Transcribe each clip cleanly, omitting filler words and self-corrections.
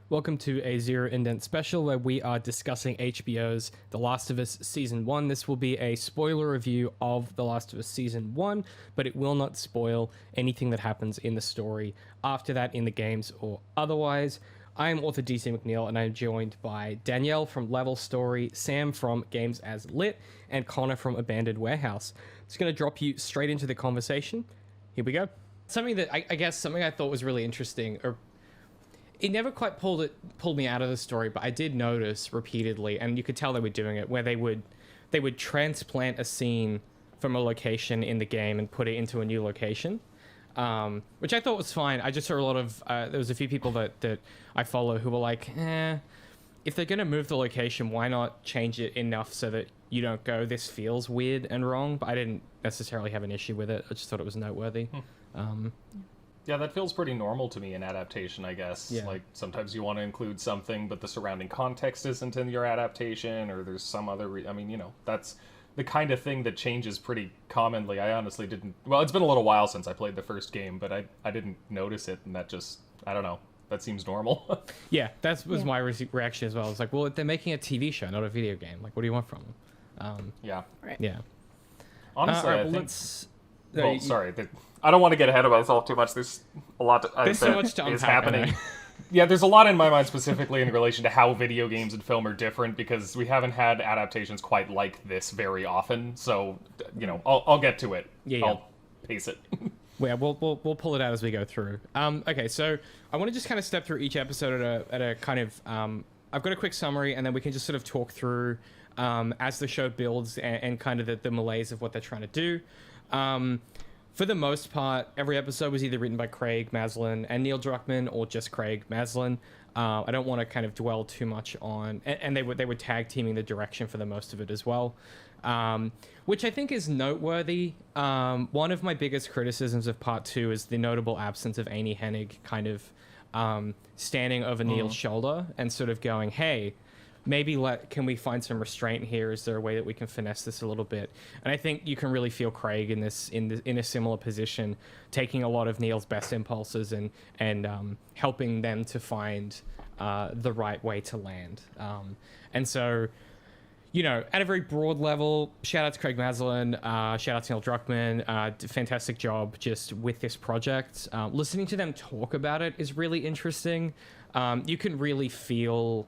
Welcome to a Zero Indent special where we are discussing HBO's The Last of Us Season 1. This will be a spoiler review of The Last of Us Season 1, but it will not spoil anything that happens in the story after that in the games or otherwise. I am author DC McNeill, and I'm joined by Danielle from Level Story, Sam from Games as Lit, and Conor from Abandoned Warehouse. It's going to drop you straight into the conversation. Here we go. Something that something I thought was really interesting, or it never quite pulled me out of the story, but I did notice repeatedly, and you could tell they were doing it, where they would transplant a scene from a location in the game and put it into a new location, which I thought was fine. I just saw a lot of there was a few people that I follow who were like, if they're gonna move the location, why not change it enough so that you don't go, this feels weird and wrong? But I didn't necessarily have an issue with it. I just thought it was noteworthy. Yeah, that feels pretty normal to me in adaptation, I guess. Yeah. Like, sometimes you want to include something, but the surrounding context isn't in your adaptation, or there's some other... that's the kind of thing that changes pretty commonly. I honestly didn't... Well, it's been a little while since I played the first game, but I didn't notice it, and that just... I don't know. That seems normal. Yeah, that was my reaction as well. I was like, well, they're making a TV show, not a video game. Like, what do you want from them? Yeah. Right. Yeah. Honestly, right, I well, think... let's... Well, sorry. I don't want to get ahead of myself too much. There's a lot There's so much to is unpack, happening. Yeah, there's a lot in my mind specifically in relation to how video games and film are different, because we haven't had adaptations quite like this very often. So, I'll get to it. Yeah. I'll pace it. Yeah, we'll pull it out as we go through. Okay, so I want to just kind of step through each episode at a kind of... I've got a quick summary, and then we can just sort of talk through as the show builds and kind of the malaise of what they're trying to do. For the most part, every episode was either written by Craig Mazin and Neil Druckmann, or just Craig Mazin. I don't want to kind of dwell too much on... And they were tag teaming the direction for the most of it as well, which I think is noteworthy. One of my biggest criticisms of Part 2 is the notable absence of Amy Hennig kind of standing over Neil's shoulder and sort of going, hey... maybe can we find some restraint here? Is there a way that we can finesse this a little bit? And I think you can really feel Craig in a similar position, taking a lot of Neil's best impulses and helping them to find the right way to land. And so, at a very broad level, shout out to Craig Mazin, shout out to Neil Druckmann, fantastic job just with this project. Listening to them talk about it is really interesting. You can really feel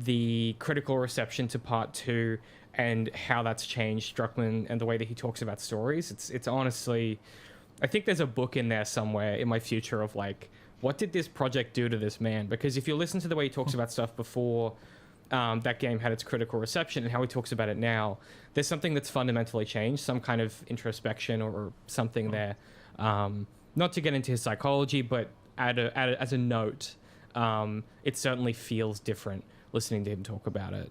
the critical reception to Part 2 and how that's changed Druckmann and the way that he talks about stories. It's honestly... I think there's a book in there somewhere in my future of like, what did this project do to this man? Because if you listen to the way he talks about stuff before that game had its critical reception and how he talks about it now, there's something that's fundamentally changed, some kind of introspection or something there. Not to get into his psychology, but as a note, it certainly feels different listening to him talk about it.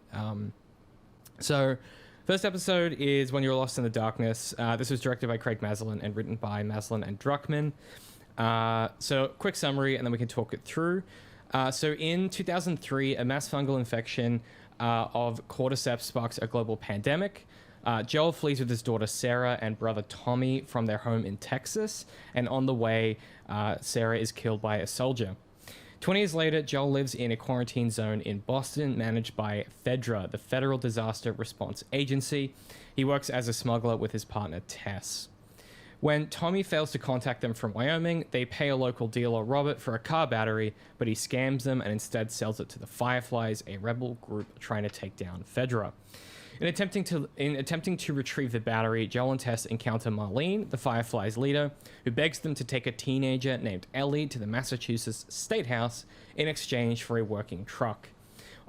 So first episode is When You're Lost in the Darkness. This was directed by Craig Mazin and written by Mazin and Druckmann. So quick summary, and then we can talk it through. So in 2003, a mass fungal infection of cordyceps sparks a global pandemic. Joel flees with his daughter Sarah and brother Tommy from their home in Texas, and on the way, Sarah is killed by a soldier. 20 years later, Joel lives in a quarantine zone in Boston managed by FEDRA, the Federal Disaster Response Agency. He works as a smuggler with his partner, Tess. When Tommy fails to contact them from Wyoming, they pay a local dealer, Robert, for a car battery, but he scams them and instead sells it to the Fireflies, a rebel group trying to take down FEDRA. In attempting to retrieve the battery, Joel and Tess encounter Marlene, the Fireflies leader, who begs them to take a teenager named Ellie to the Massachusetts State House in exchange for a working truck.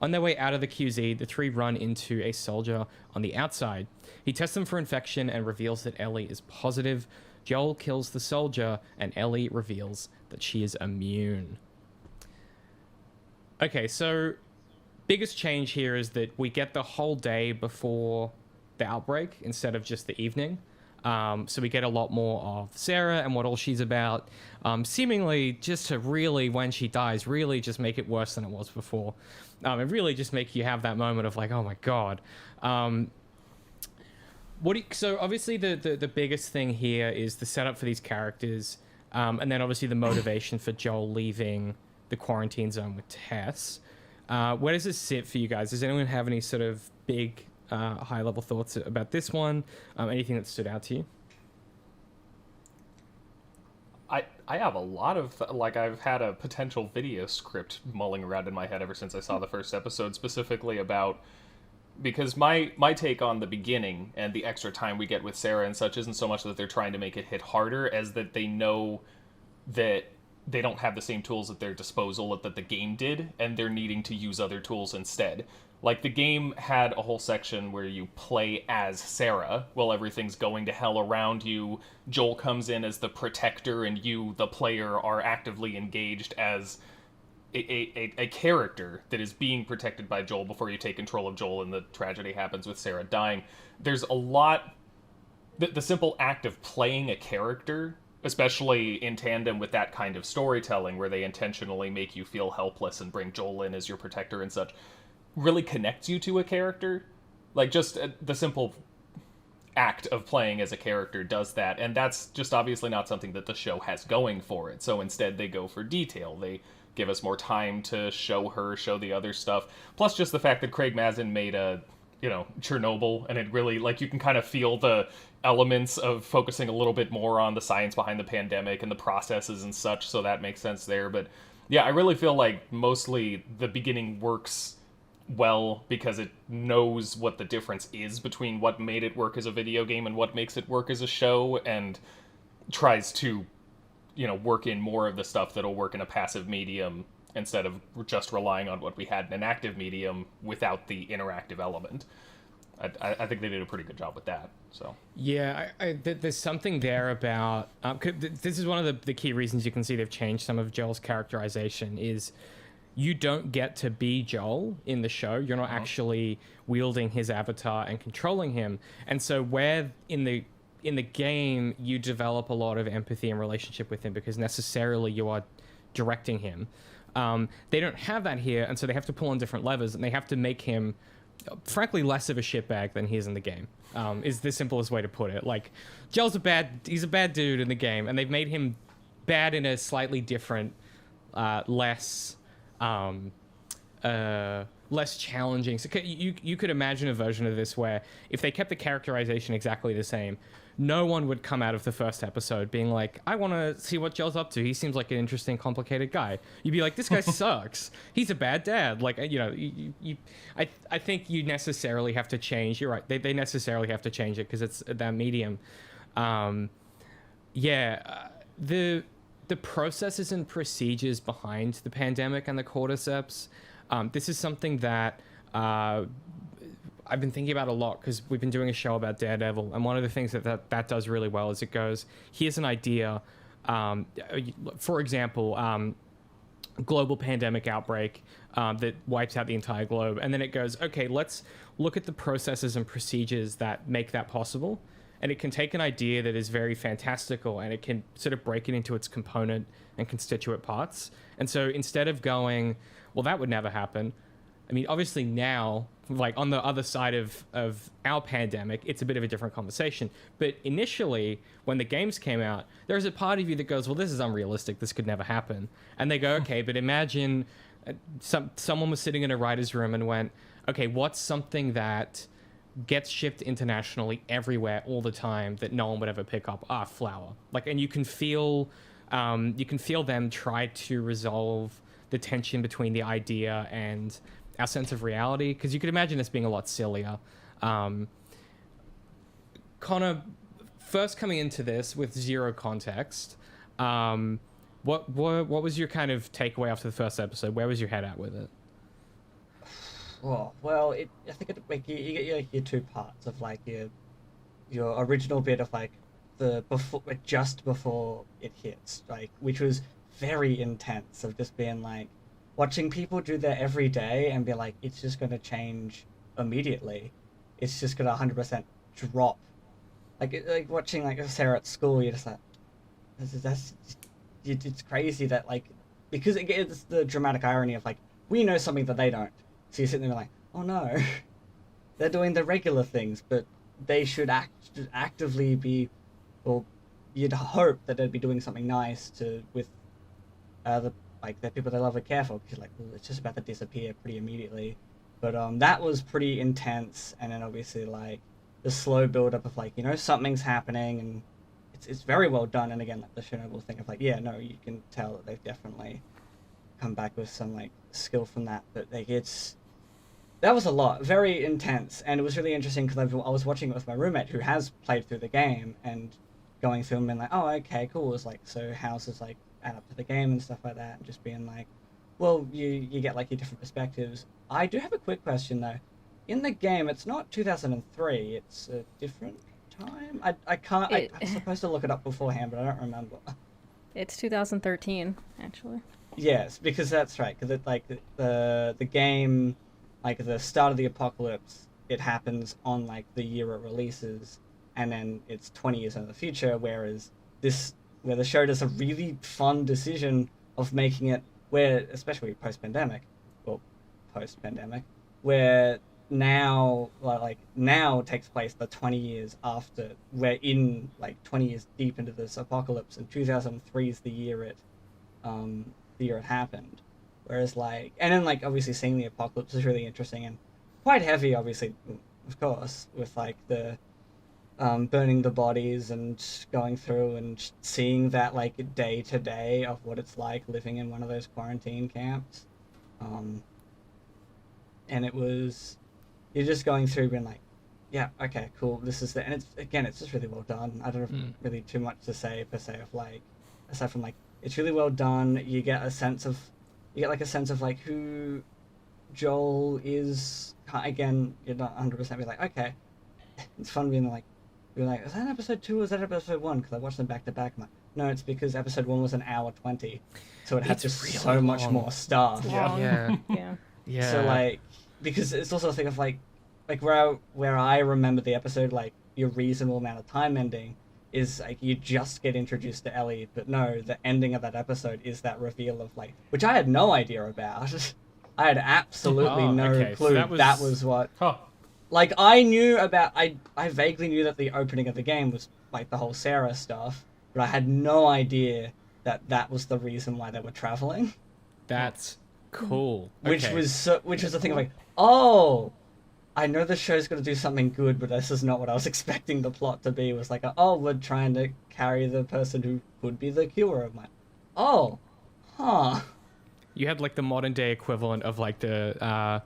On their way out of the QZ, the three run into a soldier on the outside. He tests them for infection and reveals that Ellie is positive. Joel kills the soldier, and Ellie reveals that she is immune. Okay, so... biggest change here is that we get the whole day before the outbreak instead of just the evening. So we get a lot more of Sarah and what all she's about. Seemingly just to really, when she dies, really just make it worse than it was before. And really just make you have that moment of like, oh my God. So obviously the biggest thing here is the setup for these characters. And then obviously the motivation for Joel leaving the quarantine zone with Tess. Where does this sit for you guys? Does anyone have any sort of big high level thoughts about this one? Anything that stood out to you? I have a lot of, like, I've had a potential video script mulling around in my head ever since I saw the first episode, specifically about, because my take on the beginning and the extra time we get with Sarah and such isn't so much that they're trying to make it hit harder as that they know that they don't have the same tools at their disposal that the game did, and they're needing to use other tools instead. Like, the game had a whole section where you play as Sarah while everything's going to hell around you. Joel comes in as the protector, and you, the player, are actively engaged as a character that is being protected by Joel before you take control of Joel, and the tragedy happens with Sarah dying. There's a lot... The simple act of playing a character, especially in tandem with that kind of storytelling where they intentionally make you feel helpless and bring Joel in as your protector and such, really connects you to a character. Like, just the simple act of playing as a character does that, and that's just obviously not something that the show has going for it. So instead they go for detail. They give us more time to show the other stuff. Plus just the fact that Craig Mazin made a, Chernobyl, and it really, like, you can kind of feel the elements of focusing a little bit more on the science behind the pandemic and the processes and such, so that makes sense there. But yeah, I really feel like mostly the beginning works well because it knows what the difference is between what made it work as a video game and what makes it work as a show, and tries to, work in more of the stuff that'll work in a passive medium instead of just relying on what we had in an active medium without the interactive element. I think they did a pretty good job with that. So yeah, there's something there about this is one of the key reasons you can see they've changed some of Joel's characterization is you don't get to be Joel in the show. You're not actually wielding his avatar and controlling him. And so where in the game you develop a lot of empathy and relationship with him because necessarily you are directing him. They don't have that here, and so they have to pull on different levers, and they have to make him, frankly, less of a shitbag than he is in the game. Is the simplest way to put it. Like, Joel's he's a bad dude in the game, and they've made him bad in a slightly different, less challenging. So you could imagine a version of this where if they kept the characterization exactly the same, no one would come out of the first episode being like, I want to see what Joel's up to. He seems like an interesting, complicated guy. You'd be like, this guy sucks. He's a bad dad. Like, I think you necessarily have to change. You're right. They necessarily have to change it because it's that medium. The processes and procedures behind the pandemic and the cordyceps, this is something that I've been thinking about a lot because we've been doing a show about Daredevil, and one of the things that does really well is it goes, here's an idea, for example, global pandemic outbreak that wipes out the entire globe, and then it goes, okay, let's look at the processes and procedures that make that possible. And it can take an idea that is very fantastical and it can sort of break it into its component and constituent parts. And so instead of going, well, that would never happen. I mean, obviously now, like on the other side of our pandemic, it's a bit of a different conversation. But initially, when the games came out, there's a part of you that goes, well, this is unrealistic. This could never happen. And they go, okay, but imagine someone was sitting in a writer's room and went, okay, what's something that gets shipped internationally everywhere all the time that no one would ever pick up? Flour. Like, and you can feel them try to resolve the tension between the idea and our sense of reality, because you could imagine this being a lot sillier. Conor, first coming into this with zero context, what was your kind of takeaway after the first episode? Where was your head at with it? Well, I think you get your two parts of like your original bit of like just before it hits, like, which was very intense, of just being like watching people do that every day and be like, it's just going to change immediately. It's just going to 100% drop. Like watching like Sarah at school, you're just like, it's crazy that, like, because it gets the dramatic irony of like, we know something that they don't. So you're sitting there like, oh no, they're doing the regular things, but they should actively be, or you'd hope that they'd be doing something nice with the like the people they love are careful because like well, it's just about to disappear pretty immediately. But that was pretty intense, and then obviously like the slow build up of like something's happening, and it's very well done. And again, like the Chernobyl thing of like you can tell that they've definitely come back with some like skill from that. But like that was a lot, very intense, and it was really interesting because I was watching it with my roommate who has played through the game and going through and being like, oh okay, cool. It's like so houses like add up to the game and stuff like that, and just being like, well, you get like your different perspectives. I do have a quick question though. In the game, it's not 2003. It's a different time. I can't. I was supposed to look it up beforehand, but I don't remember. It's 2013, actually. Yes, because that's right. Because like the game, like the start of the apocalypse, it happens on like the year it releases, and then it's 20 years into the future. Whereas where the show does a really fun decision of making it where, especially post-pandemic, where now takes place the 20 years after, we're in like 20 years deep into this apocalypse, and 2003 is the year it happened. Whereas like, and then like obviously seeing the apocalypse is really interesting and quite heavy, obviously, of course, with like the burning the bodies and going through and seeing that like day to day of what it's like living in one of those quarantine camps. And it was, you're just going through being like, yeah, okay, cool, this is and it's just really well done. I don't have really too much to say per se of like, aside from like, it's really well done. You get a sense of like who Joel is. Again, you're not 100% be like, okay, it's fun being like, is that episode 2 or is that episode 1? Because I watched them back to back. No, it's because episode 1 was an hour 20, so it had just really so much more stuff. Yeah. So like, because it's also a thing of like where I remember the episode, like your reasonable amount of time ending is like you just get introduced to Ellie, but no, the ending of that episode is that reveal of like, which I had no idea about. I had absolutely no clue so that was what. Huh. Like I knew about, I vaguely knew that the opening of the game was like the whole Sarah stuff, but I had no idea that was the reason why they were traveling. That's cool. Which was the thing of like, oh, I know the show's going to do something good, but this is not what I was expecting the plot to be. It was like, we're trying to carry the person who could be the cure of my. Oh, huh. You had like the modern day equivalent of like the,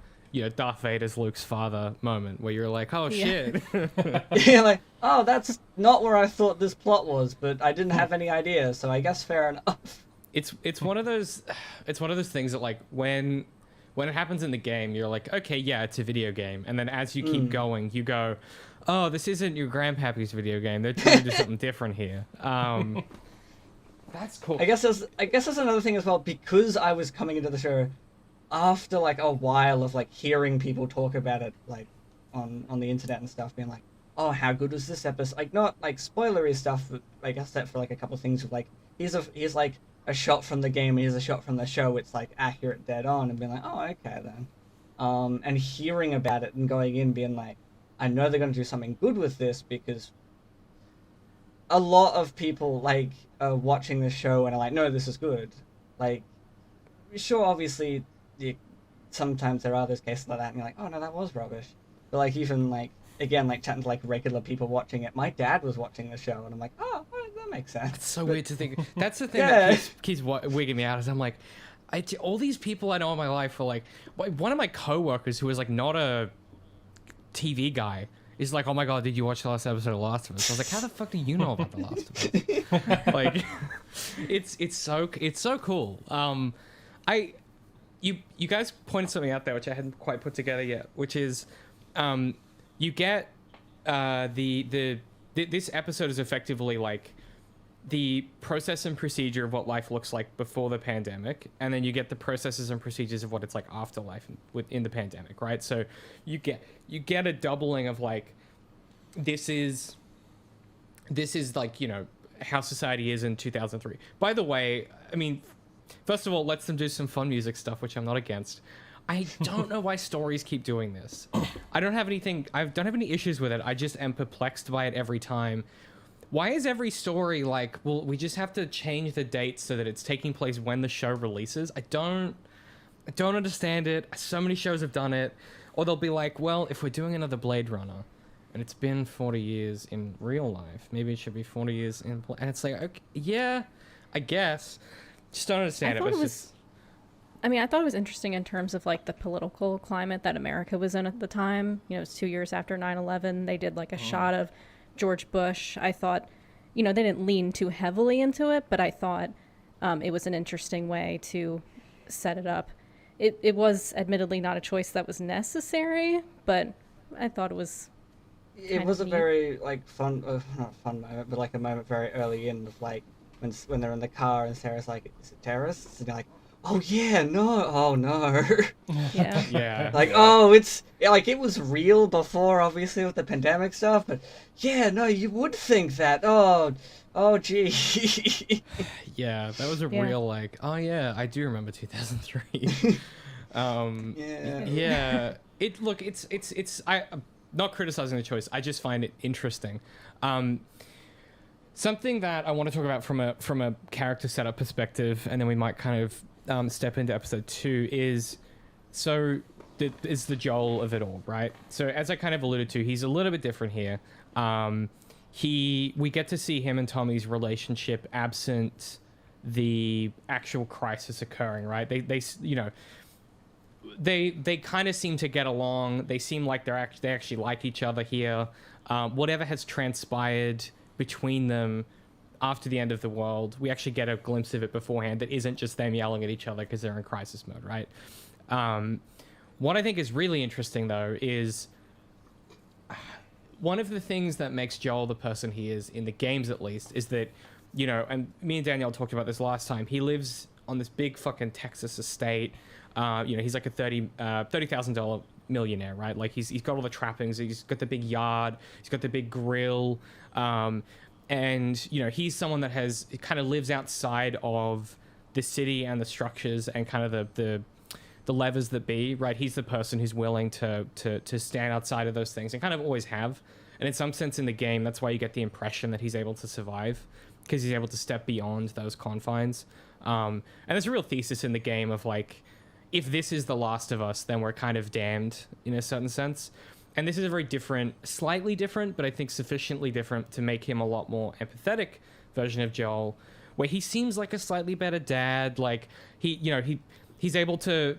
Darth Vader's Luke's father moment where you're like, oh shit. Yeah, like, oh, that's not where I thought this plot was, but I didn't have any idea, so I guess fair enough. It's one of those things that like when it happens in the game, you're like, okay, yeah, it's a video game. And then as you keep going, you go, oh, this isn't your grandpappy's video game. They're trying to do something different here. That's cool. I guess that's another thing as well, because I was coming into the show after like a while of like hearing people talk about it like on the internet and stuff, being like, oh, how good was this episode? Like not like spoilery stuff, but like except for like a couple of things with like here's like a shot from the game and here's a shot from the show. It's like accurate, dead on, and being like, oh, okay then. And hearing about it and going in being like, I know they're going to do something good with this, because a lot of people like are watching the show and are like, no, this is good. Like, sure, obviously, sometimes there are those cases like that, and you're like, oh no, that was rubbish. But like, even like, again, like chatting to like regular people watching it, my dad was watching the show, and I'm like, oh, well, that makes sense. It's so weird to think. That's the thing that keeps wigging me out, is I'm like, all these people I know in my life are like, one of my coworkers who is like not a TV guy is like, oh my god, did you watch the last episode of Last of Us? I was like, how the fuck do you know about the Last of Us? Like, it's so cool. You guys pointed something out there which I hadn't quite put together yet, which is, you get this episode is effectively like the process and procedure of what life looks like before the pandemic, and then you get the processes and procedures of what it's like after life within the pandemic, right? So you get a doubling of like, this is like, how society is in 2003. By the way, I mean, first of all, lets them do some fun music stuff, which I'm not against. I don't know why stories keep doing this. I don't have any issues with it. I just am perplexed by it every time. why is every story like, well, we just have to change the date so that it's taking place when the show releases? I don't understand it. So many shows have done it. Or they'll be like, well, if we're doing another Blade Runner and it's been 40 years in real life, maybe it should be 40 years in... And it's like, okay, yeah, I guess. Just don't understand it. But I thought it was interesting in terms of like the political climate that America was in at the time. You know, it was 2 years after 9/11. They did like a shot of George Bush. I thought, you know, they didn't lean too heavily into it, but I thought it was an interesting way to set it up. It was admittedly not a choice that was necessary, but I thought it was. It was a very like fun, not fun moment, but like a moment very early in of like when they're in the car and Sarah's like, "Is it terrorists?" And they're like, "Oh yeah, no, oh no." Yeah. yeah. Like, oh, it's like it was real before, obviously with the pandemic stuff, but yeah, no, you would think that. Oh, gee. Yeah, that was a real like, oh yeah, I do remember 2003. Yeah. I'm not criticizing the choice. I just find it interesting. Something that I want to talk about from a character setup perspective, and then we might kind of step into episode 2 is the Joel of it all, right? So as I kind of alluded to, he's a little bit different here. We get to see him and Tommy's relationship absent the actual crisis occurring, right? They kind of seem to get along. They seem like they actually like each other here. Whatever has transpired between them after the end of the world, we actually get a glimpse of it beforehand that isn't just them yelling at each other because they're in crisis mode, right? What I think is really interesting, though, is one of the things that makes Joel the person he is, in the games at least, is that, you know, and me and Danielle talked about this last time, he lives on this big fucking Texas estate. You know, he's like a $30,000 millionaire, right? Like he's got all the trappings. He's got the big yard. He's got the big grill. And, you know, he's someone that kind of lives outside of the city and the structures and kind of the levers that be, right? He's the person who's willing to stand outside of those things and kind of always have. And in some sense in the game, that's why you get the impression that he's able to survive, because he's able to step beyond those confines. And there's a real thesis in the game of like, if this is The Last of Us, then we're kind of damned in a certain sense. And this is a very different, slightly different, but I think sufficiently different to make him a lot more empathetic version of Joel, where he seems like a slightly better dad. Like he's able to,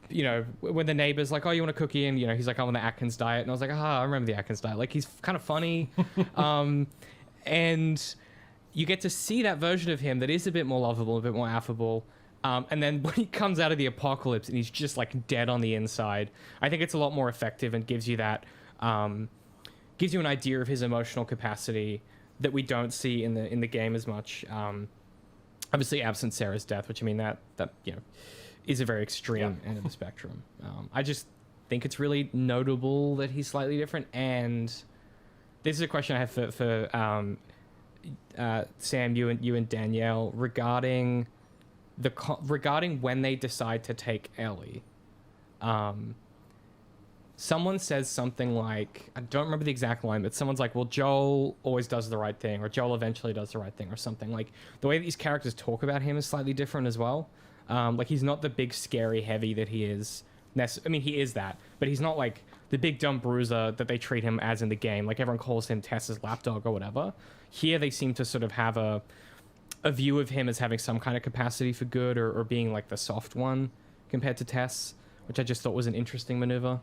you know, when the neighbor's like, oh, you want a cookie? And, you know, he's like, I'm on the Atkins diet. And I was like, I remember the Atkins diet. Like, he's kind of funny. And you get to see that version of him that is a bit more lovable, a bit more affable. And then when he comes out of the apocalypse and he's just like dead on the inside, I think it's a lot more effective and gives you that, gives you an idea of his emotional capacity that we don't see in the game as much. Obviously, absent Sarah's death, which I mean that you know is a very extreme end of the spectrum. I just think it's really notable that he's slightly different. And this is a question I have for Sam, you and Danielle regarding when they decide to take Ellie. Someone says something like, I don't remember the exact line, but someone's like, well, Joel always does the right thing, or Joel eventually does the right thing, or something. Like, the way that these characters talk about him is slightly different as well. Like, he's not the big, scary, heavy that he is. I mean, he is that, but he's not like the big, dumb bruiser that they treat him as in the game. Like, everyone calls him Tess's lapdog or whatever. Here, they seem to sort of have a view of him as having some kind of capacity for good, or being like the soft one compared to Tess, which I just thought was an interesting maneuver.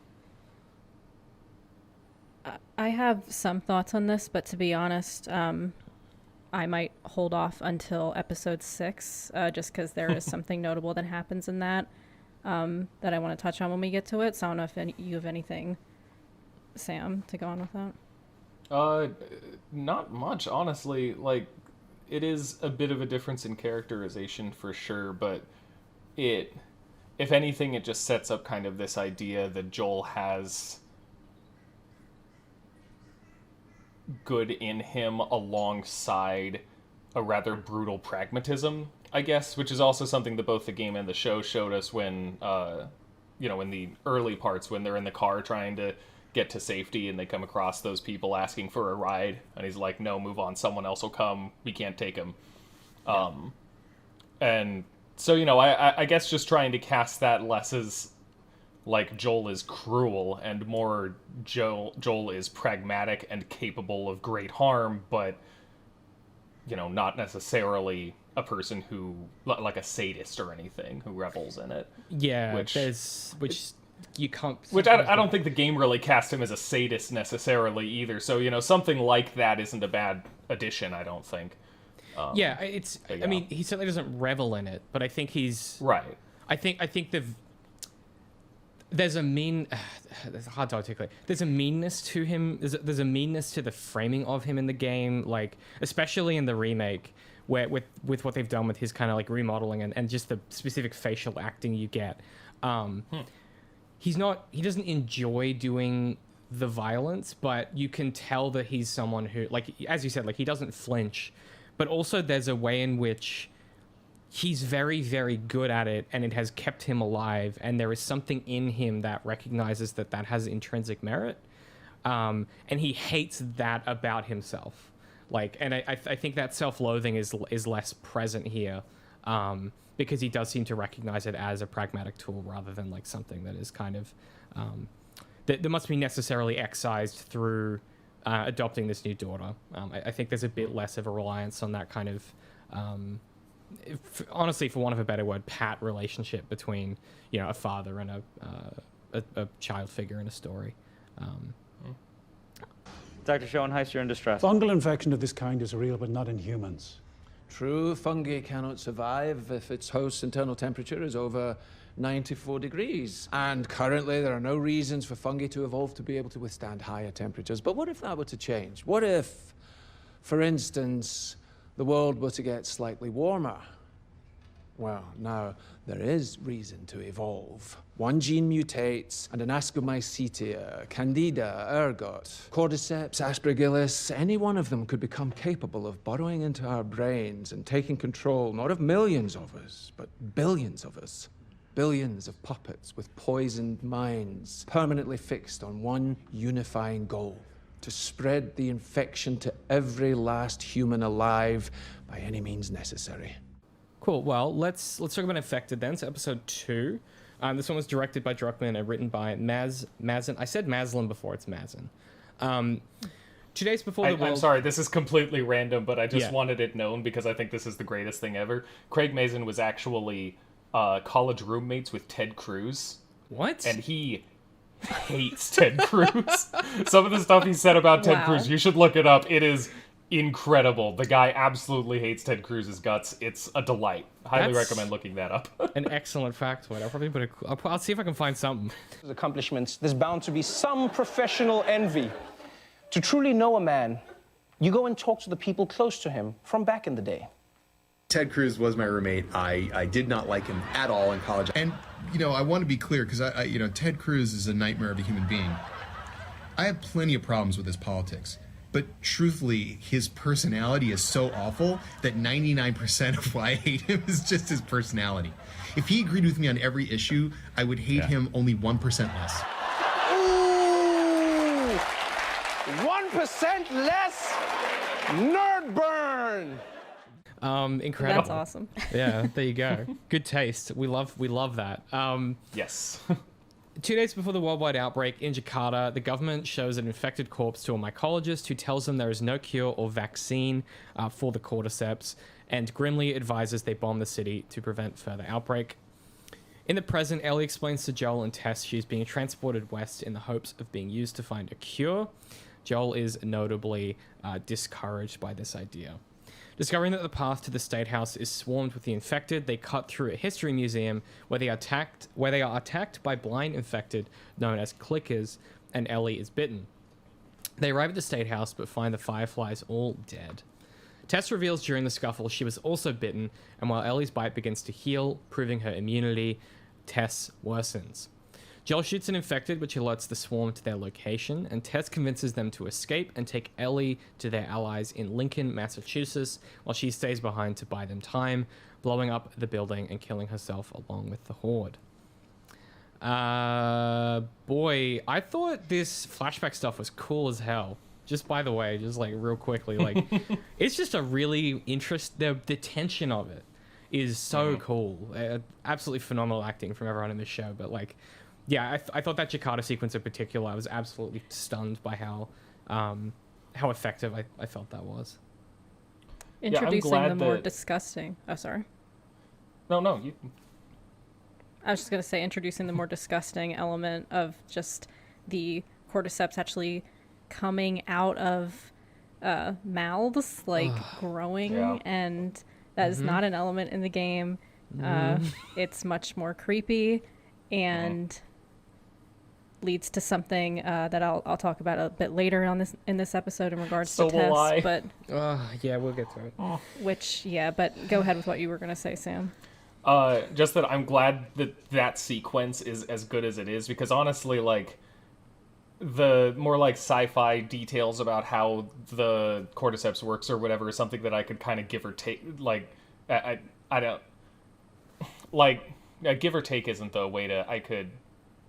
I have some thoughts on this, but to be honest, I might hold off until episode 6, just because there is something notable that happens in that I want to touch on when we get to it. So I don't know if you have anything, Sam, to go on with that. Not much, honestly. Like, it is a bit of a difference in characterization for sure, but if anything, it just sets up kind of this idea that Joel has good in him alongside a rather brutal pragmatism, I guess, which is also something that both the game and the show showed us when, in the early parts when they're in the car trying to get to safety, and they come across those people asking for a ride, and he's like, no, move on, someone else will come, we can't take him. And so, you know, I guess just trying to cast that less as like Joel is cruel and more Joel is pragmatic and capable of great harm, but, you know, not necessarily a person who, like a sadist or anything, who revels in it. Yeah, which you can't... Which I don't think the game really cast him as a sadist necessarily either, so, you know, something like that isn't a bad addition, I don't think. Yeah, it's... I mean, he certainly doesn't revel in it, but I think he's... Right. I think there's a mean... It's hard to articulate. There's a meanness to him. There's a meanness to the framing of him in the game, like, especially in the remake, where with what they've done with his kind of, like, remodeling and just the specific facial acting you get. He doesn't enjoy doing the violence, but you can tell that he's someone who, like, as you said, like, he doesn't flinch, but also there's a way in which he's very, very good at it, and it has kept him alive, and there is something in him that recognizes that has intrinsic merit, and he hates that about himself. Like, and I think that self-loathing is less present here, because he does seem to recognize it as a pragmatic tool rather than like something that is kind of that must be necessarily excised through adopting this new daughter. I think there's a bit less of a reliance on that kind of, honestly, for want of a better word, pat relationship between, you know, a father and a child figure in a story. Dr. Schoenheis, you're in distress. Fungal infection of this kind is real, but not in humans. True, fungi cannot survive if its host's internal temperature is over 94 degrees. And currently, there are no reasons for fungi to evolve to be able to withstand higher temperatures. But what if that were to change? What if, for instance, the world were to get slightly warmer? Well, now, there is reason to evolve. One gene mutates, and an Ascomycetia, Candida, ergot, Cordyceps, Aspergillus, any one of them could become capable of burrowing into our brains and taking control, not of millions of us, but billions of us. Billions of puppets with poisoned minds, permanently fixed on one unifying goal: to spread the infection to every last human alive by any means necessary. Cool. Well, let's talk about Infected then. So episode 2. This one was directed by Druckmann and written by Mazin. I said Maslin before. It's Mazin. 2 days before the world... I'm sorry, this is completely random, but I just wanted it known because I think this is the greatest thing ever. Craig Mazin was actually college roommates with Ted Cruz. What? And he hates Ted Cruz. Some of the stuff he said about Ted Cruz, you should look it up. It is incredible. The guy absolutely hates Ted Cruz's guts. It's a delight. Highly recommend looking that up. An excellent factoid. I'll probably I'll see if I can find something. Accomplishments, there's bound to be some professional envy. To truly know a man, you go and talk to the people close to him from back in the day. Ted Cruz was my roommate. I did not like him at all in college. And, you know, I want to be clear because Ted Cruz is a nightmare of a human being. I have plenty of problems with his politics. But truthfully, his personality is so awful that 99% of why I hate him is just his personality. If he agreed with me on every issue, I would hate him only 1% less. Ooh! 1% less? Nerd burn! Incredible. That's awesome. Yeah, there you go. Good taste. We love that. Yes. 2 days before the worldwide outbreak in Jakarta, the government shows an infected corpse to a mycologist who tells them there is no cure or vaccine for the cordyceps, and grimly advises they bomb the city to prevent further outbreak. In the present, Ellie explains to Joel and Tess she's being transported west in the hopes of being used to find a cure. Joel is notably discouraged by this idea. Discovering that the path to the State House is swarmed with the infected, they cut through a history museum where they are attacked by blind infected known as clickers, and Ellie is bitten. They arrive at the State House but find the Fireflies all dead. Tess reveals during the scuffle she was also bitten, and while Ellie's bite begins to heal, proving her immunity, Tess worsens. Joel shoots an infected, which alerts the swarm to their location, and Tess convinces them to escape and take Ellie to their allies in Lincoln, Massachusetts, while she stays behind to buy them time, blowing up the building and killing herself along with the horde. boy, I thought this flashback stuff was cool as hell. Just by the way, just like real quickly, like it's just a really the tension of it is so cool. Absolutely phenomenal acting from everyone in this show. But like, yeah, I thought that Jakarta sequence in particular, I was absolutely stunned by how effective I felt that was. Introducing the more disgusting. Oh, sorry. No, you. I was just gonna say introducing the more disgusting element of just the cordyceps actually coming out of mouths, like growing, and that is not an element in the game. It's much more creepy and leads to something that I'll talk about a bit later in this episode in regards to Tess. But yeah, we'll get to it. But go ahead with what you were gonna say, Sam. Just that I'm glad that sequence is as good as it is, because honestly, like, the more like sci-fi details about how the cordyceps works or whatever is something that I could kind of give or take. Like, I don't like give or take isn't the way to. I could.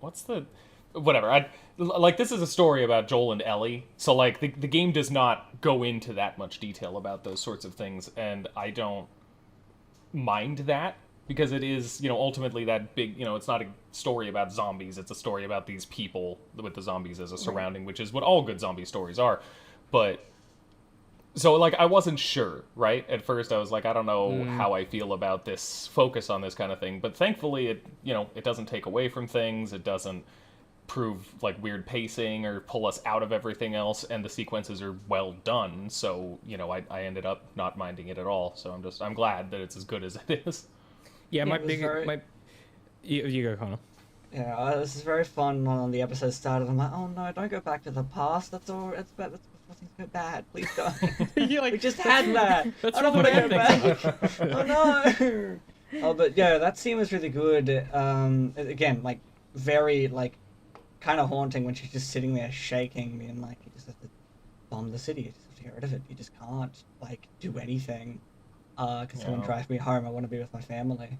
What's the whatever? I like this is a story about Joel and Ellie, so like the game does not go into that much detail about those sorts of things, and I don't mind that. Because it is, ultimately that big, it's not a story about zombies. It's a story about these people with the zombies as a surrounding, which is what all good zombie stories are. But, so, like, I wasn't sure, right? At first, I was like, I don't know how I feel about this focus on this kind of thing. But thankfully, it doesn't take away from things. It doesn't prove, like, weird pacing or pull us out of everything else. And the sequences are well done. So, I ended up not minding it at all. So I'm glad that it's as good as it is. Yeah, you go, Conor. Yeah, this is very fun. When the episode started, I'm like, oh no, don't go back to the past. That's all. That's bad. That's things go bad. Please don't. You're like, we just had that. That's I don't want to go back. Oh no. Oh, but yeah, that scene was really good. Again, like very like kind of haunting when she's just sitting there shaking, being like, you just have to bomb the city. You just have to get rid of it. You just can't like do anything. Because someone drives me home, I want to be with my family,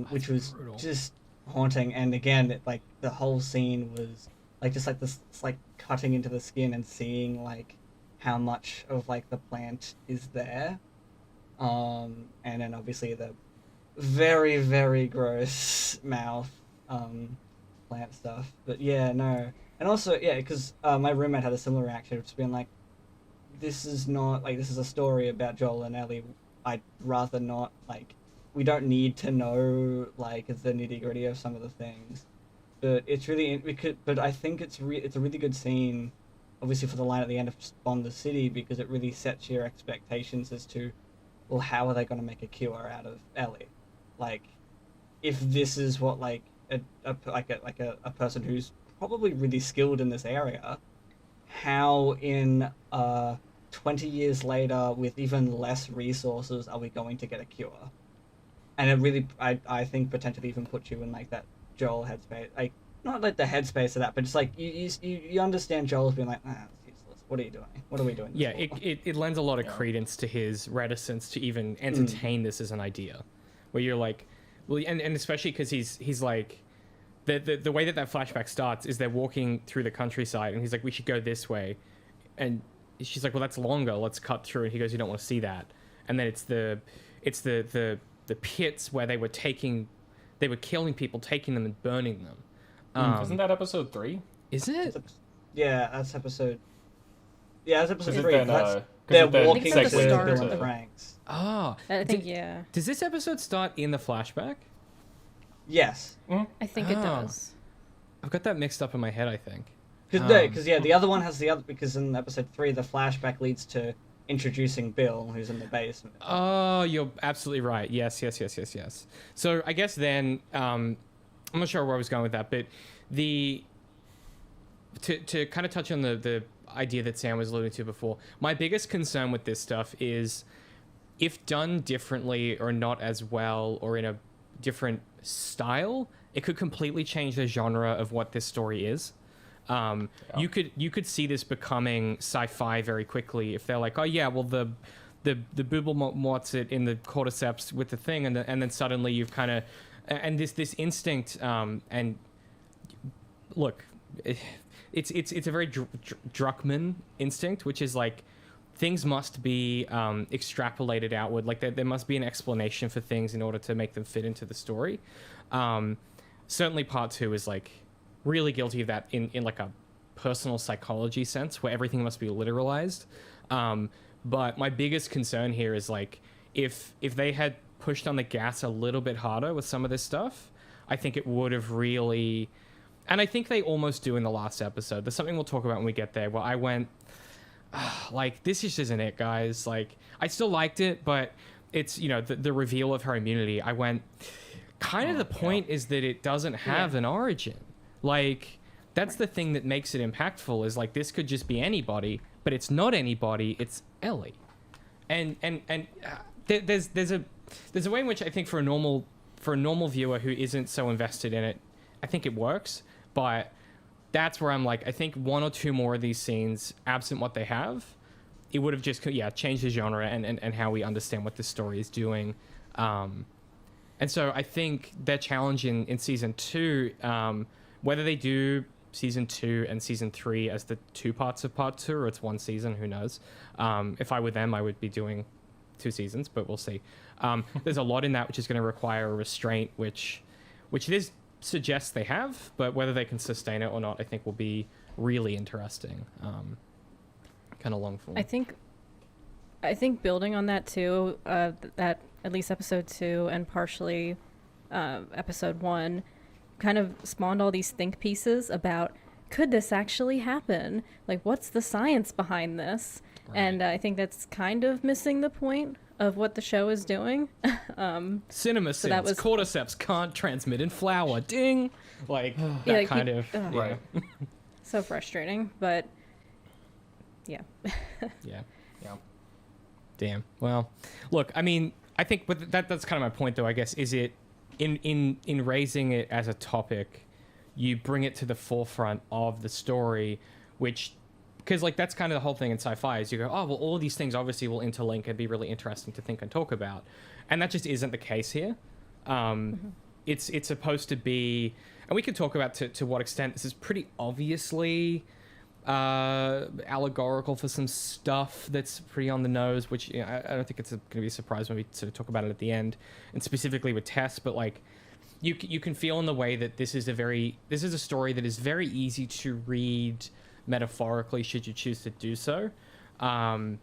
which was brutal. Just haunting. And again, like the whole scene was like just like this, it's like cutting into the skin and seeing like how much of like the plant is there, and then obviously the very very gross mouth plant stuff. But yeah, no, and also yeah, because my roommate had a similar reaction. It's been like, this is not like this is a story about Joel and Ellie. I'd rather not like we don't need to know like the nitty gritty of some of the things, but it's really but I think it's a really good scene, obviously for the line at the end of bomb the city, because it really sets your expectations as to, well, how are they going to make a cure out of Ellie, like if this is what like a person who's probably really skilled in this area, how in 20 years later, with even less resources, are we going to get a cure? And it really, I think, potentially even puts you in like that Joel headspace, like not like the headspace of that, but it's like you understand Joel's being like, it's useless. What are you doing? What are we doing? Yeah, it lends a lot of credence to his reticence to even entertain this as an idea, where you're like, well, and especially because he's like, the way that flashback starts is they're walking through the countryside, and he's like, we should go this way, and she's like, well, that's longer. Let's cut through. And he goes, you don't want to see that. And then it's the pits where they were killing people, taking them and burning them. Isn't that episode 3? Is it? Yeah, that's episode. Yeah, that's episode 3. Then, they're walking to the Franks. Oh, I think yeah. Does this episode start in the flashback? Yes. I think it does. I've got that mixed up in my head, I think. Because the other one has the other, because in episode 3 the flashback leads to introducing Bill, who's in the basement. Oh, you're absolutely right. Yes. So I guess then I'm not sure where I was going with that, but to kind of touch on the idea that Sam was alluding to before, my biggest concern with this stuff is if done differently or not as well or in a different style, it could completely change the genre of what this story is. You could see this becoming sci-fi very quickly if they're like, oh yeah, well the booble what's it in the cordyceps with the thing, and then suddenly you've kind of and this instinct and look, it's a very Druckmann instinct, which is like things must be extrapolated outward. Like there must be an explanation for things in order to make them fit into the story. Certainly part 2 is like really guilty of that in like a personal psychology sense where everything must be literalized. But my biggest concern here is like if they had pushed on the gas a little bit harder with some of this stuff, I think it would have really, and I think they almost do in the last episode. There's something we'll talk about when we get there where I went, like, this just isn't it, guys. Like, I still liked it, but it's, you know, the reveal of her immunity. I went, kind of the point is that it doesn't have an origin. Like, that's the thing that makes it impactful is like, this could just be anybody, but it's not anybody, it's Ellie. And there's a way in which I think for a normal viewer who isn't so invested in it, I think it works, but that's where I'm like, I think 1 or 2 more of these scenes, absent what they have, it would have just, changed the genre and how we understand what this story is doing. And so I think their challenge in season 2, whether they do season 2 and season 3 as the 2 parts of part 2, or it's 1 season, who knows? If I were them, I would be doing 2 seasons, but we'll see. There's a lot in that which is going to require a restraint, which it is suggests they have, but whether they can sustain it or not, I think will be really interesting. Kind of long form. I think building on that too, that at least episode 2 and partially episode 1 kind of spawned all these think pieces about, could this actually happen? Like, what's the science behind this? Right. And I think that's kind of missing the point of what the show is doing. Cinema so sins, cordyceps can't transmit in flour. Ding! Like, that kind of... Right. So frustrating, but... Yeah. Yeah. Damn. Well, look, I mean, I think that's kind of my point, though, I guess, is it... In raising it as a topic, you bring it to the forefront of the story, which... Because, like, that's kind of the whole thing in sci-fi is you go, oh, well, all of these things obviously will interlink and be really interesting to think and talk about. And that just isn't the case here. It's supposed to be... And we can talk about to what extent this is pretty obviously allegorical for some stuff that's pretty on the nose, which I don't think it's going to be a surprise when we sort of talk about it at the end. And specifically with Tess, but, like, you can feel in the way that this is a story that is very easy to read metaphorically should you choose to do so, and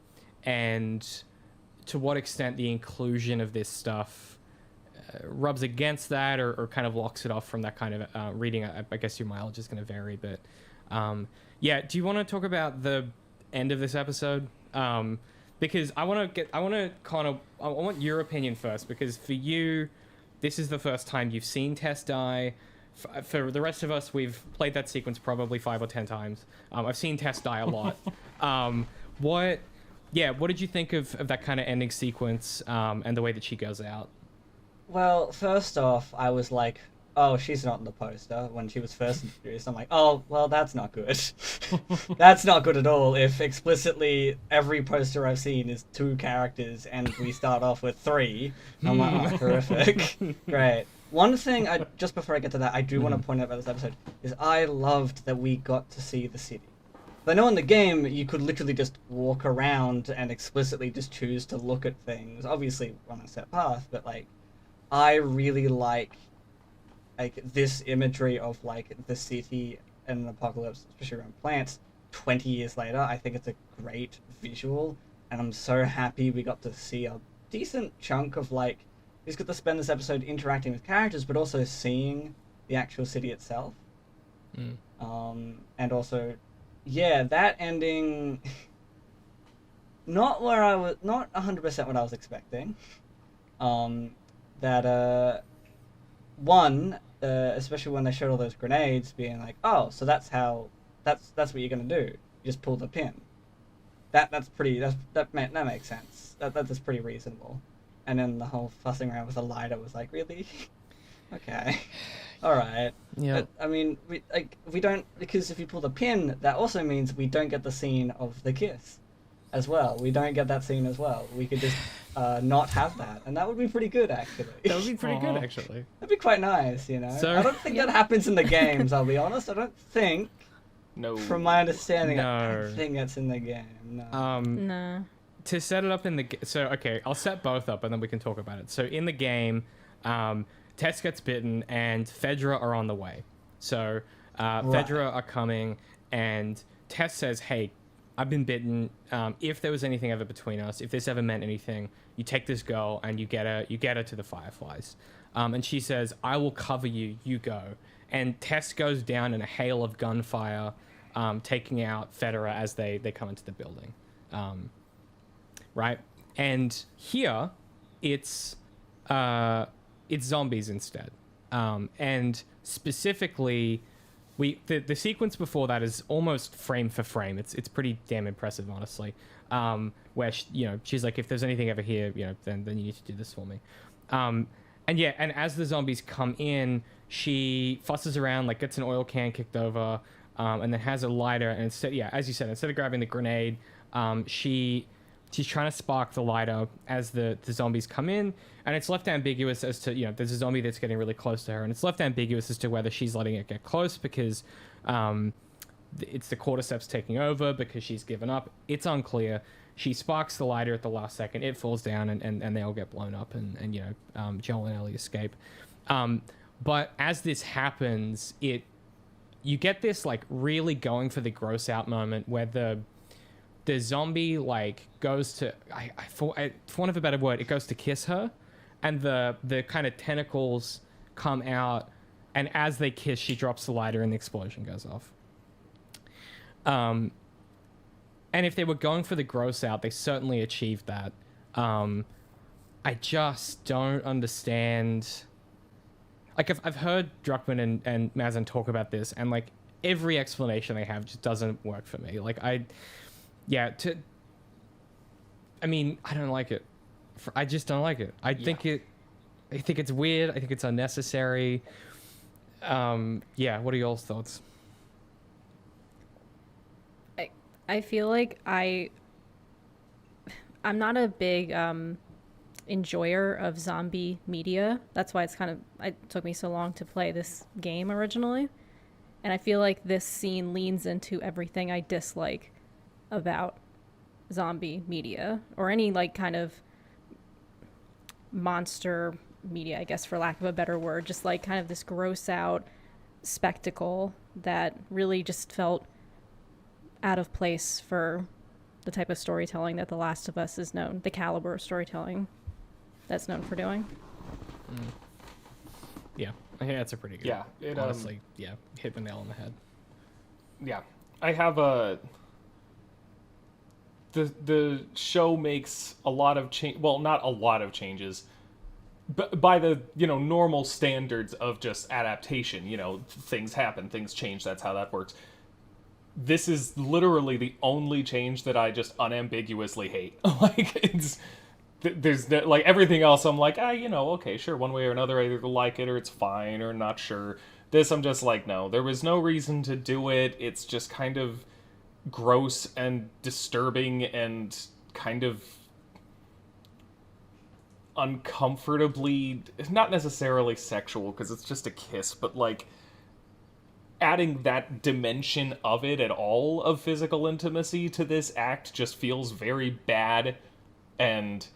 to what extent the inclusion of this stuff rubs against that or kind of locks it off from that kind of reading. I guess your mileage is going to vary, but do you want to talk about the end of this episode? Because I want your opinion first, because for you this is the first time you've seen Tess die. For the rest of us, we've played that sequence probably 5 or 10 times. I've seen Tess die a lot. What did you think of that kind of ending sequence and the way that she goes out? Well, first off, I was like, oh, she's not in the poster when she was first introduced. I'm like, oh, well, that's not good. That's not good at all if explicitly every poster I've seen is 2 characters and we start off with 3. I'm like, oh, horrific. Great. One thing, just before I get to that, I do want to point out about this episode, is I loved that we got to see the city. I know in the game, you could literally just walk around and explicitly just choose to look at things, obviously on a set path, but, like, I really like this imagery of, like, the city and an apocalypse, especially around plants, 20 years later. I think it's a great visual, and I'm so happy we got to see a decent chunk of, like, we just got to spend this episode interacting with characters, but also seeing the actual city itself. And also, that ending, not 100% what I was expecting. Especially when they showed all those grenades, being like, oh, so that's what you're gonna do. You just pull the pin. That makes sense. That's pretty reasonable. And then the whole fussing around with the lighter was like, really? Okay. Alright. Yeah. I mean, we don't, because if you pull the pin, that also means we don't get the scene of the kiss. as well. We don't get that scene as well. We could just not have that, and that would be pretty good, actually. That would be pretty good, actually. That'd be quite nice, you know. So- I don't think that happens in the games. I'll be honest. I don't think. No. From my understanding, I No. don't think that's in the game. No. No. To set it up in the so okay, I'll set both up and then we can talk about it. So in the game, Tess gets bitten and Fedra are on the way. So Fedra are coming and Tess says, "Hey, I've been bitten. If there was anything ever between us, if this ever meant anything, you take this girl and you get her to the Fireflies." And she says, "I will cover you. You go." And Tess goes down in a hail of gunfire, taking out Fedra as they come into the building. Right? And here, it's zombies instead. And specifically, the sequence before that is almost frame for frame. It's pretty damn impressive, honestly. Where she's like, if there's anything ever here, then you need to do this for me. And as the zombies come in, she fusses around, like gets an oil can kicked over, and then has a lighter. And as you said, instead of grabbing the grenade, she's trying to spark the lighter as the zombies come in, and it's left ambiguous as to, there's a zombie that's getting really close to her, and it's left ambiguous as to whether she's letting it get close because it's the cordyceps taking over, because she's given up. It's unclear. She sparks the lighter at the last second. It falls down, and they all get blown up, and Joel and Ellie escape. But as this happens, you get this like really going for the gross out moment where the zombie like goes to for want of a better word, it goes to kiss her, and the kind of tentacles come out, and as they kiss, she drops the lighter and the explosion goes off. And if they were going for the gross out, they certainly achieved that. I just don't understand. Like, I've heard Druckmann and Mazin talk about this, and like every explanation they have just doesn't work for me. Like I don't like it. I just don't like it. I think it's weird. I think it's unnecessary. What are y'all's thoughts? I feel like I'm not a big enjoyer of zombie media. That's why it took me so long to play this game originally. And I feel like this scene leans into everything I dislike about zombie media, or any like kind of monster media, I guess, for lack of a better word. Just like kind of this gross out spectacle that really just felt out of place for the type of storytelling that The Last of Us is known, the caliber of storytelling that's known for doing. Yeah, I think that's a pretty good. Honestly, hit the nail on the head. Yeah, I have the show makes a lot of change. Well, not a lot of changes, but by the normal standards of just adaptation. Things happen, things change. That's how that works. This is literally the only change that I just unambiguously hate. There's like everything else. I'm like, okay, sure, one way or another, I either like it or it's fine or not sure. This, I'm just like, no, there was no reason to do it. It's just kind of gross and disturbing and kind of uncomfortably, not necessarily sexual because it's just a kiss, but like adding that dimension of it at all, of physical intimacy, to this act just feels very bad, and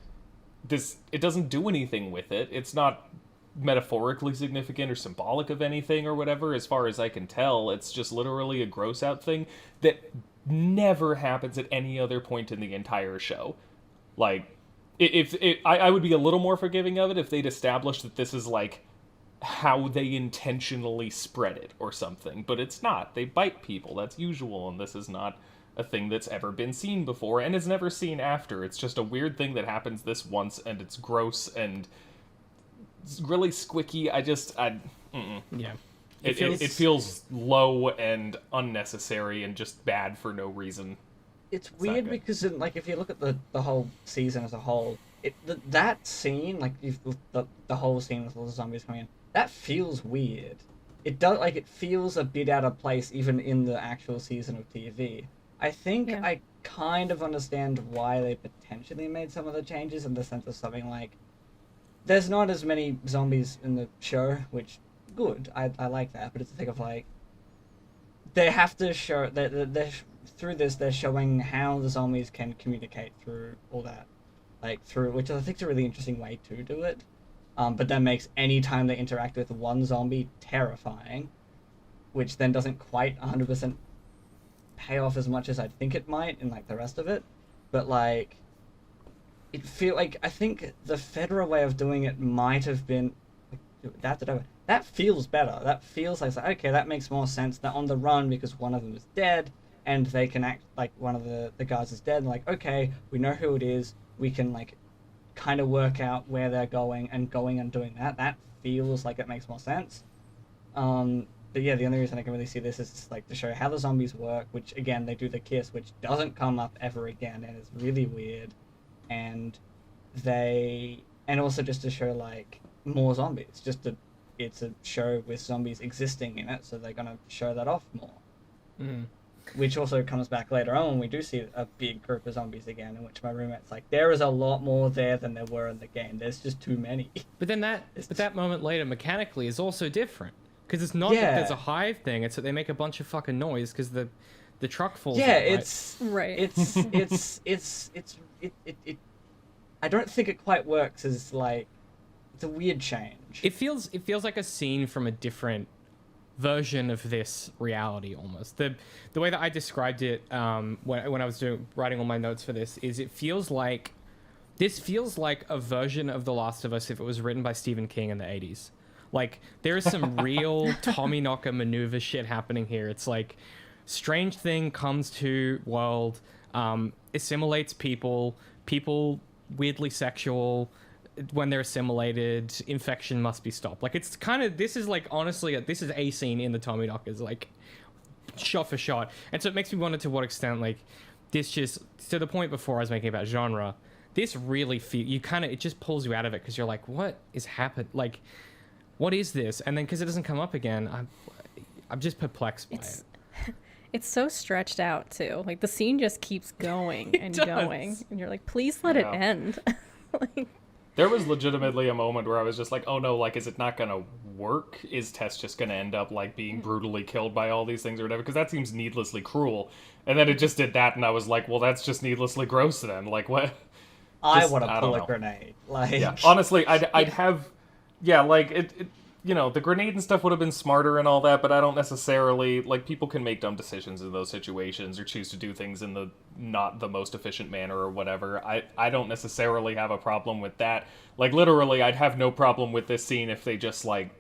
it doesn't do anything with it. It's not metaphorically significant or symbolic of anything or whatever, as far as I can tell. It's just literally a gross out thing that never happens at any other point in the entire show. Like, I would be a little more forgiving of it if they'd established that this is like how they intentionally spread it or something, but it's not. They bite people, that's usual, and this is not a thing that's ever been seen before and is never seen after. It's just a weird thing that happens this once, and it's gross and it's really squicky. It feels low and unnecessary and just bad for no reason. It's weird because if you look at the whole season as a whole, that scene, the whole scene with all the zombies coming in, that feels weird. It feels a bit out of place even in the actual season of TV. I think Yeah. I kind of understand why they potentially made some of the changes in the sense of something like there's not as many zombies in the show, which good. I like that, but it's a thing of like they have to show that they're through this they're showing how the zombies can communicate through all that, like through which I think is a really interesting way to do it. But that makes any time they interact with one zombie terrifying, which then doesn't quite 100% pay off as much as I'd think it might in like the rest of it. But like it feel like I think the Fedra way of doing it might have been that feels better. That feels like okay, that makes more sense. They're on the run because one of them is dead, and they can act like one of the guards is dead. And like okay, we know who it is. We can like kind of work out where they're going and doing that. That feels like it makes more sense. But yeah, the only reason I can really see this is like to show how the zombies work, which again they do the kiss, which doesn't come up ever again, and it's really weird. And also just to show like more zombies, it's a show with zombies existing in it, so they're gonna show that off more. Which also comes back later on when we do see a big group of zombies again, in which my roommate's like, there is a lot more there than there were in the game. There's just too many. But then that moment later mechanically is also different. Because it's not that there's a hive thing, it's that they make a bunch of fucking noise because the truck falls out, right? It's I don't think it quite works as like it's a weird change. It feels like a scene from a different version of this reality almost. The way that I described it when I was writing all my notes for this is this feels like a version of The Last of Us if it was written by Stephen King in the 80s. Like, there is some real Tommyknocker maneuver shit happening here. It's like, strange thing comes to world, assimilates people weirdly sexual. When they're assimilated, infection must be stopped. Like, it's kind of, this is like, honestly, this is a scene in the Tommyknockers, like, shot for shot. And so it makes me wonder to what extent, like, this just, to the point before I was making about genre, this really it just pulls you out of it because you're like, what is happening? Like, what is this? And then because it doesn't come up again, I'm just perplexed by it. It's so stretched out too. Like the scene just keeps going and going, and you're like, please let it end. Like, there was legitimately a moment where I was just like, oh no, like, is it not gonna work? Is Tess just gonna end up like being brutally killed by all these things or whatever? Because that seems needlessly cruel. And then it just did that, and I was like, well, that's just needlessly gross then. Like, what? I want to pull a grenade. Like, yeah, honestly, I'd have. Yeah, like, it, you know, the grenade and stuff would have been smarter and all that, but I don't necessarily, like, people can make dumb decisions in those situations or choose to do things in the not the most efficient manner or whatever. I don't necessarily have a problem with that. Like, literally, I'd have no problem with this scene if they just, like,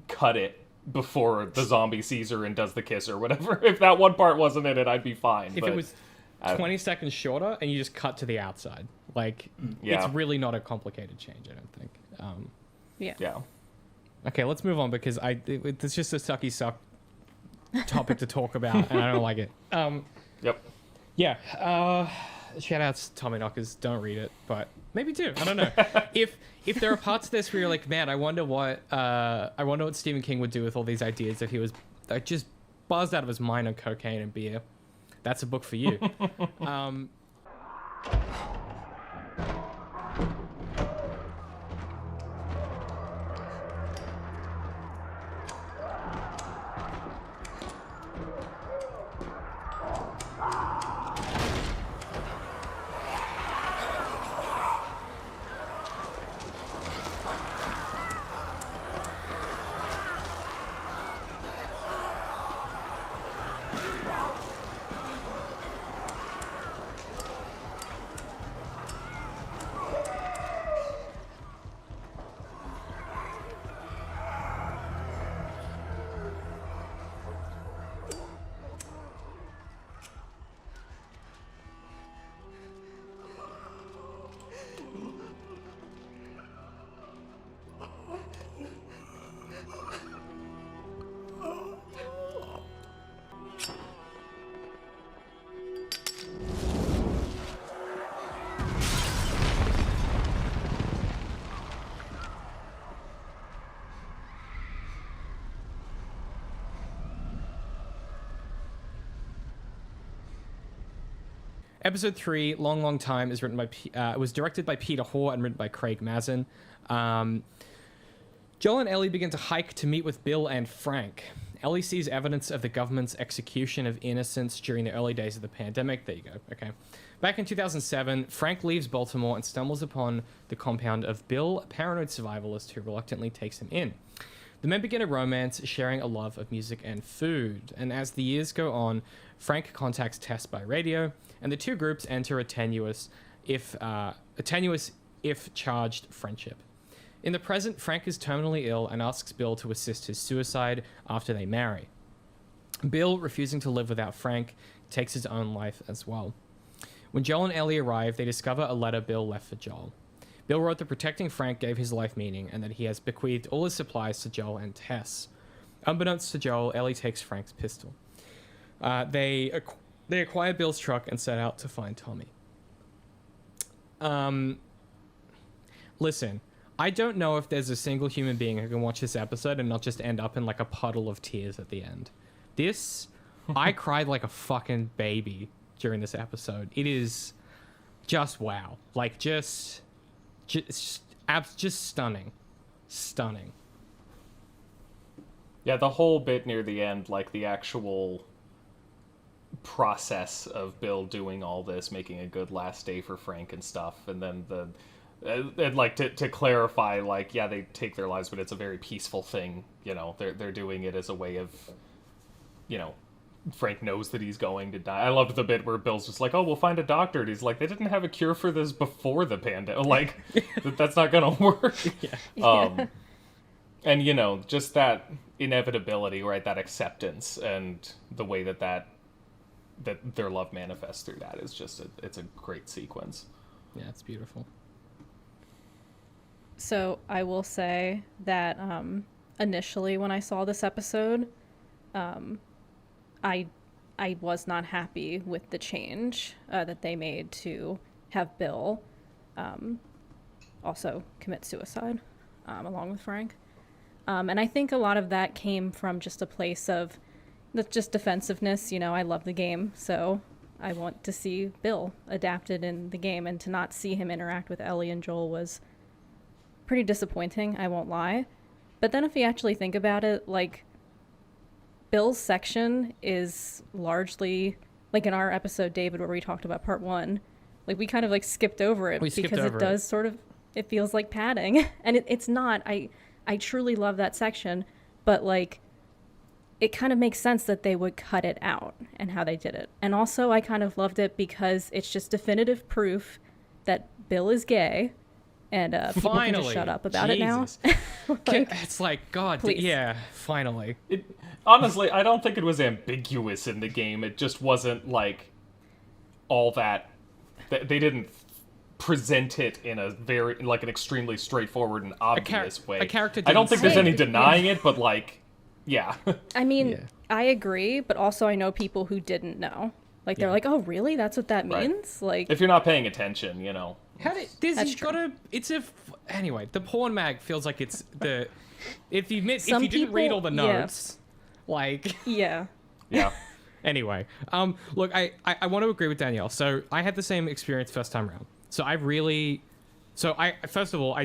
cut it before the zombie sees her and does the kiss or whatever. If that one part wasn't in it, I'd be fine. If it was 20 seconds shorter and you just cut to the outside, like, it's really not a complicated change, I don't think. Yeah. Okay, let's move on because it's just a sucky suck topic to talk about, and I don't like it. Yep. Yeah. Shout outs to Tommyknockers. Don't read it, but maybe do. I don't know. if there are parts of this where you're like, man, I wonder what Stephen King would do with all these ideas if he was just buzzed out of his mind on cocaine and beer. That's a book for you. Episode 3, Long Time, is written by was directed by Peter Hoare and written by Craig Mazin. Joel and Ellie begin to hike to meet with Bill and Frank. Ellie sees evidence of the government's execution of innocents during the early days of the pandemic. There you go. Okay. Back in 2007, Frank leaves Baltimore and stumbles upon the compound of Bill, a paranoid survivalist who reluctantly takes him in. The men begin a romance, sharing a love of music and food. And as the years go on, Frank contacts Tess by radio, and the two groups enter a tenuous, if charged, friendship. In the present, Frank is terminally ill and asks Bill to assist his suicide after they marry. Bill, refusing to live without Frank, takes his own life as well. When Joel and Ellie arrive, they discover a letter Bill left for Joel. Bill wrote that protecting Frank gave his life meaning and that he has bequeathed all his supplies to Joel and Tess. Unbeknownst to Joel, Ellie takes Frank's pistol. They acquire Bill's truck and set out to find Tommy. Listen, I don't know if there's a single human being who can watch this episode and not just end up in like a puddle of tears at the end. I cried like a fucking baby during this episode. It is just wow. Like just stunning. Stunning. Yeah, the whole bit near the end, like the actual process of Bill doing all this, making a good last day for Frank and stuff, and then and like to clarify, like, yeah, they take their lives, but it's a very peaceful thing. You know, they're doing it as a way of, you know, Frank knows that he's going to die. I loved the bit where Bill's just like, oh, we'll find a doctor. And he's like, they didn't have a cure for this before the pandemic. Like, that's not going to work. Yeah. And, you know, just that inevitability, right? That acceptance and the way that their love manifests through that is just, it's a great sequence. Yeah, it's beautiful. So I will say that initially when I saw this episode, I was not happy with the change that they made to have Bill also commit suicide along with Frank. And I think a lot of that came from just a place of just defensiveness. You know, I love the game, so I want to see Bill adapted in the game, and to not see him interact with Ellie and Joel was pretty disappointing, I won't lie. But then if you actually think about it, like, Bill's section is largely, like in our episode, David, where we talked about part 1, like we kind of like skipped over it because it does sort of, it feels like padding. And it's not. I truly love that section, but like it kind of makes sense that they would cut it out and how they did it. And also I kind of loved it because it's just definitive proof that Bill is gay. And people can just shut up about Jesus. It now. Like, it's like, God, yeah, finally. Honestly, I don't think it was ambiguous in the game. It just wasn't like all that. They didn't present it in a very, like, an extremely straightforward and obvious way. A character. I don't think there's any denying it, but like, yeah. I mean, I agree, but also I know people who didn't know. Like, they're like, oh, really? That's what that means? Right. Like, if you're not paying attention, you know. Anyway, the porn mag feels like it's the if you didn't read all the notes, like yeah. Anyway, look, I want to agree with Danielle. So I had the same experience first time around. First of all,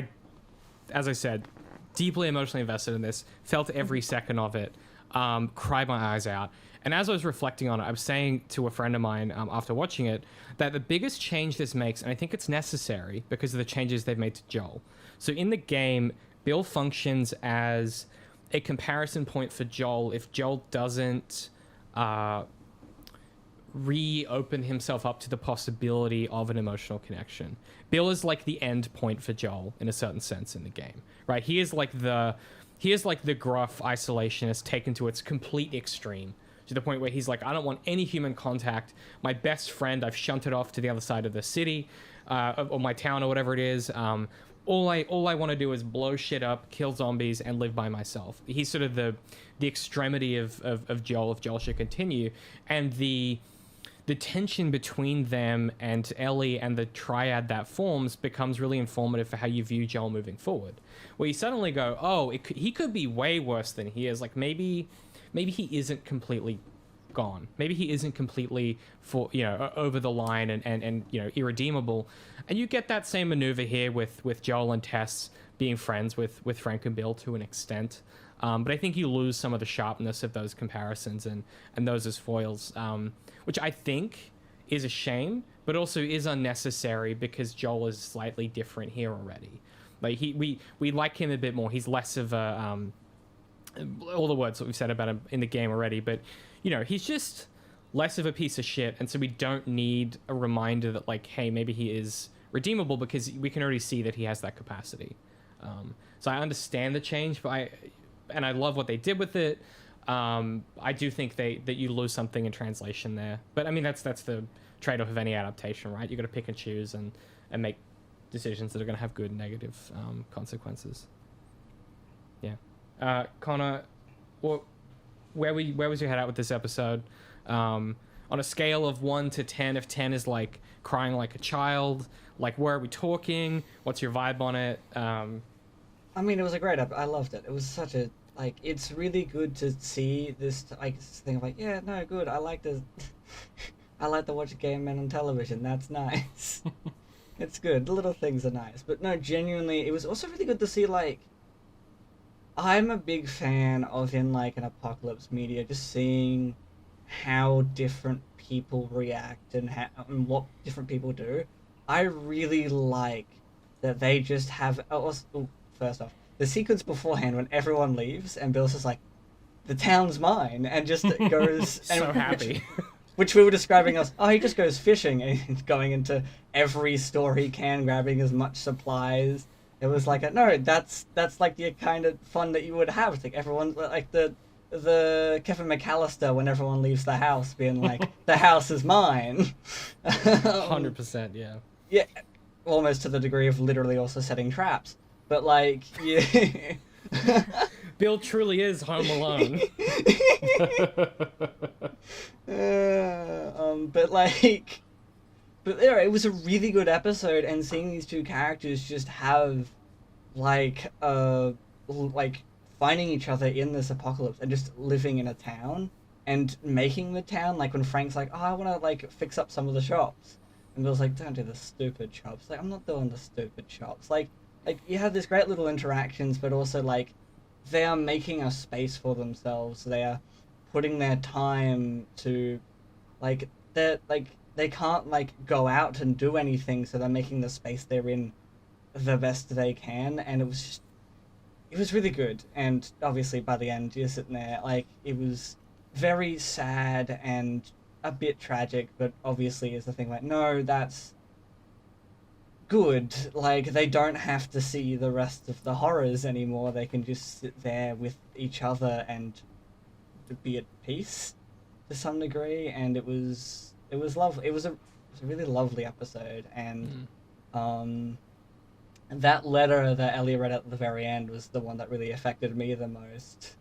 as I said, deeply emotionally invested in this, felt every second of it, cried my eyes out. And as I was reflecting on it, I was saying to a friend of mine after watching it that the biggest change this makes, and I think it's necessary because of the changes they've made to Joel. So in the game, Bill functions as a comparison point for Joel if Joel doesn't reopen himself up to the possibility of an emotional connection. Bill is like the end point for Joel in a certain sense in the game, right? He is like the gruff isolationist taken to its complete extreme, to the point where he's like, I don't want any human contact. My best friend, I've shunted off to the other side of the city, or my town, or whatever it is. All I want to do is blow shit up, kill zombies, and live by myself. He's sort of the extremity of Joel, if Joel should continue. And the tension between them and Ellie and the triad that forms becomes really informative for how you view Joel moving forward. Where you suddenly go, oh, he could be way worse than he is. Like, maybe he isn't completely gone. Maybe he isn't completely over the line and irredeemable. And you get that same maneuver here with Joel and Tess being friends with Frank and Bill to an extent. But I think you lose some of the sharpness of those comparisons and those as foils, which I think is a shame, but also is unnecessary because Joel is slightly different here already. Like we like him a bit more. He's less of a all the words that we've said about him in the game already, but he's just less of a piece of shit, and so we don't need a reminder that like, hey, maybe he is redeemable because we can already see that he has that capacity. So I understand the change, but I love what they did with it. I do think that you lose something in translation there, but I mean that's the trade-off of any adaptation, right? You got to pick and choose and make decisions that are going to have good and negative consequences. Yeah. Conor, where was your head at with this episode? On a scale of 1 to 10, if 10 is like crying like a child, like where are we talking? What's your vibe on it? I mean, it was a great I loved it. It was such a it's really good to see this thing of like, yeah, no, good. I like to watch Game Men on television. That's nice. It's good. The little things are nice. But no, genuinely, it was also really good to see like, I'm a big fan of in like an apocalypse media, just seeing how different people react and what different people do. I really like that they just have. First off, the sequence beforehand when everyone leaves and Bill's just like, the town's mine, and just goes so happy. Which we were describing as, he just goes fishing and going into every store he can, grabbing as much supplies. It was like that's like the kind of fun that you would have. It's like everyone, like the Kevin McAllister when everyone leaves the house, being like, the house is mine. 100%, yeah. Yeah, almost to the degree of literally also setting traps. But like, yeah. Bill truly is home alone. But yeah, it was a really good episode, and seeing these two characters just have like finding each other in this apocalypse and just living in a town and making the town, like when Frank's like, I want to like fix up some of the shops, and Bill's like, don't do the stupid shops. Like, I'm not doing the stupid shops. Like you have this great little interactions, but also like they are making a space for themselves. They are putting their time to like they can't like go out and do anything, so they're making the space they're in the best they can, and it was really good. And obviously by the end you're sitting there like, it was very sad and a bit tragic, but obviously is the thing like, no, that's good. Like, they don't have to see the rest of the horrors anymore. They can just sit there with each other and be at peace to some degree. And it was lovely. It was a really lovely episode. And that letter that Ellie read at the very end was the one that really affected me the most.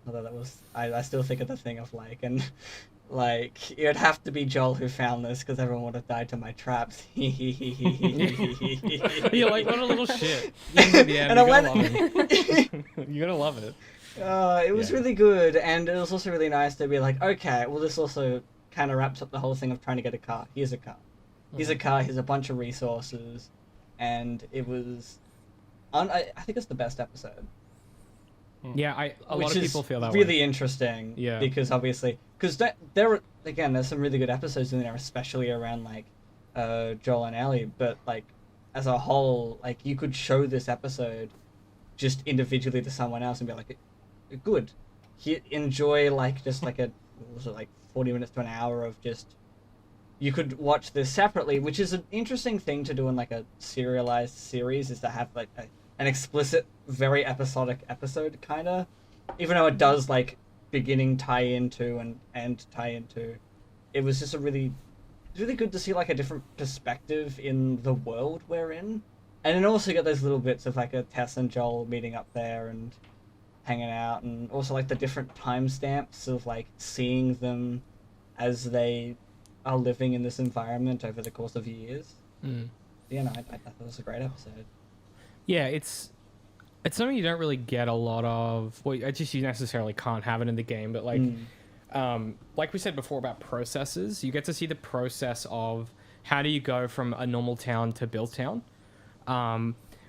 Although that was, I still think of the thing of like, and like, it would have to be Joel who found this because everyone would have died to my traps. You're like, what a little shit. In the end, you're gonna love it. It was really good, and it was also really nice to be like, okay, well, this also kind of wraps up the whole thing of trying to get a car. Here's a car. Here's a car. Here's a bunch of resources, and it was. I think it's the best episode. Yeah, a lot of people feel that really way. Interesting. Yeah. Because obviously, there's some really good episodes in there, especially around like Joel and Ellie. But like as a whole, like you could show this episode just individually to someone else and be like, good. Enjoy like just like a 40 minutes to an hour of just. You could watch this separately, which is an interesting thing to do in like a serialized series, is to have like an explicit, very episodic episode, kind of. Even though it does like beginning tie into and end tie into. It was just really good to see like a different perspective in the world we're in. And then also get those little bits of like a Tess and Joel meeting up there and hanging out, and also like the different timestamps of like seeing them as they are living in this environment over the course of years. Yeah, no, I thought it was a great episode. Yeah, it's something you don't really get a lot of. Well, you necessarily can't have it in the game, but like, like we said before about processes, you get to see the process of how do you go from a normal town to Bill's town,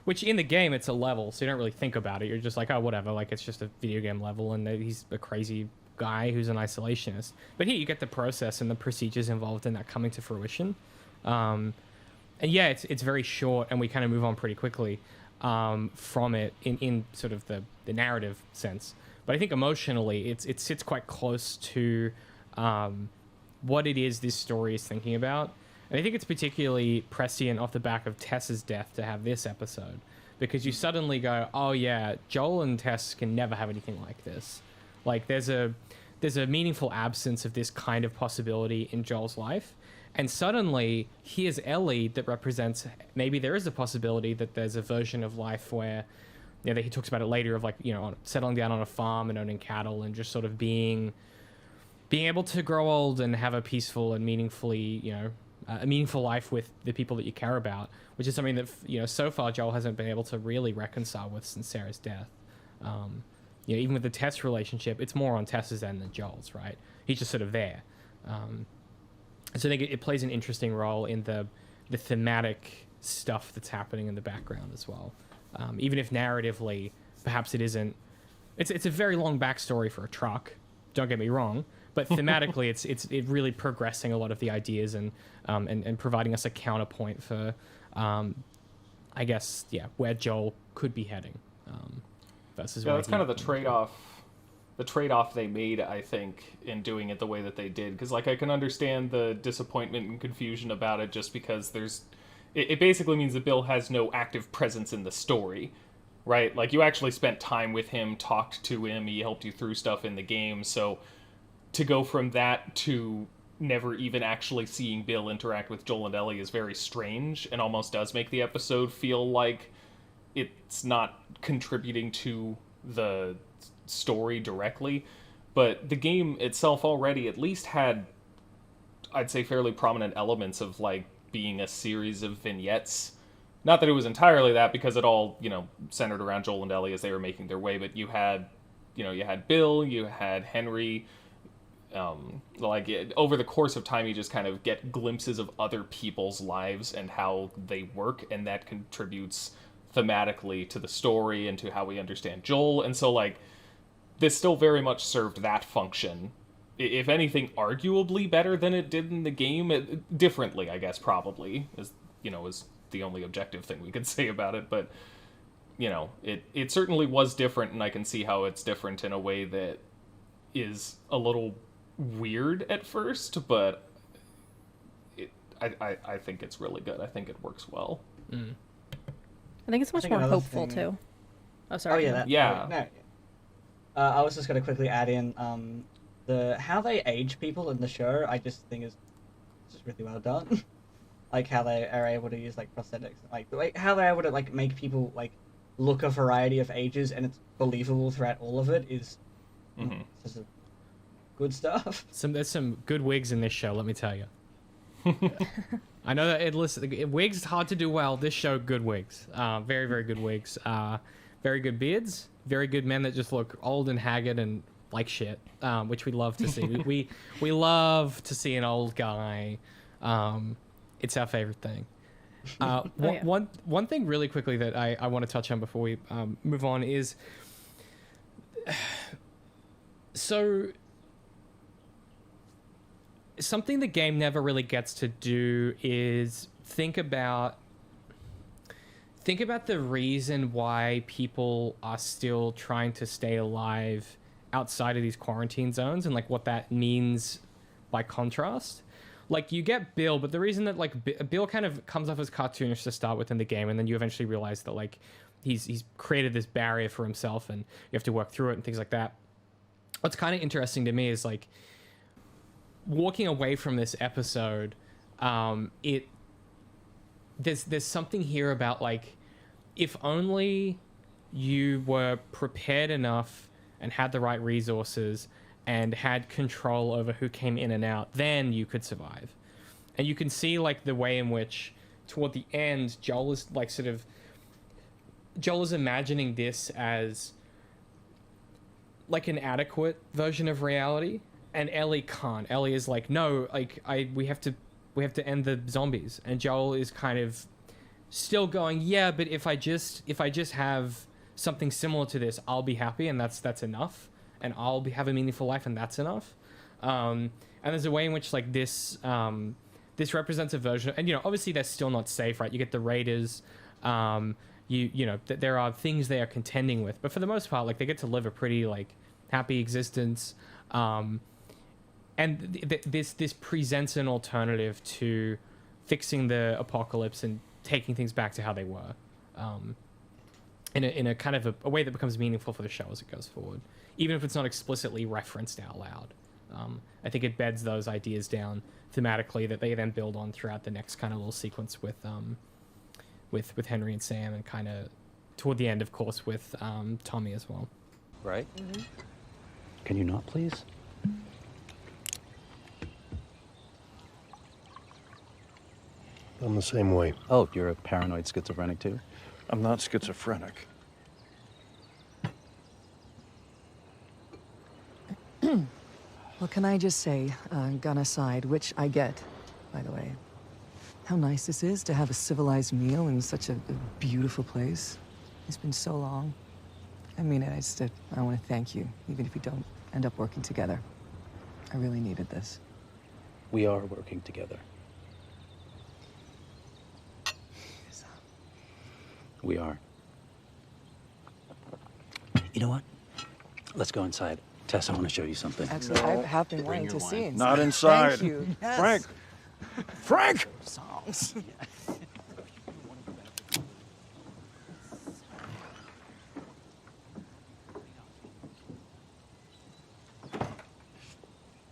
which in the game it's a level, so you don't really think about it. You're just like, oh, whatever, like it's just a video game level, and he's a crazy guy who's an isolationist. But here you get the process and the procedures involved in that coming to fruition. And yeah, it's very short, and we kind of move on pretty quickly from it in sort of the narrative sense. But I think emotionally, it sits quite close to what it is this story is thinking about. And I think it's particularly prescient off the back of Tess's death to have this episode, because you suddenly go, oh yeah, Joel and Tess can never have anything like this. Like there's a meaningful absence of this kind of possibility in Joel's life. And suddenly, here's Ellie that represents maybe there is a possibility that there's a version of life where, you know, he talks about it later of like, you know, settling down on a farm and owning cattle and just sort of being able to grow old and have a peaceful and meaningfully, you know, a meaningful life with the people that you care about, which is something that, you know, so far Joel hasn't been able to really reconcile with since Sarah's death. You know, even with the Tess relationship, it's more on Tess's end than Joel's, right? He's just sort of there. So I think it plays an interesting role in the thematic stuff that's happening in the background as well. Even if narratively, perhaps it isn't. It's a very long backstory for a truck. Don't get me wrong, but thematically, it's really progressing a lot of the ideas and providing us a counterpoint for, I guess, yeah, where Joel could be heading. Versus yeah, that's kind of the trade-off. The trade-off they made, I think, in doing it the way that they did. Because, like, I can understand the disappointment and confusion about it just because there's... It basically means that Bill has no active presence in the story, right? Like, you actually spent time with him, talked to him, he helped you through stuff in the game, so to go from that to never even actually seeing Bill interact with Joel and Ellie is very strange, and almost does make the episode feel like it's not contributing to the story directly. But the game itself already at least had, I'd say, fairly prominent elements of like being a series of vignettes. Not that it was entirely that, because it all, you know, centered around Joel and Ellie as they were making their way, but you had Bill, you had Henry, over the course of time you just kind of get glimpses of other people's lives and how they work, and that contributes thematically to the story and to how we understand Joel. And so like this still very much served that function, if anything arguably better than it did in the game. Differently, I guess, probably is the only objective thing we could say about it. But you know, it certainly was different, and I can see how it's different in a way that is a little weird at first, but I think it's really good. I think it works well. I think it's much more hopeful too. Oh, sorry. Oh yeah. No. I was just going to quickly add in the how they age people in the show. I just think is just really well done. Like how they are able to use like prosthetics, like how they're able to like make people like look a variety of ages, and it's believable throughout all of it. Is just good stuff. There's some good wigs in this show, let me tell you. I know that wigs hard to do well. This show, good wigs. Very, very good wigs. Very good beards. Very good men that just look old and haggard and like shit, which we love to see. we love to see an old guy. It's our favorite thing. One thing really quickly that I want to touch on before we move on is... So... Something the game never really gets to do is think about the reason why people are still trying to stay alive outside of these quarantine zones, and like what that means by contrast. Like you get Bill, but the reason that like Bill kind of comes off as cartoonish to start with in the game, and then you eventually realize that like he's created this barrier for himself, and you have to work through it and things like that. What's kind of interesting to me is like, walking away from this episode, there's something here about like, if only you were prepared enough and had the right resources and had control over who came in and out, then you could survive. And you can see like the way in which toward the end, Joel is imagining this as like an adequate version of reality. and Ellie can't. Ellie is like, no, like we have to end the zombies, and Joel is kind of still going, yeah, but if I just have something similar to this, I'll be happy, and that's enough, and have a meaningful life, and that's enough. And there's a way in which like this represents a version, and obviously they're still not safe, right? You get the raiders, there are things they are contending with, but for the most part, like they get to live a pretty like happy existence, and this presents an alternative to fixing the apocalypse and taking things back to how they were, in a kind of a way that becomes meaningful for the show as it goes forward, even if it's not explicitly referenced out loud. I think it beds those ideas down thematically that they then build on throughout the next kind of little sequence with Henry and Sam, and kind of toward the end, of course, with Tommy as well. Right? Mm-hmm. Can you not, please? I'm the same way. Oh, you're a paranoid schizophrenic too? I'm not schizophrenic. Well, can I just say, gun aside, which I get, by the way, how nice this is to have a civilized meal in such a beautiful place. It's been so long. I mean it, I want to thank you, even if we don't end up working together. I really needed this. We are working together. We are. You know what? Let's go inside. Tess, I want to show you something. Actually, I have been wanting to see inside. Not inside. Thank you. Yes. Frank! Frank! Songs.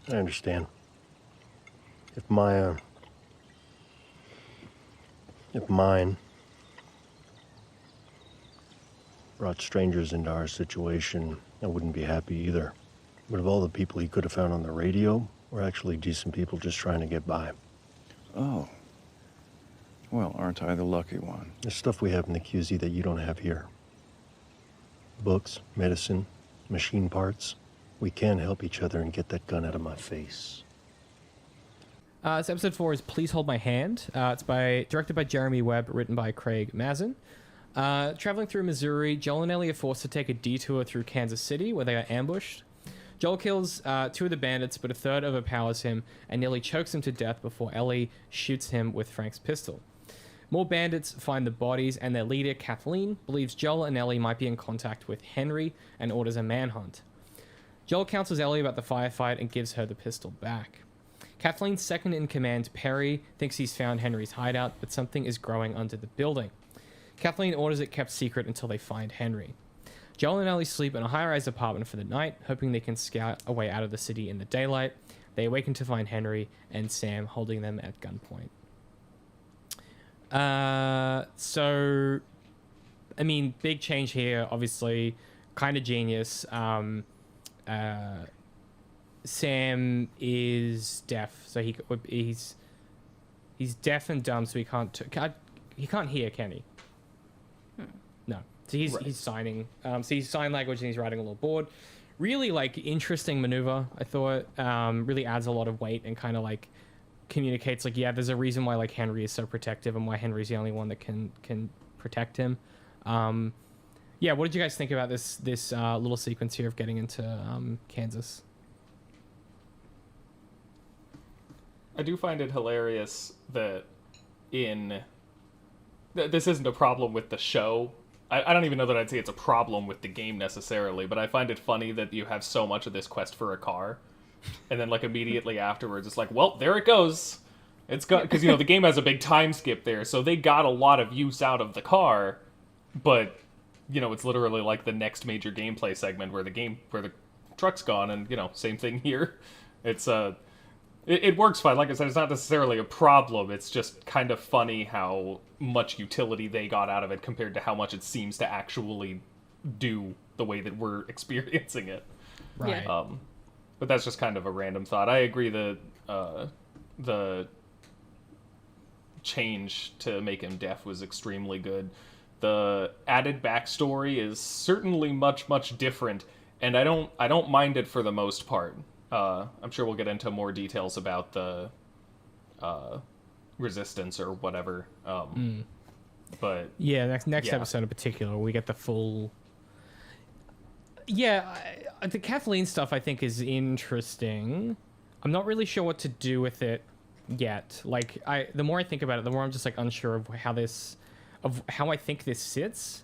I understand. If mine brought strangers into our situation, I wouldn't be happy either. But of all the people he could have found on the radio, we're actually decent people just trying to get by. Oh. Well, aren't I the lucky one? There's stuff we have in the QZ that you don't have here. Books, medicine, machine parts. We can help each other and get that gun out of my face. So episode 4 is Please Hold My Hand. It's directed by Jeremy Webb, written by Craig Mazin. Traveling through Missouri, Joel and Ellie are forced to take a detour through Kansas City, where they are ambushed. Joel kills 2 of the bandits, but a third overpowers him and nearly chokes him to death before Ellie shoots him with Frank's pistol. More bandits find the bodies, and their leader, Kathleen, believes Joel and Ellie might be in contact with Henry and orders a manhunt. Joel counsels Ellie about the firefight and gives her the pistol back. Kathleen's second in command, Perry, thinks he's found Henry's hideout, but something is growing under the building. Kathleen orders it kept secret until they find Henry. Joel and Ellie sleep in a high-rise apartment for the night, hoping they can scout a way out of the city in the daylight. They awaken to find Henry and Sam holding them at gunpoint. So, I mean, big change here, obviously, kind of genius. Sam is deaf, so he's deaf and dumb, so he can't hear, can he? No. So he's signing. So he's sign language and he's writing a little board. Really like interesting maneuver, I thought. Really adds a lot of weight and kind of like communicates like, yeah, there's a reason why like Henry is so protective and why Henry's the only one that can protect him. Yeah, what did you guys think about this little sequence here of getting into Kansas? I do find it hilarious that this isn't a problem with the show. I don't even know that I'd say it's a problem with the game necessarily, but I find it funny that you have so much of this quest for a car, and then like immediately afterwards it's like, well, there it goes. It's got, because the game has a big time skip there, so they got a lot of use out of the car, but it's literally like the next major gameplay segment where the truck's gone, and same thing here. It's it works fine. Like I said, it's not necessarily a problem. It's just kind of funny how much utility they got out of it compared to how much it seems to actually do the way that we're experiencing it. Right. But that's just kind of a random thought. I agree that the change to make him deaf was extremely good. The added backstory is certainly much, much different, and I don't mind it for the most part. I'm sure we'll get into more details about the resistance or whatever. But yeah, next yeah. episode in particular, we get the full. Yeah, the Kathleen stuff I think is interesting. I'm not really sure what to do with it yet. Like, the more I think about it, the more I'm just like unsure of how I think this sits.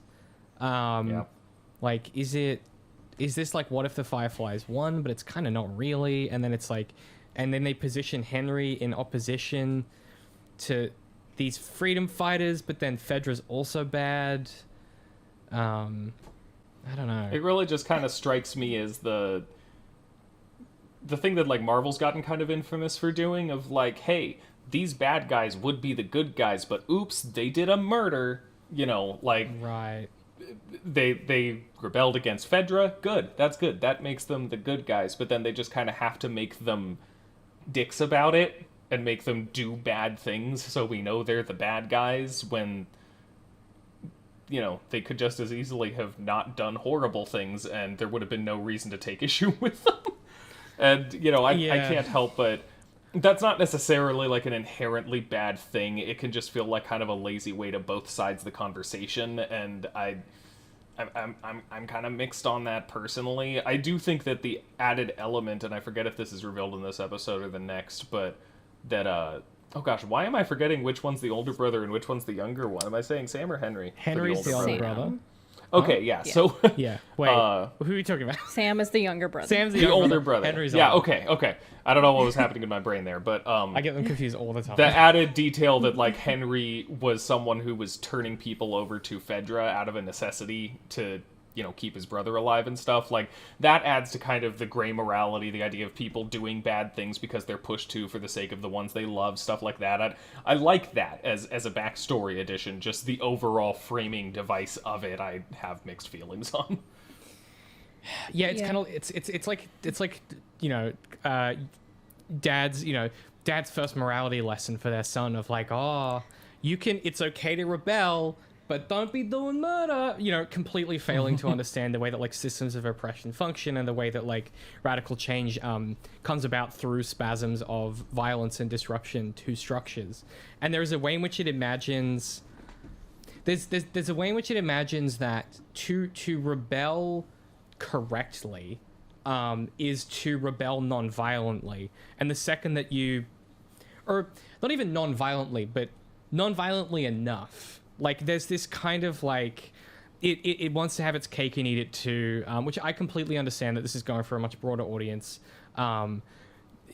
Like, is this like, what if the Fireflies won, but it's kind of not really, and then it's like, and then they position Henry in opposition to these freedom fighters, but then Fedra's also bad. I don't know. It really just kind of strikes me as the thing that like Marvel's gotten kind of infamous for doing, of like, hey, these bad guys would be the good guys, but oops, they did a murder, you know, like, right. They rebelled against Fedra. Good. That's good. That makes them the good guys, but then they just kind of have to make them dicks about it and make them do bad things so we know they're the bad guys, when, you know, they could just as easily have not done horrible things and there would have been no reason to take issue with them. And, you know, I can't help but... That's not necessarily like an inherently bad thing. It can just feel like kind of a lazy way to both sides of the conversation, and I'm kind of mixed on that personally. I do think that the added element, and I forget if this is revealed in this episode or the next, but that oh gosh, why am I forgetting which one's the older brother and which one's the younger one? Am I saying Sam or Henry? Henry's the older brother. Okay, yeah. So yeah. Wait, who are you talking about? Sam is the younger brother. Sam's the older brother. Henry's yeah. older. Okay. I don't know what was happening in my brain there, but I get them confused all the time. The added detail that like Henry was someone who was turning people over to Fedra out of a necessity to, you know, keep his brother alive and stuff, like that adds to kind of the gray morality, the idea of people doing bad things because they're pushed to for the sake of the ones they love, stuff like that. I like that as a backstory addition. Just the overall framing device of it, I have mixed feelings on. Yeah, it's kind of it's like you know, dad's first morality lesson for their son of like, oh, it's okay to rebel, but don't be doing murder, you know, completely failing to understand the way that like systems of oppression function and the way that like radical change comes about through spasms of violence and disruption to structures. And there is a way in which it imagines there's a way in which it imagines that to rebel correctly is to rebel non-violently. And the second that or not even non-violently, but non-violently enough, like there's this kind of like it wants to have its cake and eat it too, which I completely understand that this is going for a much broader audience.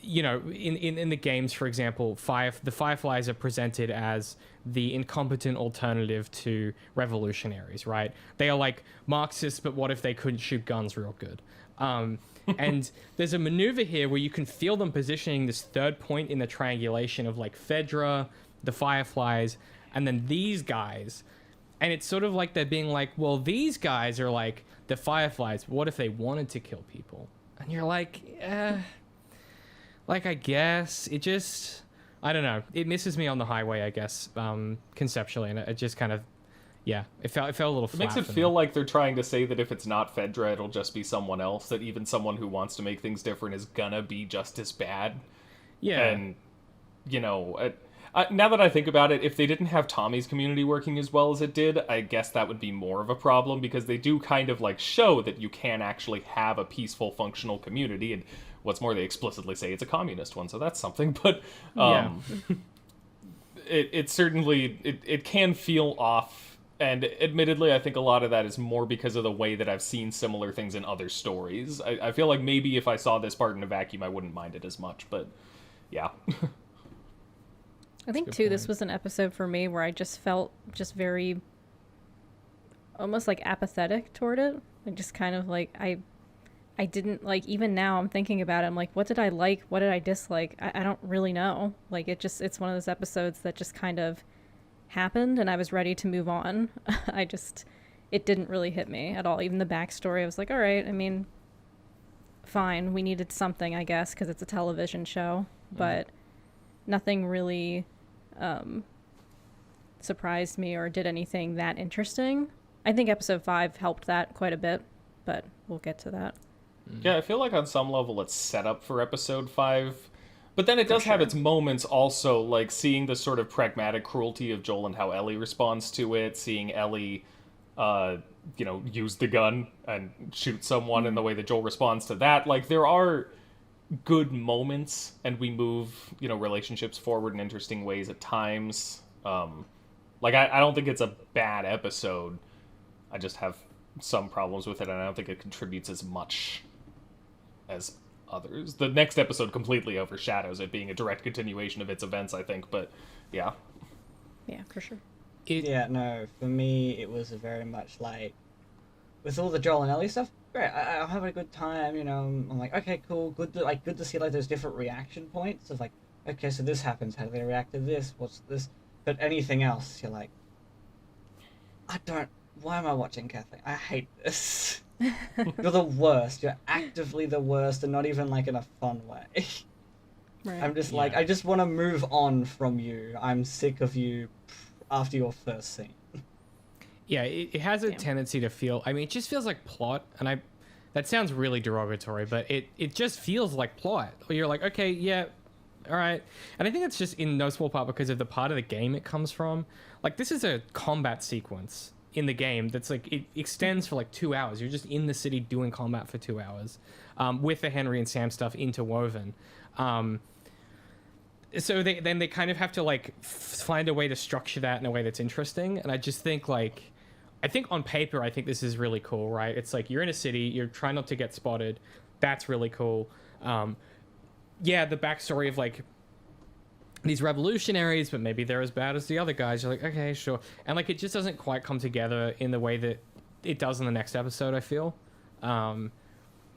You know, in the games, for example, the Fireflies are presented as the incompetent alternative to revolutionaries, right? They are like Marxists, but what if they couldn't shoot guns real good? And there's a maneuver here where you can feel them positioning this third point in the triangulation of like Fedra, the Fireflies, and then these guys. And it's sort of like they're being like, well, these guys are like the Fireflies. What if they wanted to kill people? And you're like, like, I guess it just, I don't know. It misses me on the highway, I guess, conceptually. And it just kind of, yeah, it felt a little flat. It makes it feel like they're trying to say that if it's not Fedra, it'll just be someone else, that even someone who wants to make things different is gonna be just as bad. Yeah. And, you know, now that I think about it, if they didn't have Tommy's community working as well as it did, I guess that would be more of a problem, because they do kind of like show that you can actually have a peaceful, functional community. And what's more, they explicitly say it's a communist one, so that's something. But it certainly it can feel off. And admittedly, I think a lot of that is more because of the way that I've seen similar things in other stories. I feel like maybe if I saw this part in a vacuum, I wouldn't mind it as much, but yeah. I think, too, this was an episode for me where I just felt just very almost like apathetic toward it. I just kind of like, I didn't like, even now I'm thinking about it, I'm like, what did I like? What did I dislike? I don't really know. Like, it's one of those episodes that just kind of happened and I was ready to move on. It didn't really hit me at all. Even the backstory, I was like, all right, I mean, fine. We needed something, I guess, because it's a television show, but nothing really surprised me or did anything that interesting. I think episode 5 helped that quite a bit, but we'll get to that. Yeah, I feel like on some level it's set up for episode 5. But then it does have its moments also, like seeing the sort of pragmatic cruelty of Joel and how Ellie responds to it, seeing Ellie, use the gun and shoot someone in the way that Joel responds to that. Like, there are good moments, and we move, relationships forward in interesting ways at times. I don't think it's a bad episode. I just have some problems with it, and I don't think it contributes as much as others. The next episode completely overshadows it, being a direct continuation of its events, I think, but yeah. Yeah, for sure. For me, it was very much like, with all the Joel and Ellie stuff, great, I'm having a good time, I'm like, okay, cool, good to see, like, those different reaction points of, like, okay, so this happens, how do they react to this, what's this, but anything else, you're like, why am I watching Kathleen? I hate this. You're the worst. You're actively the worst, and not even like in a fun way. Right. I'm just like, I just want to move on from you. I'm sick of you after your first scene. Yeah, it has a tendency to feel, it just feels like plot, and that sounds really derogatory, but it just feels like plot. Where you're like, okay, yeah, all right. And I think it's just in no small part because of the part of the game it comes from. Like, this is a combat sequence in the game that's like, it extends for like 2 hours. You're just in the city doing combat for 2 hours, with the Henry and Sam stuff interwoven. So they kind of have to like find a way to structure that in a way that's interesting. And I just think like, I think on paper, I think this is really cool, right? It's like, you're in a city, you're trying not to get spotted. That's really cool. The backstory of like these revolutionaries, but maybe they're as bad as the other guys. You're like, okay, sure. And like, it just doesn't quite come together in the way that it does in the next episode, I feel. And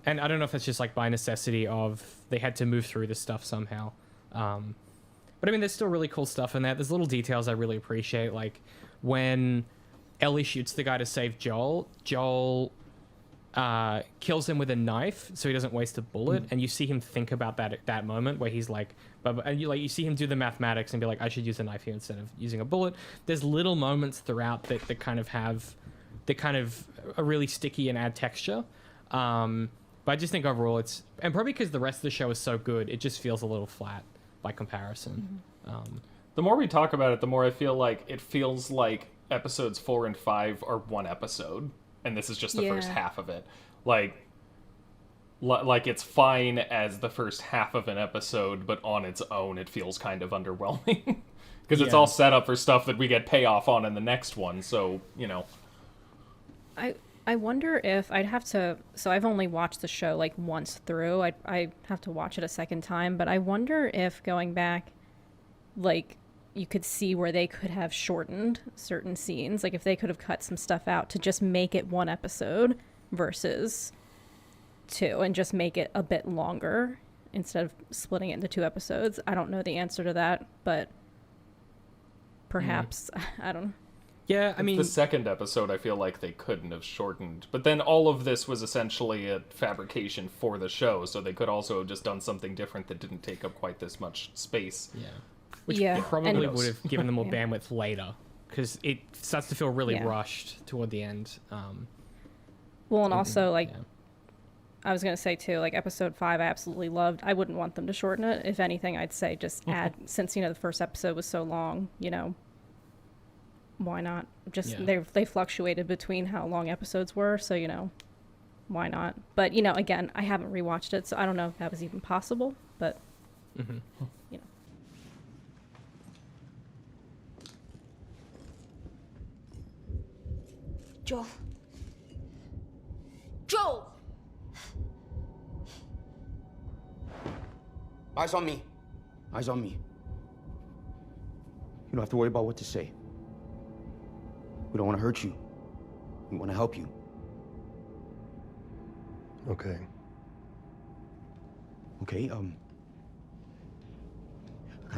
I don't know if it's just like by necessity of they had to move through this stuff somehow. But there's still really cool stuff in there. There's little details I really appreciate. Like when Ellie shoots the guy to save Joel, kills him with a knife so he doesn't waste a bullet, and you see him think about that at that moment where he's like, and you see him do the mathematics and be like, I should use a knife here instead of using a bullet. There's little moments throughout that kind of are really sticky and add texture. But I just think overall and probably because the rest of the show is so good, it just feels a little flat by comparison. The more we talk about it, the more I feel like it feels like episodes 4 and 5 are one episode, and this is just the first half of it. Like it's fine as the first half of an episode, but on its own it feels kind of underwhelming because it's all set up for stuff that we get payoff on in the next one. So I wonder if I'd have to, so I've only watched the show like once through. I have to watch it a second time, but I wonder if going back, like, you could see where they could have shortened certain scenes, like if they could have cut some stuff out to just make it one episode versus 2 and just make it a bit longer instead of splitting it into 2 episodes. I don't know the answer to that, but perhaps, I don't know. Yeah, the second episode I feel like they couldn't have shortened, but then all of this was essentially a fabrication for the show, so they could also have just done something different that didn't take up quite this much space. Which probably would have given them more bandwidth later, because it starts to feel really rushed toward the end. Well, and also, like, I was going to say, too, like, episode 5 I absolutely loved. I wouldn't want them to shorten it. If anything, I'd say just add, since, the first episode was so long, why not? Just, they fluctuated between how long episodes were, so, why not? But, again, I haven't rewatched it, so I don't know if that was even possible, but, Joel! Eyes on me. Eyes on me. You don't have to worry about what to say. We don't want to hurt you. We want to help you. Okay. Okay, I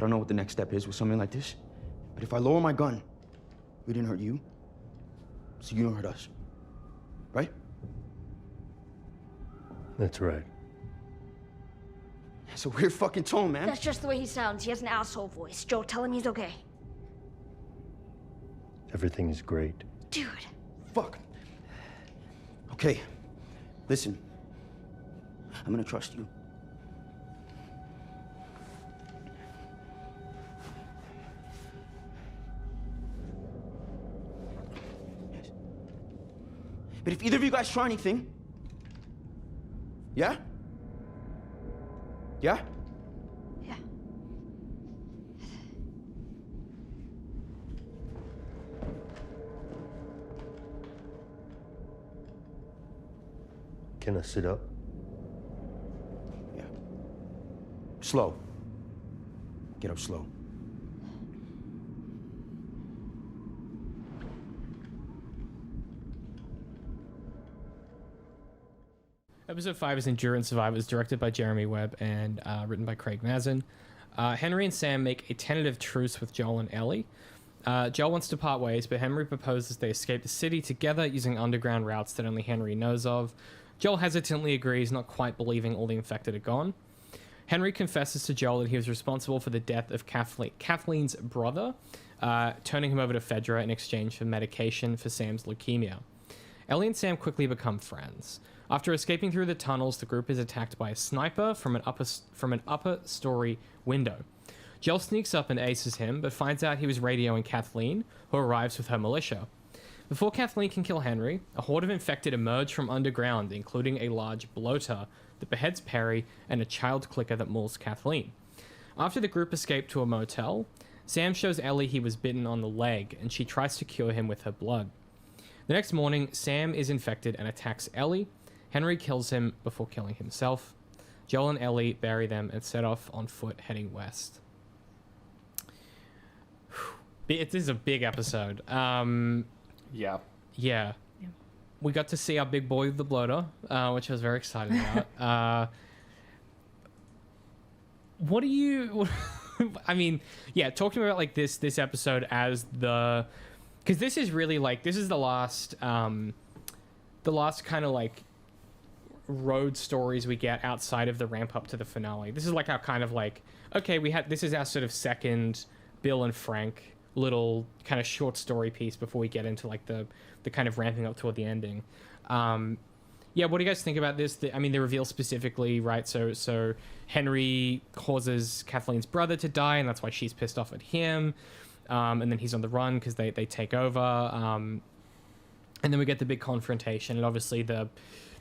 don't know what the next step is with something like this, but if I lower my gun, we didn't hurt you, so you don't hurt us. Right? That's right. It's a weird fucking tone, man. That's just the way he sounds. He has an asshole voice. Joel, tell him he's okay. Everything is great. Dude. Fuck. Okay, listen. I'm gonna trust you. Yes. But if either of you guys try anything, yeah? Yeah? Yeah. Can I sit up? Yeah. Slow. Get up slow. Episode 5 is Endurance Survivors, directed by Jeremy Webb and written by Craig Mazin. Henry and Sam make a tentative truce with Joel and Ellie. Joel wants to part ways, but Henry proposes they escape the city together using underground routes that only Henry knows of. Joel hesitantly agrees, not quite believing all the infected are gone. Henry confesses to Joel that he was responsible for the death of Kathleen's brother, turning him over to Fedra in exchange for medication for Sam's leukemia. Ellie and Sam quickly become friends. After escaping through the tunnels, the group is attacked by a sniper from an upper story window. Joel sneaks up and aces him, but finds out he was radioing Kathleen, who arrives with her militia. Before Kathleen can kill Henry, a horde of infected emerge from underground, including a large bloater that beheads Perry and a child clicker that mauls Kathleen. After the group escape to a motel, Sam shows Ellie he was bitten on the leg, and she tries to cure him with her blood. The next morning, Sam is infected and attacks Ellie. Henry kills him before killing himself. Joel and Ellie bury them and set off on foot heading west. This is a big episode. Yeah. Yeah. We got to see our big boy with the bloater, which I was very excited about. What do you... I mean, yeah, talk to me about like this episode as the... Because this is really like... This is the last kind of like road stories we get outside of the ramp up to the finale. This is like our kind of like... Okay, this is our sort of second Bill and Frank little kind of short story piece before we get into like the kind of ramping up toward the ending. Yeah, what do you guys think about this? I mean, the reveal specifically, right? So Henry causes Kathleen's brother to die, and that's why she's pissed off at him. And then he's on the run because they take over. And then we get the big confrontation, and obviously the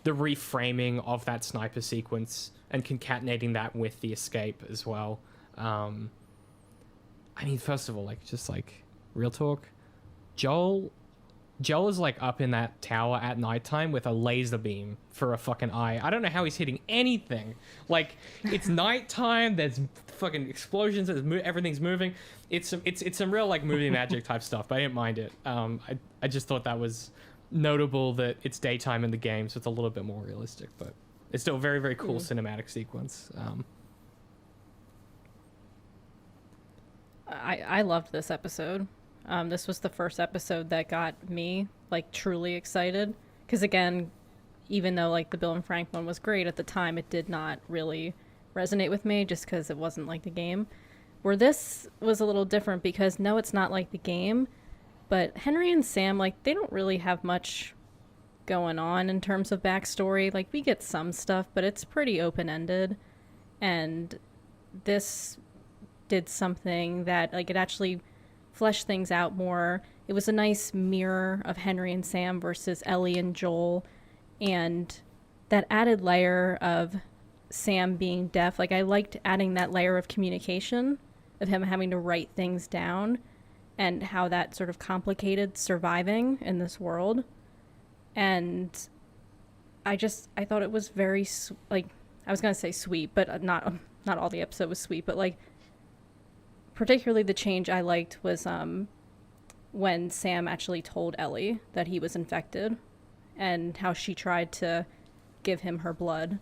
reframing of that sniper sequence and concatenating that with the escape as well. I mean, first of all, like, just like real talk, Joel is like up in that tower at nighttime with a laser beam for a fucking eye. I don't know how he's hitting anything. Like, it's nighttime. There's fucking explosions. Everything's moving. It's some real like movie magic type stuff. But I didn't mind it. I just thought that was notable that it's daytime in the game, so it's a little bit more realistic. But it's still a very, very cool cinematic sequence. I loved this episode. This was the first episode that got me like truly excited, because again, even though like the Bill and Frank one was great at the time, it did not really resonate with me just because it wasn't like the game. Where this was a little different because no, it's not like the game, but Henry and Sam, like, they don't really have much going on in terms of backstory. Like, we get some stuff, but it's pretty open-ended, and this did something that like it actually fleshed things out more. It was a nice mirror of Henry and Sam versus Ellie and Joel, and that added layer of Sam being deaf. Like, I liked adding that layer of communication of him having to write things down and how that sort of complicated surviving in this world. And I thought it was very like, I was gonna say sweet, but not all the episode was sweet, but like particularly the change I liked was when Sam actually told Ellie that he was infected and how she tried to give him her blood.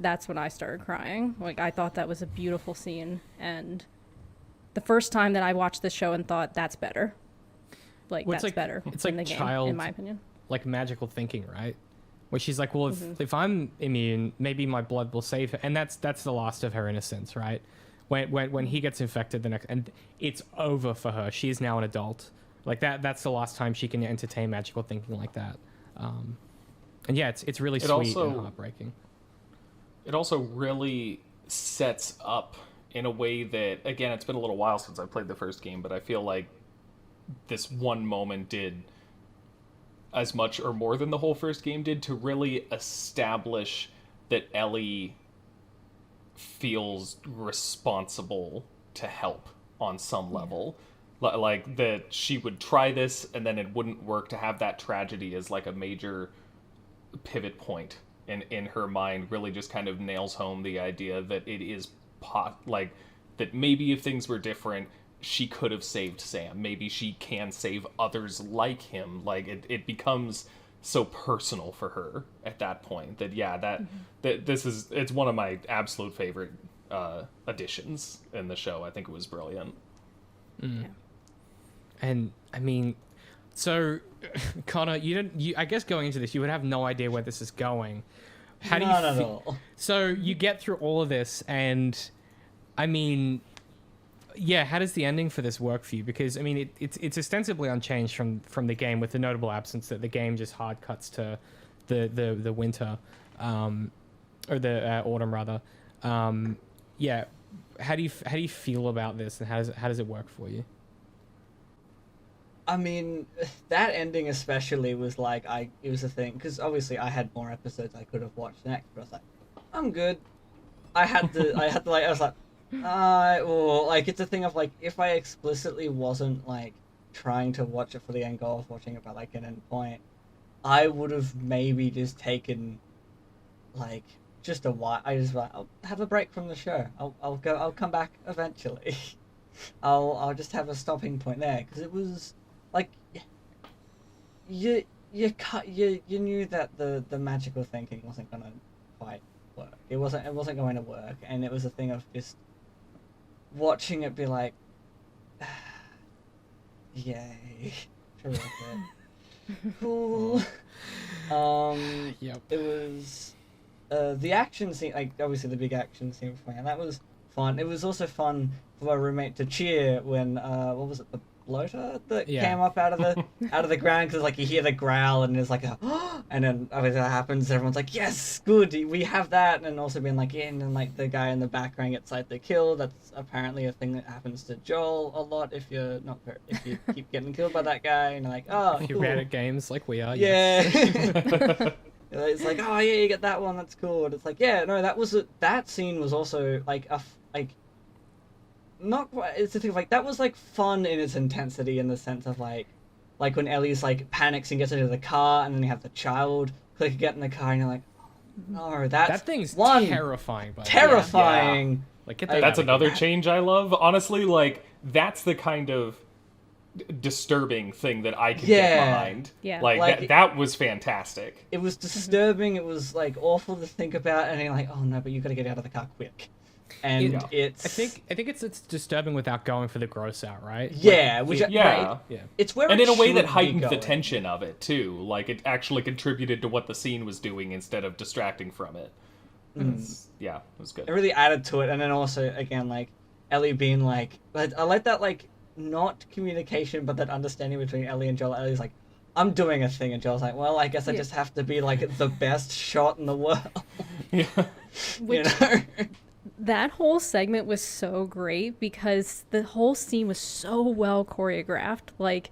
That's when I started crying. Like, I thought that was a beautiful scene, and the first time that I watched this show and thought that's better. Like, that's better. It's than like the game, child, in my opinion. Like magical thinking, right? Where she's like, well, if I'm immune, maybe my blood will save her, and that's the last of her innocence, right? When he gets infected and it's over for her. She's now an adult. Like that's the last time she can entertain magical thinking like that. And yeah, it's really sweet and heartbreaking. It also really sets up in a way that, again, it's been a little while since I played the first game, but I feel like this one moment did as much or more than the whole first game did to really establish that Ellie feels responsible to help on some level. Like that she would try this and then it wouldn't work, to have that tragedy as like a major pivot point in her mind really just kind of nails home the idea that it is like that maybe if things were different, she could have saved Sam. Maybe she can save others like him. Like it becomes so personal for her at that point that it's one of my absolute favorite additions in the show. I think it was brilliant. Yeah. And I mean, so Conor, I guess going into this, you would have no idea where this is going. How do you Not at all. So you get through all of this, and I mean, yeah, how does the ending for this work for you? Because I mean, it's ostensibly unchanged from the game, with the notable absence that the game just hard cuts to the winter, or the autumn rather. Yeah, how do you feel about this, and how does it work for you? I mean, that ending especially was like, it was a thing, because obviously I had more episodes I could have watched next, but I was like, I'm good. I was like, well, like, it's a thing of like, if I explicitly wasn't like trying to watch it for the end goal of watching it by like an end point, I would have maybe just taken like just a while. I just like, I'll have a break from the show. I'll come back eventually. I'll just have a stopping point there, because it was like you knew that the magical thinking wasn't gonna quite work. It wasn't going to work, and it was a thing of just watching it be like, yay, terrific, cool. Yep. It was the action scene, like obviously the big action scene beforehand. That was fun. It was also fun for my roommate to cheer when what was it, the bloater that came up out of the ground, because like you hear the growl and there's like a and then obviously that happens, everyone's like, yes, good, we have that. And also being like, yeah, and then like the guy in the background gets like the kill. That's apparently a thing that happens to Joel a lot if you keep getting killed by that guy, and you're like, oh, If you're cool. bad at games like we are, Yeah. yes. It's like, oh yeah, you get that one, that's cool. And it's like, yeah, no, that scene was also like not quite, it's the thing of like, that was like fun in its intensity, in the sense of like when Ellie's like panics and gets into the car, and then you have the child get in the car, and you're like, oh, no, that thing's terrifying. Terrifying. Yeah. Like, that's another change I love. Honestly, like that's the kind of disturbing thing that I can get behind. Yeah. Like that was fantastic. It was disturbing. It was like awful to think about, and you're like, oh no, but you got to get out of the car quick. And it's I think it's disturbing without going for the gross out, right? Yeah, like, which yeah. It's where and it in a way should that be heightened the going. tension of it too. Like it actually contributed to what the scene was doing instead of distracting from it. Yeah, it was good. It really added to it, and then also again like Ellie being like, I like that, like not communication but that understanding between Ellie and Joel. Ellie's like, I'm doing a thing, and Joel's like, well, I guess I just have to be like the best shot in the world. Yeah. You know? That whole segment was so great because the whole scene was so well choreographed. Like,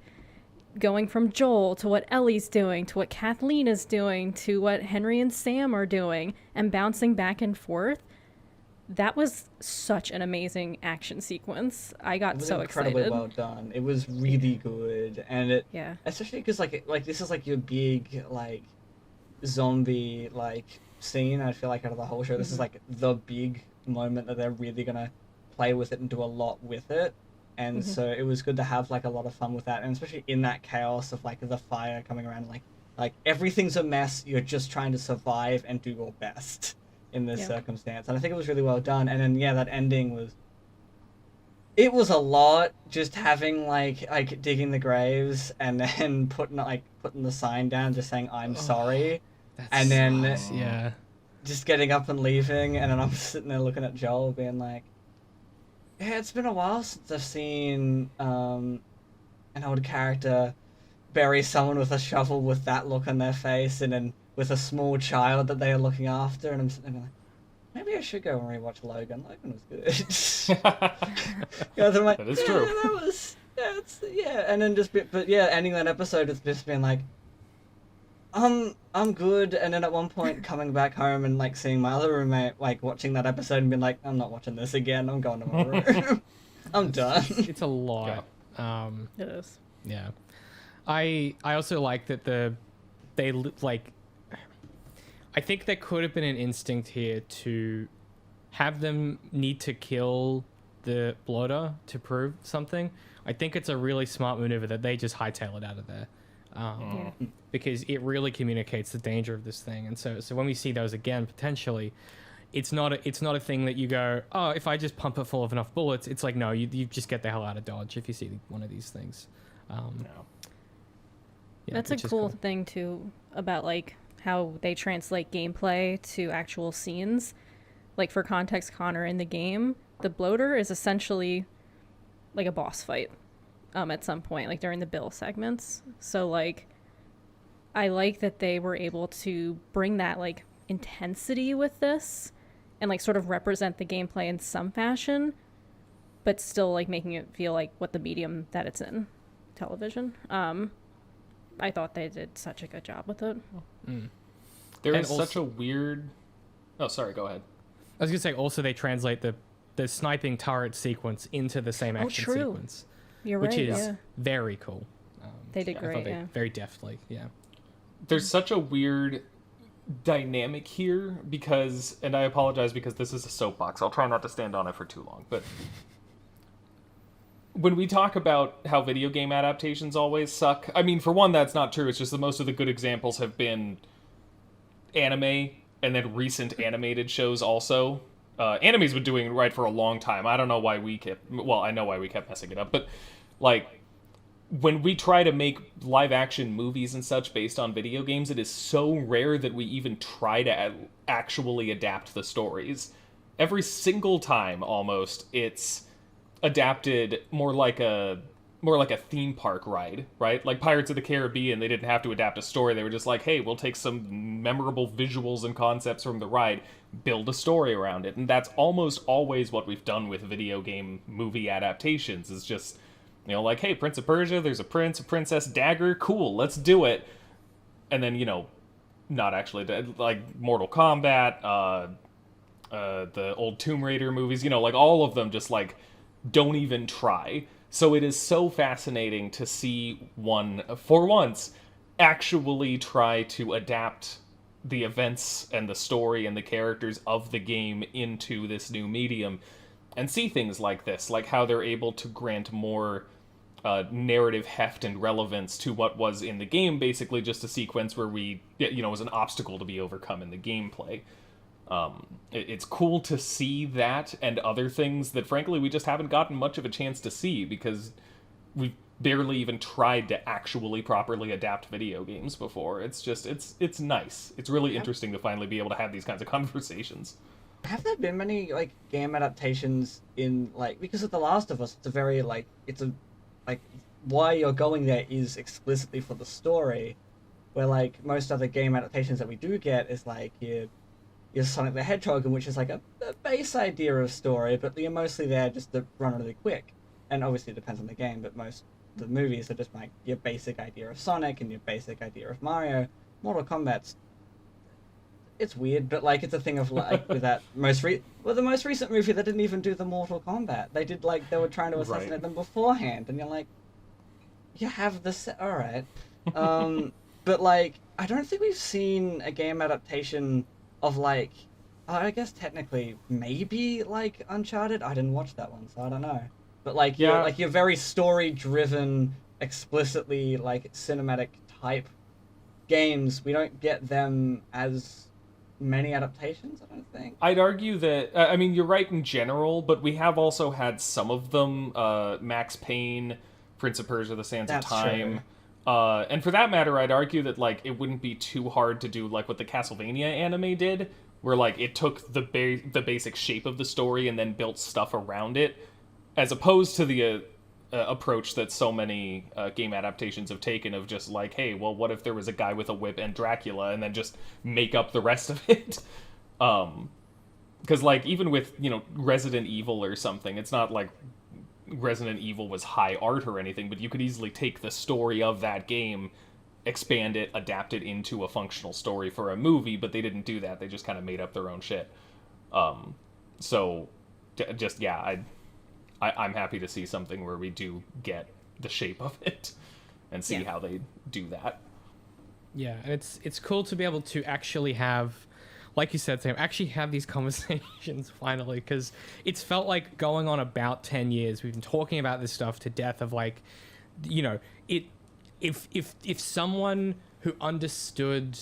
going from Joel to what Ellie's doing, to what Kathleen is doing, to what Henry and Sam are doing, and bouncing back and forth. That was such an amazing action sequence. I got so excited. Incredibly well done. It was really good, and it especially because like this is like your big like zombie like scene. I feel like out of the whole show, this is like the big moment that they're really gonna play with it and do a lot with it. And so it was good to have like a lot of fun with that, and especially in that chaos of like the fire coming around, like everything's a mess, you're just trying to survive and do your best in this circumstance. And I think it was really well done. And then that ending was a lot, just having like digging the graves and then putting the sign down just saying I'm sorry, and then just getting up and leaving. And then I'm sitting there looking at Joel being like, yeah, it's been a while since I've seen an old character bury someone with a shovel with that look on their face, and then with a small child that they are looking after. And I'm sitting there like, maybe I should go and rewatch Logan. Logan was good. Guys, I'm like, That is true. That was, and then ending that episode with just being like, I'm good, and then at one point coming back home and like seeing my other roommate like watching that episode and being like, I'm not watching this again. I'm going to my room. I'm done. It's a lot. It is. Yeah. I also like that I think there could have been an instinct here to have them need to kill the bloater to prove something. I think it's a really smart maneuver that they just hightail it out of there. Because it really communicates the danger of this thing. And so when we see those again, potentially, it's not a thing that you go, oh, if I just pump it full of enough bullets, it's like, no, you just get the hell out of Dodge if you see one of these things. That's a cool thing too about like how they translate gameplay to actual scenes. Like for context, Conor, in the game, the bloater is essentially like a boss fight at some point, like during the Bill segments. So like I like that they were able to bring that like intensity with this and like sort of represent the gameplay in some fashion, but still like making it feel like what the medium that it's in, television. I thought they did such a good job with it. There is such a weird... Oh, sorry, go ahead. I was going to say, also they translate the sniping turret sequence into the same action sequence. You're which right, is very cool. They did great, very deftly, yeah. There's such a weird dynamic here because, and I apologize because this is a soapbox. I'll try not to stand on it for too long, but... When we talk about how video game adaptations always suck, I mean, for one, that's not true. It's just that most of the good examples have been anime and then recent animated shows also. Anime's been doing it right for a long time. I don't know why we kept... Well, I know why we kept messing it up, but, like, when we try to make live-action movies and such based on video games, it is so rare that we even try to actually adapt the stories. Every single time, almost, it's adapted more like a theme park ride, right? Like Pirates of the Caribbean, they didn't have to adapt a story. They were just like, hey, we'll take some memorable visuals and concepts from the ride, build a story around it. And that's almost always what we've done with video game movie adaptations, is just, you know, like, hey, Prince of Persia, there's a prince, a princess, dagger, cool, let's do it. And then, you know, not actually, like Mortal Kombat, the old Tomb Raider movies, you know, like all of them just like don't even try. So it is so fascinating to see one, for once, actually try to adapt the events and the story and the characters of the game into this new medium and see things like this, like how they're able to grant more narrative heft and relevance to what was in the game, basically just a sequence where was an obstacle to be overcome in the gameplay. It's cool to see that and other things that, frankly, we just haven't gotten much of a chance to see because we've barely even tried to actually properly adapt video games before. It's just, it's nice. It's really interesting to finally be able to have these kinds of conversations. Have there been many, like, game adaptations in, like, because of The Last of Us, it's a very, like, why you're going there is explicitly for the story, where, like, most other game adaptations that we do get is, like, you're Sonic the Hedgehog, which is like a base idea of story, but you're mostly there just to run really quick. And obviously it depends on the game, but most of the movies are just like your basic idea of Sonic and your basic idea of Mario. Mortal Kombat's... It's weird, but like it's a thing of like with that the most recent movie they didn't even do the Mortal Kombat. They did like they were trying to assassinate them beforehand, and you're like, you have this, all right. But like I don't think we've seen a game adaptation of like, I guess technically maybe like Uncharted. I didn't watch that one, so I don't know. But like you're very story driven, explicitly like cinematic type games. We don't get them as many adaptations, I don't think. I'd argue that, I mean, you're right in general, but we have also had some of them, Max Payne, Prince of Persia, The Sands of Time. And for that matter, I'd argue that, like, it wouldn't be too hard to do, like, what the Castlevania anime did, where, like, it took the basic shape of the story and then built stuff around it, as opposed to the approach that so many game adaptations have taken of just like, hey, well, what if there was a guy with a whip and Dracula, and then just make up the rest of it? Because, like, even with, you know, Resident Evil or something, it's not like Resident Evil was high art or anything, but you could easily take the story of that game, expand it, adapt it into a functional story for a movie, but they didn't do that. They just kind of made up their own shit. So, just, yeah, I'm happy to see something where we do get the shape of it and see how they do that. Yeah, and it's cool to be able to actually have, like you said, Sam, actually have these conversations finally, because it's felt like going on about 10 years. We've been talking about this stuff to death of, like, you know, if someone who understood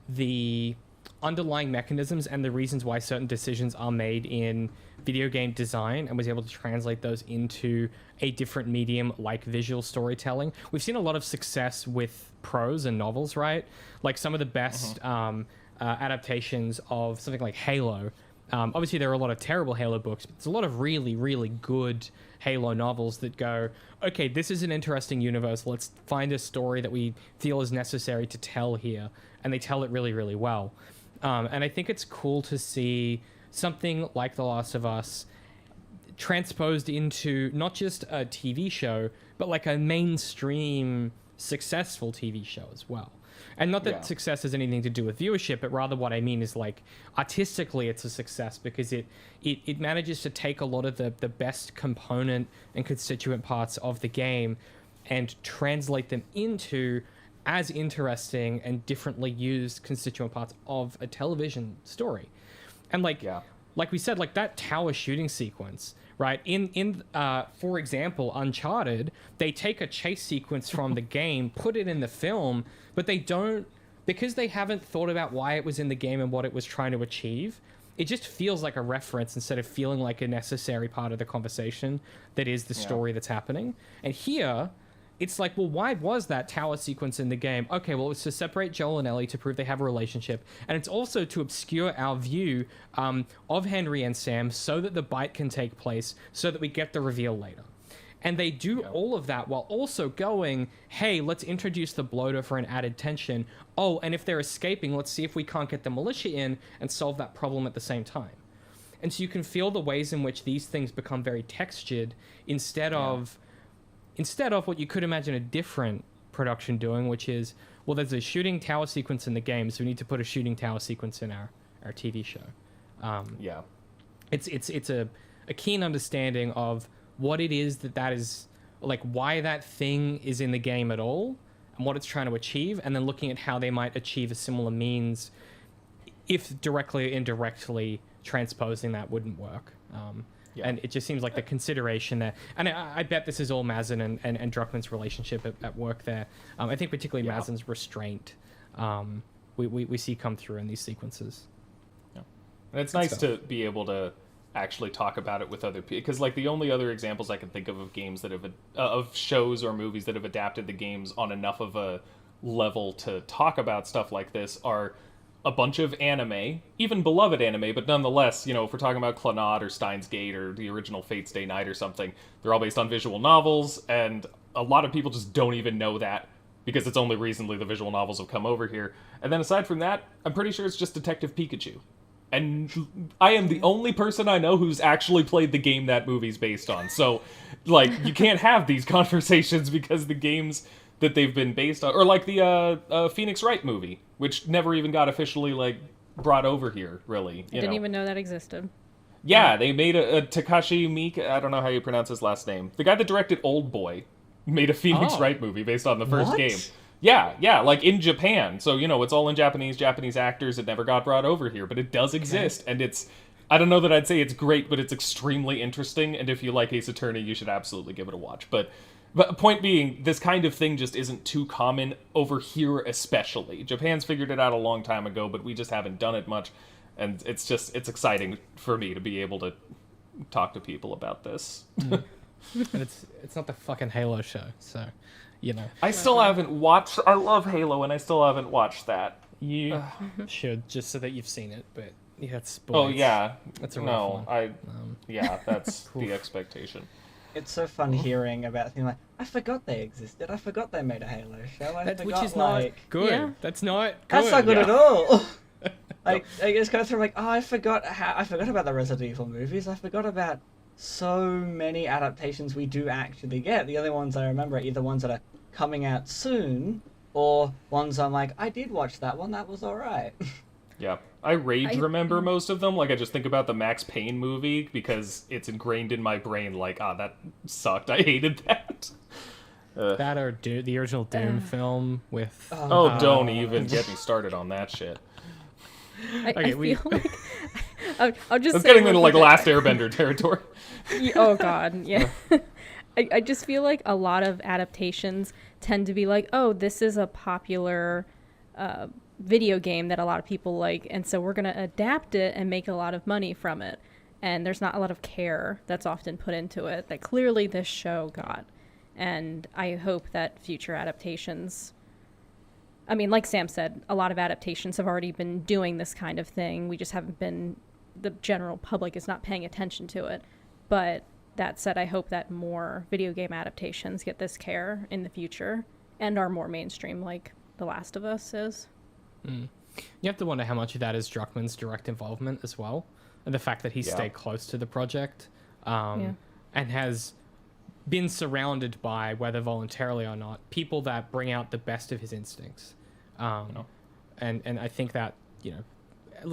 the underlying mechanisms and the reasons why certain decisions are made in video game design and was able to translate those into a different medium like visual storytelling. We've seen a lot of success with prose and novels, right? Like some of the best adaptations of something like Halo. Obviously, there are a lot of terrible Halo books, but there's a lot of really, really good Halo novels that go, okay, this is an interesting universe. Let's find a story that we feel is necessary to tell here. And they tell it really, really well. And I think it's cool to see something like The Last of Us transposed into not just a TV show, but like a mainstream successful TV show as well. And not that success has anything to do with viewership, but rather what I mean is, like, artistically it's a success because it manages to take a lot of the best component and constituent parts of the game and translate them into as interesting and differently used constituent parts of a television story. And like we said, like that tower shooting sequence, right? In for example, Uncharted, they take a chase sequence from the game, put it in the film, but they don't, because they haven't thought about why it was in the game and what it was trying to achieve. It just feels like a reference instead of feeling like a necessary part of the conversation that is the story that's happening. And here, it's like, well, why was that tower sequence in the game? Okay, well, it's to separate Joel and Ellie to prove they have a relationship. And it's also to obscure our view of Henry and Sam so that the bite can take place, so that we get the reveal later. And they do all of that while also going, hey, let's introduce the bloater for an added tension. Oh, and if they're escaping, let's see if we can't get the militia in and solve that problem at the same time. And so you can feel the ways in which these things become very textured instead of what you could imagine a different production doing, which is, well, there's a shooting tower sequence in the game, so we need to put a shooting tower sequence in our TV show. It's a keen understanding of what it is that is, like, why that thing is in the game at all and what it's trying to achieve, and then looking at how they might achieve a similar means if directly or indirectly transposing that wouldn't work. And it just seems like the consideration there. And I bet this is all Mazin and Druckmann's relationship at work there. I think particularly Mazin's restraint we see come through in these sequences. Yeah. And it's nice to be able to actually talk about it with other people. Because, like, the only other examples I can think of games that have... of shows or movies that have adapted the games on enough of a level to talk about stuff like this are... a bunch of anime, even beloved anime, but nonetheless, you know, if we're talking about Clannad or Steins Gate or the original Fate's Day Night or something, they're all based on visual novels, and a lot of people just don't even know that because it's only recently the visual novels have come over here. And then aside from that, I'm pretty sure it's just Detective Pikachu. And I am the only person I know who's actually played the game that movie's based on. So, like, you can't have these conversations because the games that they've been based on, or like the Phoenix Wright movie, which never even got officially, like, brought over here, really. I didn't even know that existed. Yeah, they made a Takashi Miike, I don't know how you pronounce his last name. The guy that directed Old Boy made a Phoenix Wright movie based on the first game. Yeah, like in Japan. So, you know, it's all in Japanese actors. It never got brought over here, but it does exist. And it's, I don't know that I'd say it's great, but it's extremely interesting. And if you like Ace Attorney, you should absolutely give it a watch. But point being, this kind of thing just isn't too common over here especially. Japan's figured it out a long time ago, but we just haven't done it much. And it's exciting for me to be able to talk to people about this. And it's not the fucking Halo show, so, you know. I still haven't watched... I love Halo, and I still haven't watched that. You should, just so that you've seen it, but yeah, it's spoiled. Oh, yeah. That's a rough one. Yeah, that's the expectation. It's so fun hearing about things like, I forgot they existed. I forgot they made a Halo show. Which is not good. Yeah. That's not good. That's not good at all. Like I just go through like, oh, I forgot about the Resident Evil movies. I forgot about so many adaptations we do actually get. The only ones I remember are either ones that are coming out soon or ones I'm like, I did watch that one. That was all right. Yeah, I remember most of them. Like, I just think about the Max Payne movie because it's ingrained in my brain. Like, that sucked. I hated that. That or the original Doom film with... don't even get me started on that shit. I feel like... I'll just It's say getting into, like, Last Airbender territory. Oh, God, yeah. I just feel like a lot of adaptations tend to be like, oh, this is a popular... video game that a lot of people like, and so we're going to adapt it and make a lot of money from it, and there's not a lot of care that's often put into it that clearly this show got. And I hope that future adaptations, I mean, like Sam said, a lot of adaptations have already been doing this kind of thing. We just haven't been, the general public is not paying attention to it. But that said, I hope that more video game adaptations get this care in the future and are more mainstream like The Last of Us is. You have to wonder how much of that is Druckmann's direct involvement as well, and the fact that he stayed close to the project, and has been surrounded by, whether voluntarily or not, people that bring out the best of his instincts. And I think that,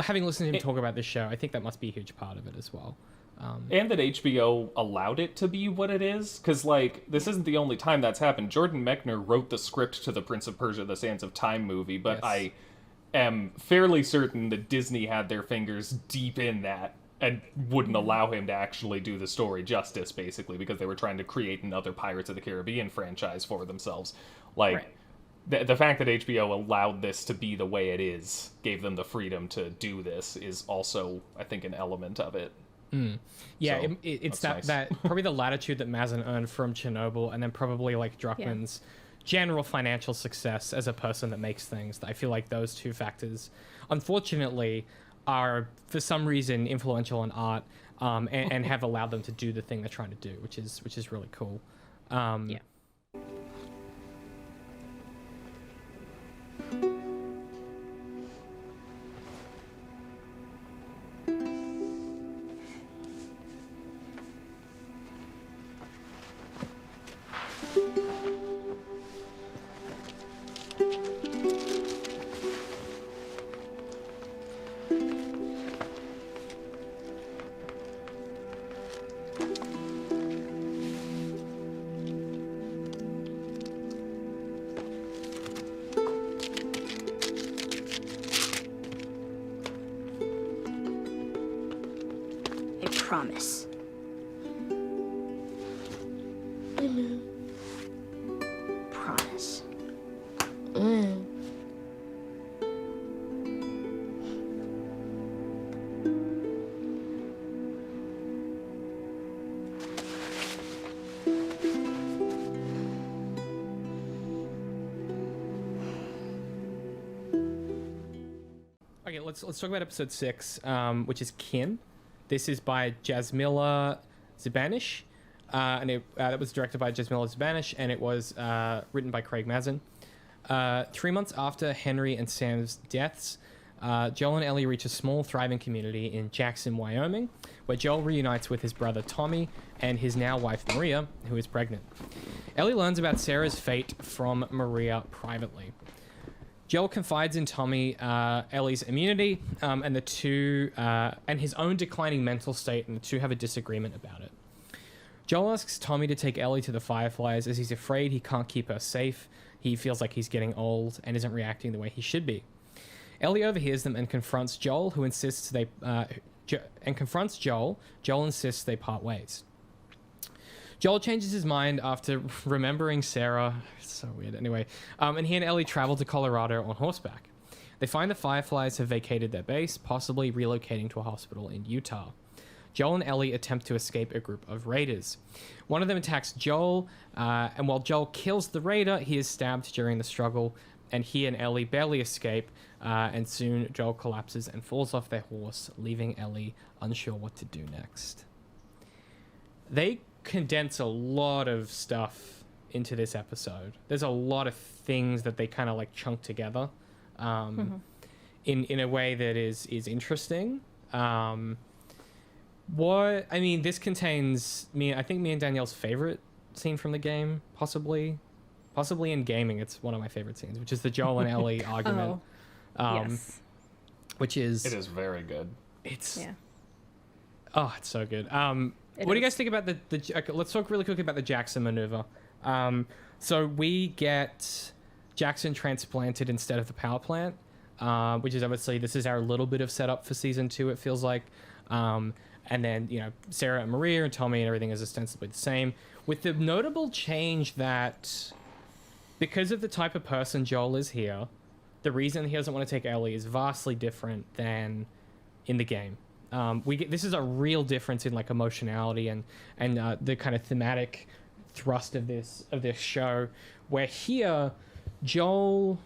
having listened to him talk about this show, I think that must be a huge part of it as well. And that HBO allowed it to be what it is, because, like, this isn't the only time that's happened. Jordan Mechner wrote the script to the Prince of Persia: The Sands of Time movie, but I am fairly certain that Disney had their fingers deep in that and wouldn't allow him to actually do the story justice, basically, because they were trying to create another Pirates of the Caribbean franchise for themselves. Like, the fact that HBO allowed this to be the way it is, gave them the freedom to do this, is also, I think, an element of it. Yeah, So, it's that's that nice. probably the latitude that Mazin earned from Chernobyl, and then probably like Druckmann's general financial success as a person that makes things. I feel like those two factors, unfortunately, are for some reason influential in art, and have allowed them to do the thing they're trying to do, which is really cool. Yeah. Promise. Promise. Okay, let's talk about episode 6, which is Kin. This is by Jasmila Zibanish, and that was directed by Jasmila Zibanish, and it was written by Craig Mazin. 3 months after Henry and Sam's deaths, Joel and Ellie reach a small, thriving community in Jackson, Wyoming, where Joel reunites with his brother Tommy and his now wife Maria, who is pregnant. Ellie learns about Sarah's fate from Maria privately. Joel confides in Tommy Ellie's immunity and the two and his own declining mental state, and the two have a disagreement about it. Joel asks Tommy to take Ellie to the Fireflies as he's afraid he can't keep her safe. He feels like he's getting old and isn't reacting the way he should be. Ellie overhears them and confronts Joel, who insists Joel insists they part ways. Joel changes his mind after remembering Sarah. It's so weird. Anyway, and he and Ellie travel to Colorado on horseback. They find the Fireflies have vacated their base, possibly relocating to a hospital in Utah. Joel and Ellie attempt to escape a group of raiders. One of them attacks Joel, and while Joel kills the raider, he is stabbed during the struggle, and he and Ellie barely escape, and soon Joel collapses and falls off their horse, leaving Ellie unsure what to do next. They condense a lot of stuff into this episode. There's a lot of things that they kind of like chunk together. in a way that is interesting. This contains I think me and Danielle's favorite scene from the game, possibly in gaming. It's one of my favorite scenes, which is the Joel and Ellie argument. Yes. Which is... It is very good. It's... Yeah. Oh, it's so good. What do you guys think about okay, let's talk really quickly about the Jackson maneuver. So we get Jackson transplanted instead of the power plant, which is obviously, this is our little bit of setup for season 2, it feels like. And then, Sarah and Maria and Tommy and everything is ostensibly the same, with the notable change that because of the type of person Joel is here, the reason he doesn't want to take Ellie is vastly different than in the game. This is a real difference in like emotionality and the kind of thematic thrust of this show, where here Joel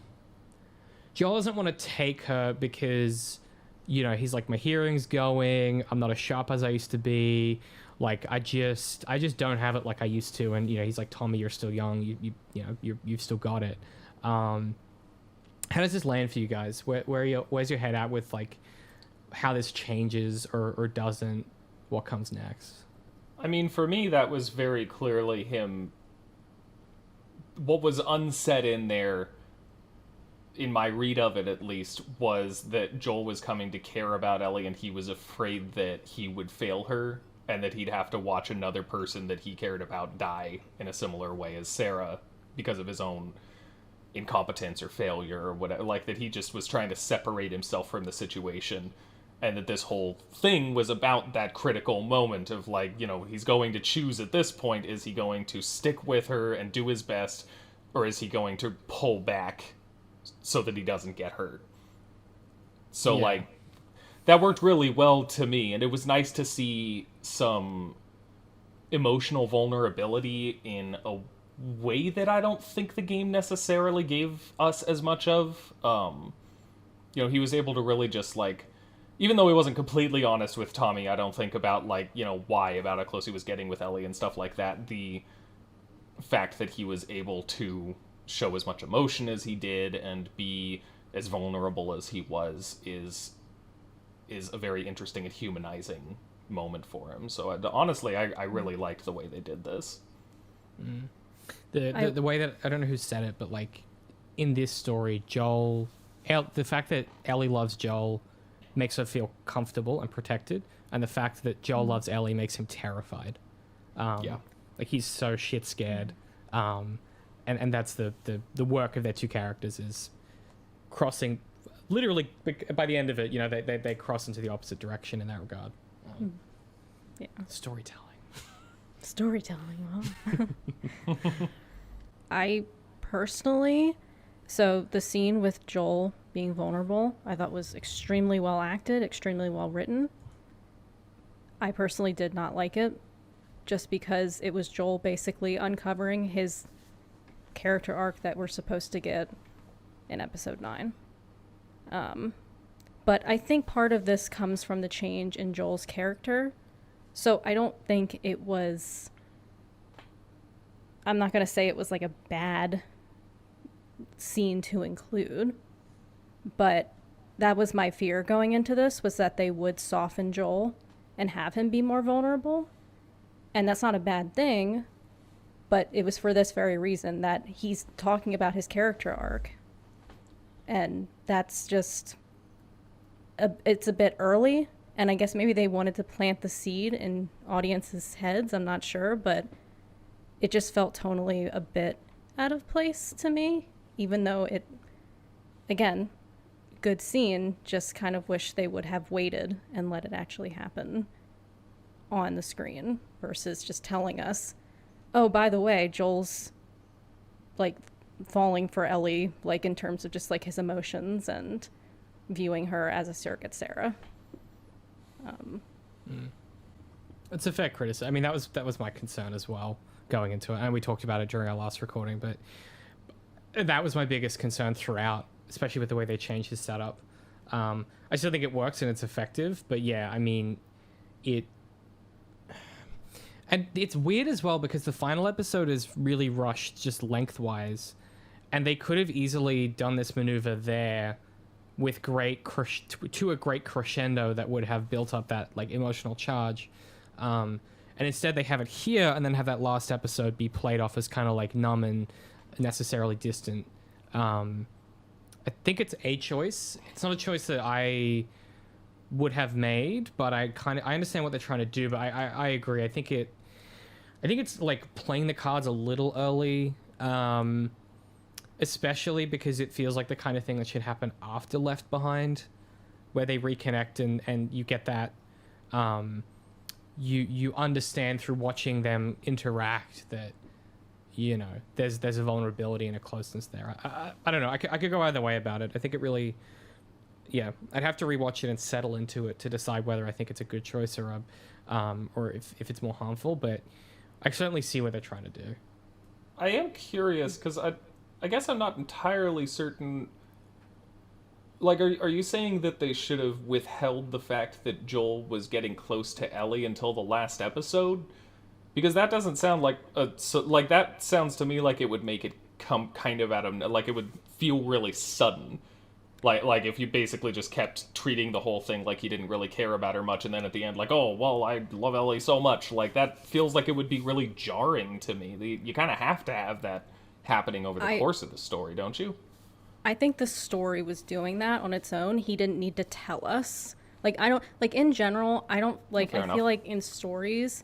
doesn't want to take her because he's like, my hearing's going, I'm not as sharp as I used to be, like I just don't have it like I used to, and he's like, Tommy, you're still young, you've still got it. How does this land for you guys? Where's your head at with like how this changes or doesn't? What comes next? I mean, for me, that was very clearly him. What was unsaid in there, in my read of it at least, was that Joel was coming to care about Ellie and he was afraid that he would fail her and that he'd have to watch another person that he cared about die in a similar way as Sarah because of his own incompetence or failure or whatever. Like, that he just was trying to separate himself from the situation, and that this whole thing was about that critical moment of like, he's going to choose at this point, is he going to stick with her and do his best, or is he going to pull back so that he doesn't get hurt? So like, that worked really well to me, and it was nice to see some emotional vulnerability in a way that I don't think the game necessarily gave us as much of. He was able to really just like, even though he wasn't completely honest with Tommy, I don't think, about like, why, about how close he was getting with Ellie and stuff like that, the fact that he was able to show as much emotion as he did and be as vulnerable as he was is a very interesting and humanizing moment for him. So honestly, I really liked the way they did this. The way that, I don't know who said it, but like in this story, the fact that Ellie loves Joel makes her feel comfortable and protected, and the fact that Joel loves Ellie makes him terrified. Like, he's so shit scared. And that's the work of their two characters, is crossing, literally by the end of it, they cross into the opposite direction in that regard. Yeah. Storytelling, well. I personally, so the scene with Joel being vulnerable, I thought was extremely well acted, extremely well written. I personally did not like it, just because it was Joel basically uncovering his character arc that we're supposed to get in episode 9. But I think part of this comes from the change in Joel's character. So I don't think it was, I'm not going to say it was like a bad scene to include, but that was my fear going into this, was that they would soften Joel and have him be more vulnerable. And that's not a bad thing, but it was for this very reason, that he's talking about his character arc. And that's just, it's a bit early, and I guess maybe they wanted to plant the seed in audiences' heads, I'm not sure, but it just felt tonally a bit out of place to me, even though it, again, good scene, just kind of wish they would have waited and let it actually happen on the screen versus just telling us, oh, by the way, Joel's like falling for Ellie, like in terms of just like his emotions and viewing her as a surrogate Sarah. It's a fair criticism. I mean, that was my concern as well going into it, and we talked about it during our last recording, but that was my biggest concern throughout, especially with the way they changed his setup. I still think it works and it's effective, but yeah, I mean, and it's weird as well because the final episode is really rushed just lengthwise, and they could have easily done this maneuver there with to a great crescendo that would have built up that like emotional charge. And instead they have it here and then have that last episode be played off as kind of like numb and necessarily distant. I think it's a choice. It's not a choice that I would have made, but I understand what they're trying to do, but I agree. I think it's like playing the cards a little early, especially because it feels like the kind of thing that should happen after Left Behind, where they reconnect and you get that you understand through watching them interact that, you know, there's a vulnerability and a closeness there. I don't know. I could go either way about it. I think it really, yeah, I'd have to rewatch it and settle into it to decide whether I think it's a good choice or if it's more harmful, but I certainly see what they're trying to do. I am curious because I guess I'm not entirely certain. Like, are you saying that they should have withheld the fact that Joel was getting close to Ellie until the last episode? Because that doesn't sound like that sounds to me like it would make it come kind of out of, like it would feel really sudden. Like if you basically just kept treating the whole thing like you didn't really care about her much, and then at the end, like, oh, well, I love Ellie so much. Like, that feels like it would be really jarring to me. You kind of have to have that happening over the course of the story, don't you? I think the story was doing that on its own. He didn't need to tell us. Like, I don't, like, in general, I don't, like, I feel like in stories,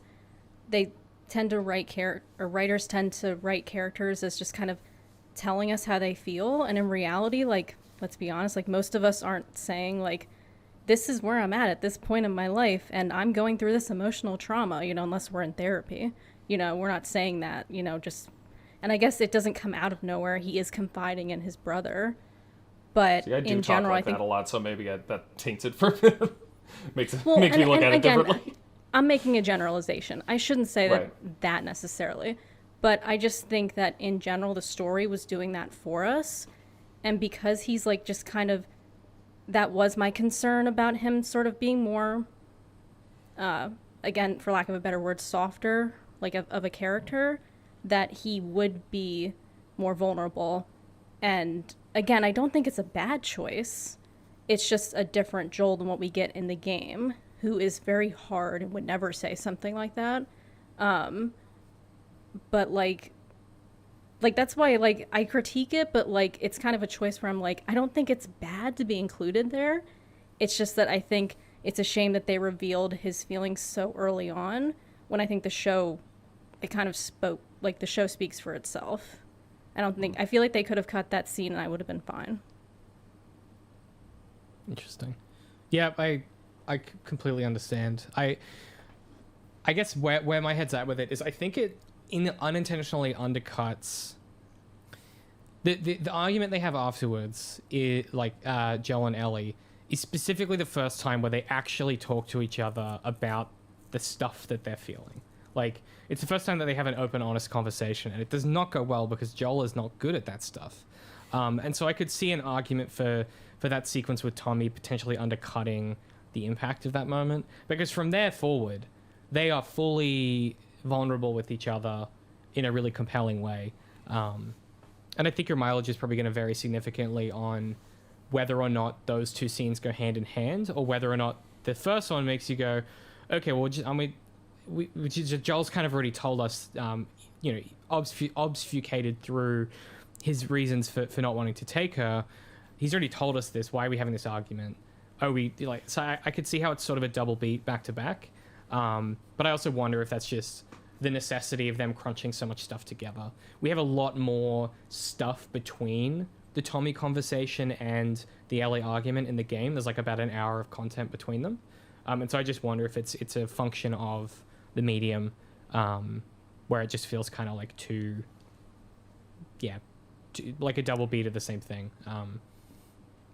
they tend to writers tend to write characters as just kind of telling us how they feel. And in reality, like, let's be honest, like, most of us aren't saying, like, this is where I'm at this point in my life, and I'm going through this emotional trauma, you know, unless we're in therapy. You know, we're not saying that, you know, just... And I guess it doesn't come out of nowhere. He is confiding in his brother. But See, I do in talk general, like I think... that a lot, so maybe that taints it for him. makes me look at it differently. I'm making a generalization. I shouldn't say that necessarily. But I just think that in general, the story was doing that for us. And because he's like just kind of, that was my concern about him sort of being more, again, for lack of a better word, softer, like of a character, that he would be more vulnerable. And again, I don't think it's a bad choice. It's just a different Joel than what we get in the game, who is very hard and would never say something like that. But like that's why, like, I critique it, but like it's kind of a choice where I'm like, I don't think it's bad to be included there. It's just that I think it's a shame that they revealed his feelings so early on, when I think the show, it kind of spoke, like, the show speaks for itself. I feel like they could have cut that scene and I would have been fine. Interesting. Yeah, I completely understand. I guess where my head's at with it is, I think it unintentionally undercuts the argument they have afterwards. Joel and Ellie is specifically the first time where they actually talk to each other about the stuff that they're feeling. Like, it's the first time that they have an open, honest conversation, and it does not go well because Joel is not good at that stuff. And so I could see an argument for that sequence with Tommy potentially undercutting the impact of that moment, because from there forward, they are fully vulnerable with each other in a really compelling way. And I think your mileage is probably going to vary significantly on whether or not those two scenes go hand in hand, or whether or not the first one makes you go, okay, well, Joel's kind of already told us, obfuscated through his reasons for not wanting to take her. He's already told us this. Why are we having this argument? So I could see how it's sort of a double beat back to back. But I also wonder if that's just the necessity of them crunching so much stuff together. We have a lot more stuff between the Tommy conversation and the Ellie argument in the game. There's like about an hour of content between them. And so I just wonder if it's a function of the medium, where it just feels kind of like like a double beat of the same thing.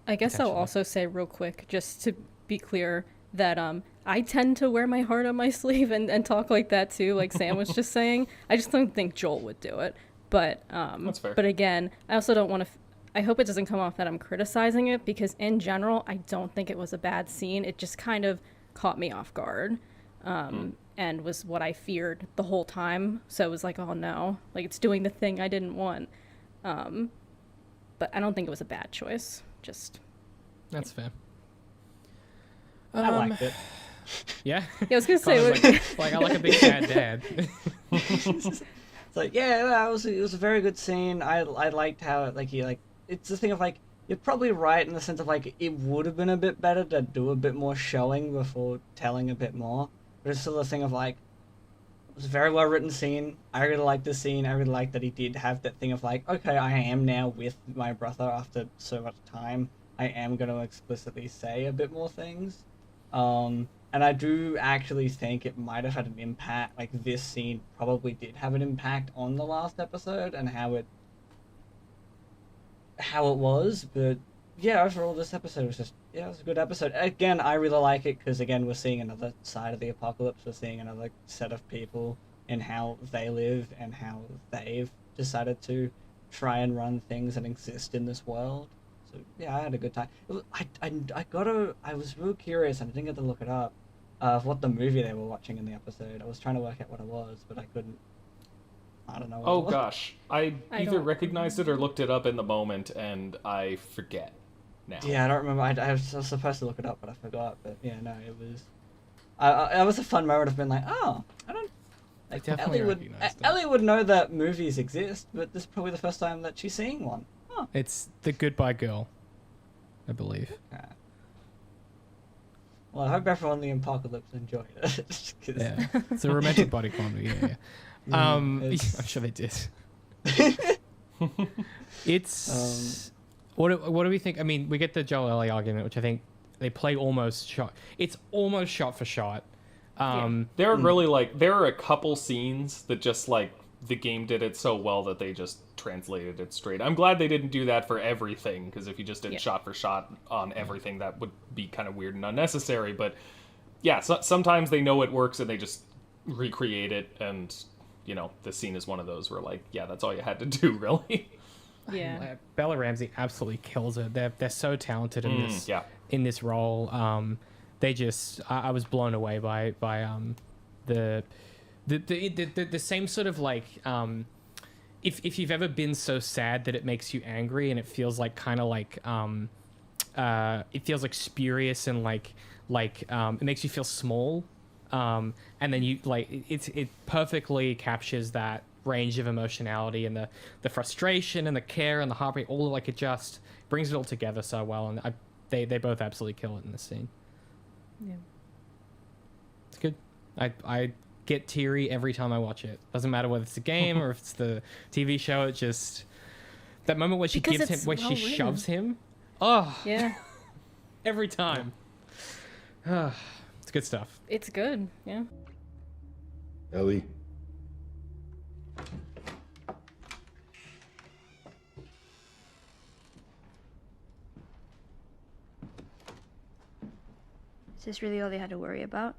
I guess I'll also say real quick, just to be clear, that I tend to wear my heart on my sleeve and talk like that too, like Sam was just saying. I just don't think Joel would do it. But that's fair. But again, I also don't want to... I hope it doesn't come off that I'm criticizing it, because in general, I don't think it was a bad scene. It just kind of caught me off guard, and was what I feared the whole time. So it was like, oh no, like, it's doing the thing I didn't want. But I don't think it was a bad choice. Just That's fair. I liked it. Yeah? Yeah, I was gonna say, I like a big sad dad. It's like, yeah, it was a very good scene. I liked how it's the thing of like, you're probably right in the sense of like, it would have been a bit better to do a bit more showing before telling a bit more. But it's still the thing of like, it was a very well written scene. I really liked the scene. I really liked that he did have that thing of like, okay, I am now with my brother after so much time. I am going to explicitly say a bit more things. And I do actually think it might have had an impact, like this scene probably did have an impact on the last episode and how it was, but yeah, overall this episode was just, it was a good episode. Again, I really like it because, again, we're seeing another side of the apocalypse. We're seeing another set of people and how they live and how they've decided to try and run things and exist in this world. So yeah, I had a good time. I was real curious, and I didn't get to look it up, of what the movie they were watching in the episode. I was trying to work out what it was, but I couldn't. I don't know what it was. Gosh. I either recognized it or looked it up in the moment, and I forget now. Yeah, I don't remember. I was supposed to look it up, but I forgot. But yeah, no, it was... it was a fun moment of being like, oh, I don't... Like, Ellie would know that movies exist, but this is probably the first time that she's seeing one. Oh. It's The Goodbye Girl, I believe. Okay. Well, I hope everyone in the apocalypse enjoyed it. Yeah, it's a romantic body comedy. Yeah. I'm sure they did. It's what do we think? I mean, we get the Joel Ellie argument, which I think they play almost shot. It's almost shot for shot. There are really there are a couple scenes that just the game did it so well that they just translated it straight. I'm glad they didn't do that for everything, because if you just did shot for shot on everything, that would be kind of weird and unnecessary. But yeah, sometimes they know it works and they just recreate it, and the scene is one of those where that's all you had to do, really. Yeah. Bella Ramsey absolutely kills it. They're so talented in this role. I was blown away by the same sort of if you've ever been so sad that it makes you angry, and it feels it feels spurious and it makes you feel small, and then it perfectly captures that range of emotionality and the frustration and the care and the heartbreak. It just brings it all together so well, and they both absolutely kill it in this scene. Yeah, it's good. I get teary every time I watch it. Doesn't matter whether it's a game or if it's the TV show. It just, that moment where she shoves him. Oh yeah, every time. It's good stuff. It's good. Yeah. Ellie. Is this really all they had to worry about?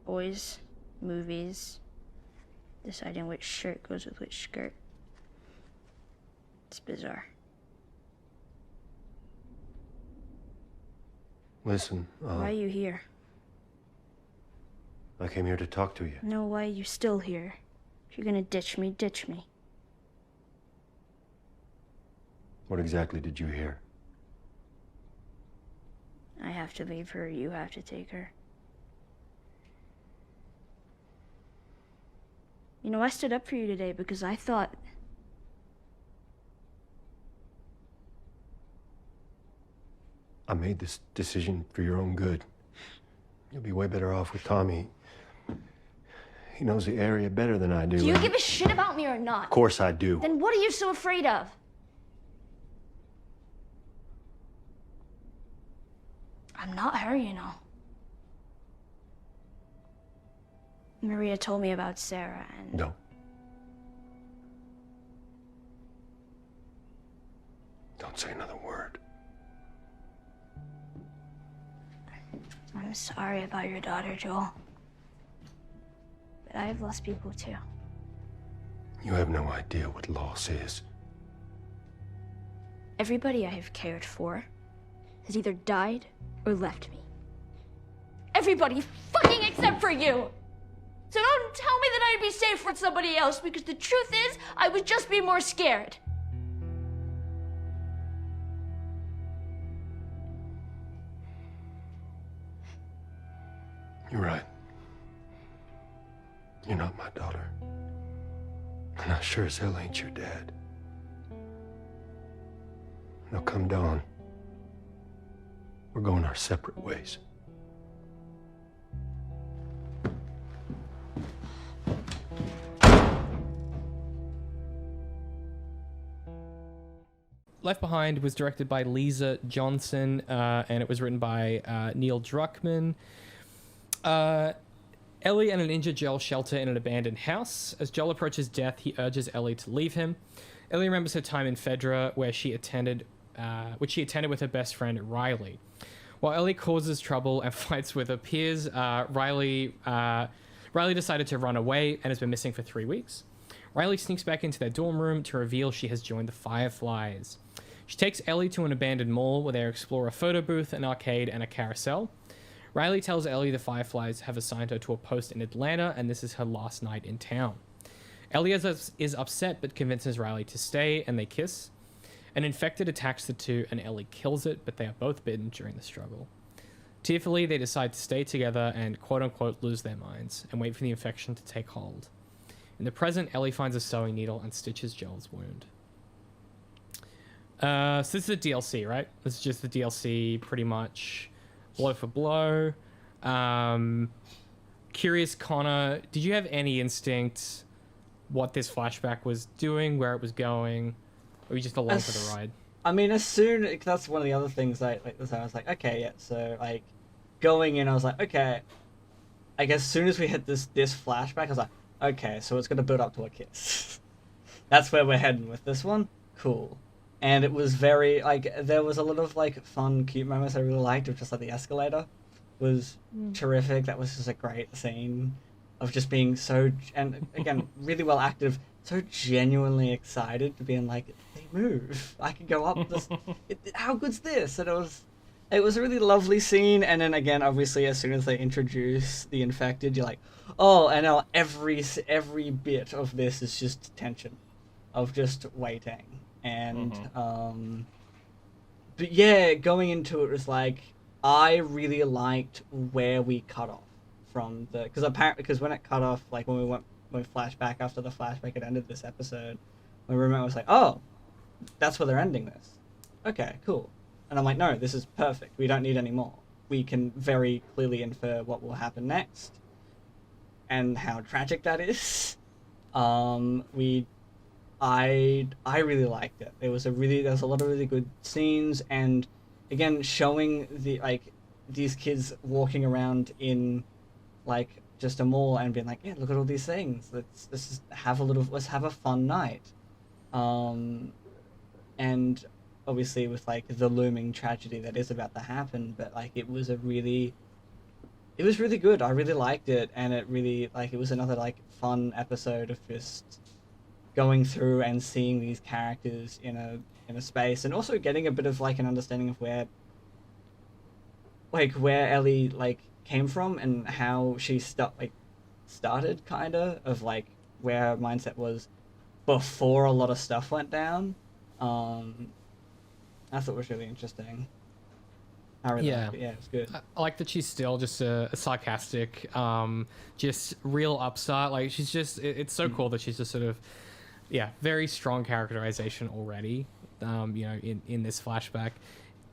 Boys, movies, deciding which shirt goes with which skirt. It's bizarre. Listen, Why are you here? I came here to talk to you. No, why are you still here? If you're gonna ditch me, ditch me. What exactly did you hear? I have to leave her, you have to take her. I stood up for you today because I thought... I made this decision for your own good. You'll be way better off with Tommy. He knows the area better than I do. Do you give a shit about me or not? Of course I do. Then what are you so afraid of? I'm not her, Maria told me about Sarah and... No. Don't say another word. I'm sorry about your daughter, Joel. But I have lost people too. You have no idea what loss is. Everybody I have cared for has either died or left me. Everybody fucking except for you! So don't tell me that I'd be safe with somebody else, because the truth is, I would just be more scared. You're right. You're not my daughter. And I sure as hell ain't your dad. Now come dawn, we're going our separate ways. Left Behind was directed by Lisa Johnson, and it was written by Neil Druckmann. Ellie and an injured Joel shelter in an abandoned house. As Joel approaches death, he urges Ellie to leave him. Ellie remembers her time in Fedra, which she attended with her best friend Riley. While Ellie causes trouble and fights with her peers, Riley decided to run away and has been missing for 3 weeks. Riley sneaks back into their dorm room to reveal she has joined the Fireflies. She takes Ellie to an abandoned mall where they explore a photo booth, an arcade, and a carousel. Riley tells Ellie the Fireflies have assigned her to a post in Atlanta, and this is her last night in town. Ellie is upset but convinces Riley to stay, and they kiss. An infected attacks the two, and Ellie kills it, but they are both bitten during the struggle. Tearfully, they decide to stay together and quote-unquote lose their minds, and wait for the infection to take hold. In the present, Ellie finds a sewing needle and stitches Joel's wound. So this is a DLC, right? This is just the DLC, pretty much blow for blow. Curious, Conor, did you have any instinct what this flashback was doing, where it was going? Or were you just along for the ride? I mean, that's one of the other things I was like, okay, yeah, so, like, going in, I was like, okay, I guess as soon as we hit this flashback, I was like, okay, so it's going to build up to a kiss. That's where we're heading with this one. Cool. And it was very, like, there was a lot of, like, fun, cute moments I really liked, of just, like, the escalator was terrific. That was just a great scene of just being so, and again, really well acted, so genuinely excited to being like, they move. I can go up this. How good's this? And it was a really lovely scene. And then again, obviously, as soon as they introduce the infected, you're like, oh, and now every bit of this is just tension, of just waiting. And but yeah, going into it was like, I really liked where we cut off from the, because when it cut off, like when we flashed back after the flashback had ended this episode, my roommate was like, oh, that's where they're ending this. Okay, cool. And I'm like, no, this is perfect. We don't need any more. We can very clearly infer what will happen next and how tragic that is. I really liked it. There was a lot of really good scenes, and again, showing these kids walking around in like just a mall and being like, yeah, look at all these things. Let's have a fun night. And obviously with like the looming tragedy that is about to happen, but like it was really good. I really liked it, and it really, like, it was another like fun episode of just going through and seeing these characters in a space, and also getting a bit of like an understanding of where Ellie like came from and how she started, kind of like where her mindset was before a lot of stuff went down. I thought it was really interesting. I really liked it. Yeah, it was good. I like that she's still just a sarcastic, just real upstart. Like, she's just, it's so cool that she's just sort of, very strong characterization already, in this flashback.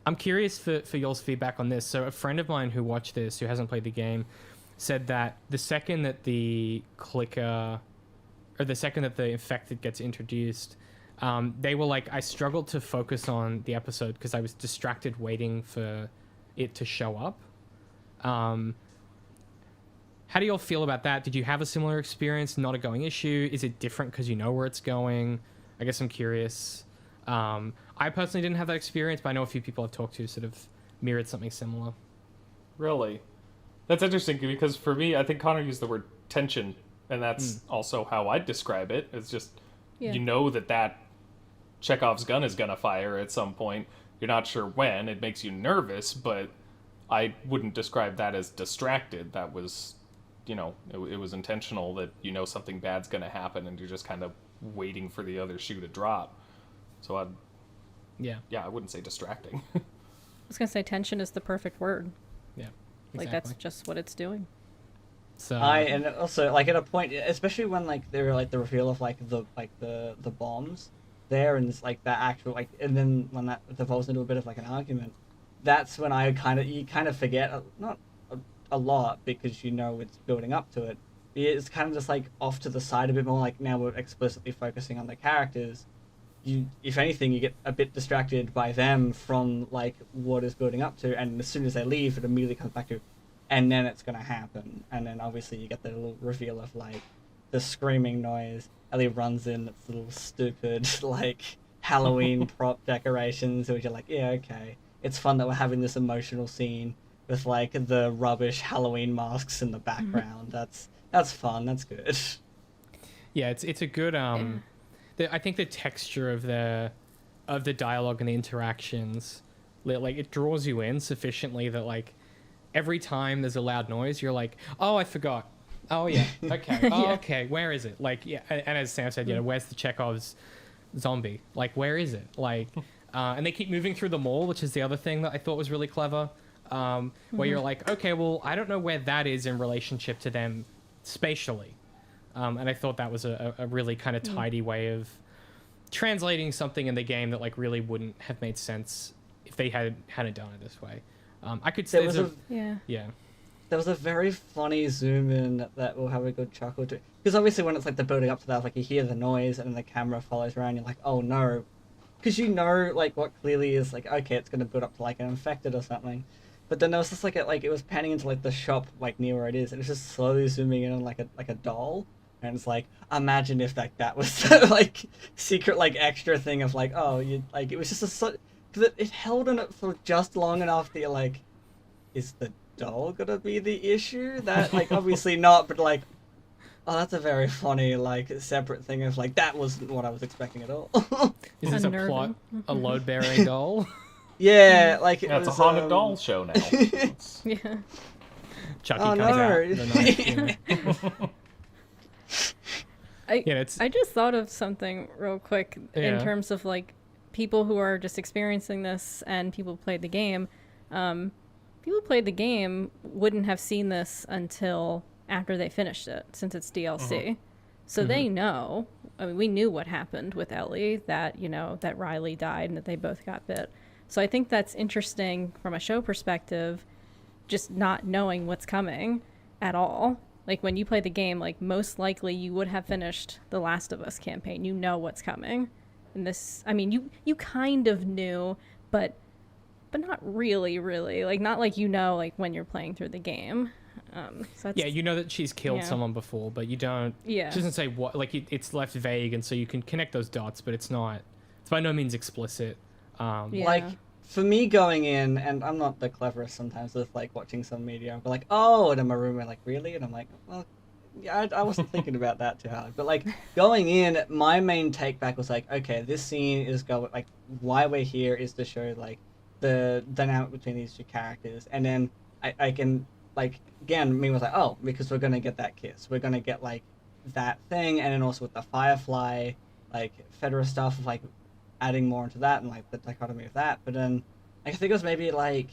I'm curious for y'all's feedback on this. So a friend of mine who watched this, who hasn't played the game, said that the second that the infected gets introduced, they were like, I struggled to focus on the episode because I was distracted waiting for it to show up. How do y'all feel about that? Did you have a similar experience? Not a going issue? Is it different because you know where it's going? I guess I'm curious. I personally didn't have that experience, but I know a few people I've talked to sort of mirrored something similar. Really? That's interesting, because for me, I think Conor used the word tension, and that's also how I'd describe it. It's just, you know that Chekhov's gun is going to fire at some point. You're not sure when. It makes you nervous, but I wouldn't describe that as distracted. That was, it was intentional, that something bad's going to happen, and you're just kind of waiting for the other shoe to drop. So I wouldn't say distracting. I was going to say tension is the perfect word. Yeah, exactly. Like, that's just what it's doing. So and also like at a point, especially when like they were like the reveal of like the bombs there, and it's like that actual like, and then when that devolves into a bit of like an argument, that's when you kind of forget not a lot because you know it's building up to it. It's kind of just like off to the side a bit more. Like now we're explicitly focusing on the characters. You, if anything, you get a bit distracted by them from like what is building up to, and as soon as they leave, it immediately comes back to, and then it's gonna happen, and then obviously you get the little reveal of like the screaming noise. Ellie runs in, it's little stupid like Halloween prop decorations, which you're like, yeah, okay, it's fun that we're having this emotional scene with like the rubbish Halloween masks in the background. That's fun. That's good. Yeah, it's a good I think the texture of the dialogue and the interactions, like it draws you in sufficiently that like every time there's a loud noise, you're like, oh, I forgot. Oh yeah, okay. Oh, okay. Where is it? Like, yeah. And as Sam said, you know, where's the Chekhov's zombie? Like, where is it? Like, and they keep moving through the mall, which is the other thing that I thought was really clever. Where you're like, okay, well, I don't know where that is in relationship to them spatially. And I thought that was a really kind of tidy way of translating something in the game that like really wouldn't have made sense if they hadn't done it this way. I could say there was a very funny zoom in that will have a good chuckle to, because obviously when it's like the building up to that, like you hear the noise and then the camera follows around, you're like, oh no, because you know like what clearly is like, okay, it's going to build up to like an infected or something. But then there was just like it was panning into like the shop like near where it is, and it's just slowly zooming in on like a doll, and it's like, imagine if that was the, like secret like extra thing of like, oh, you like, it was just because it held on it for just long enough that you're like, is the doll gonna be the issue? That like obviously not, but like, oh, that's a very funny like separate thing of like, that wasn't what I was expecting at all. Is this a plot, a load bearing doll? Yeah, like it's a haunted doll show now. Yeah. Chucky comes out. The knife, I just thought of something real quick in terms of like people who are just experiencing this and people who played the game. People who played the game wouldn't have seen this until after they finished it, since it's DLC. So they know. I mean, we knew what happened with Ellie, that, you know, that Riley died and that they both got bit. So I think that's interesting from a show perspective, just not knowing what's coming at all. Like when you play the game, like most likely you would have finished the Last of Us campaign. You know what's coming. And this, I mean, you kind of knew, but not really, like not like, you know, like when you're playing through the game. So yeah, you know that she's killed someone before, but you don't. Yeah. She doesn't say what. Like it's left vague, and so you can connect those dots, but it's not. It's by no means explicit. Like for me going in, and I'm not the cleverest sometimes with like watching some media, but like, oh, and in my room, like, really? And I'm like, well, yeah, I wasn't thinking about that too hard. But like going in, my main take back was like, okay, this scene is like, why we're here is to show like the dynamic between these two characters, and then I can like, again, me was like, oh, because we're gonna get that kiss, we're gonna get like that thing, and then also with the Firefly like Fedra stuff of like adding more into that and like the dichotomy of that. But then I think it was maybe like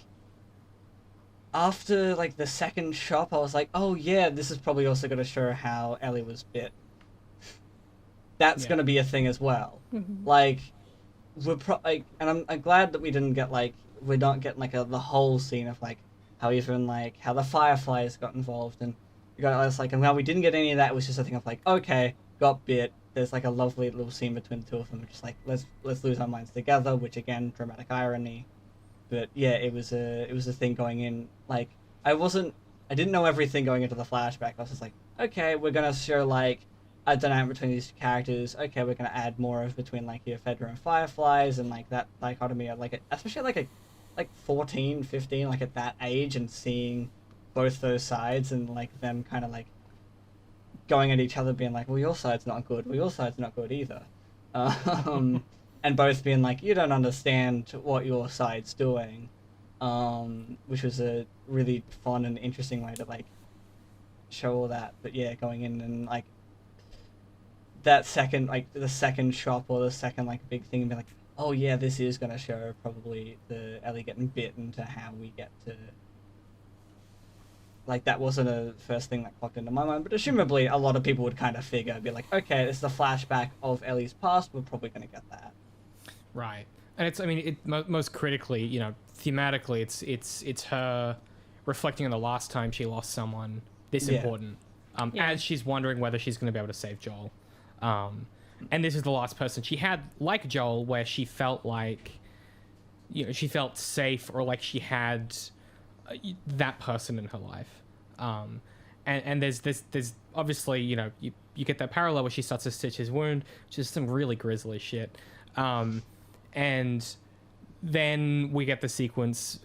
after like the second shop, I was like, oh yeah, this is probably also going to show how Ellie was bit. That's going to be a thing as well. Like we're and I'm glad that we didn't get like, we're not getting like the whole scene of like how even like how the Fireflies got involved, and you got us like, and while we didn't get any of that, it was just a thing of like, okay, got bit. There's like a lovely little scene between the two of them, just like, let's lose our minds together, which again, dramatic irony. But yeah, it was a thing going in. Like I didn't know everything going into the flashback. I was just like, okay, we're gonna show like a dynamic between these two characters. Okay, we're gonna add more of between like your Fedra and Fireflies, and like that dichotomy of like especially like 14, 15, like at that age, and seeing both those sides and like them kind of like going at each other being like, well, your side's not good, well, your side's not good either. And both being like, you don't understand what your side's doing. Which was a really fun and interesting way to like show all that. But yeah, going in and like that second, like the second shop or the second like big thing, and be like, oh yeah, this is going to show probably the Ellie getting bitten to how we get to like that wasn't a first thing that popped into my mind, but assumably a lot of people would kind of figure, be like, okay, this is a flashback of Ellie's past, we're probably going to get that. Right. And it's, I mean, most critically, you know, thematically, it's her reflecting on the last time she lost someone this important, as she's wondering whether she's going to be able to save Joel. And this is the last person she had, like Joel, where she felt like, you know, she felt safe, or like she had that person in her life. And there's obviously, you know, you get that parallel where she starts to stitch his wound, which is some really grisly shit. And then we get the sequence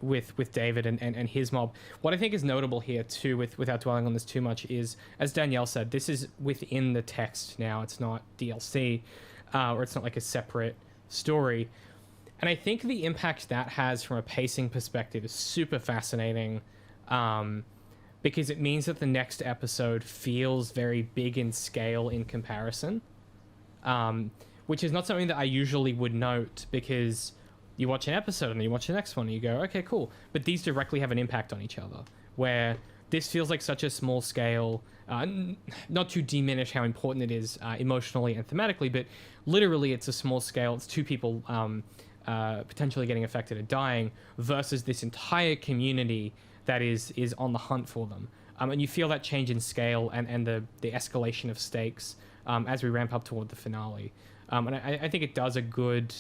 with David and his mob. What I think is notable here too, without dwelling on this too much, is, as Danielle said, this is within the text now. It's not DLC, or it's not like a separate story. And I think the impact that has from a pacing perspective is super fascinating, because it means that the next episode feels very big in scale in comparison, which is not something that I usually would note, because you watch an episode and then you watch the next one and you go, okay, cool. But these directly have an impact on each other, where this feels like such a small scale, not to diminish how important it is emotionally and thematically, but literally it's a small scale. It's two people potentially getting affected and dying versus this entire community that is on the hunt for them. And you feel that change in scale and the escalation of stakes as we ramp up toward the finale. And I think it does a good...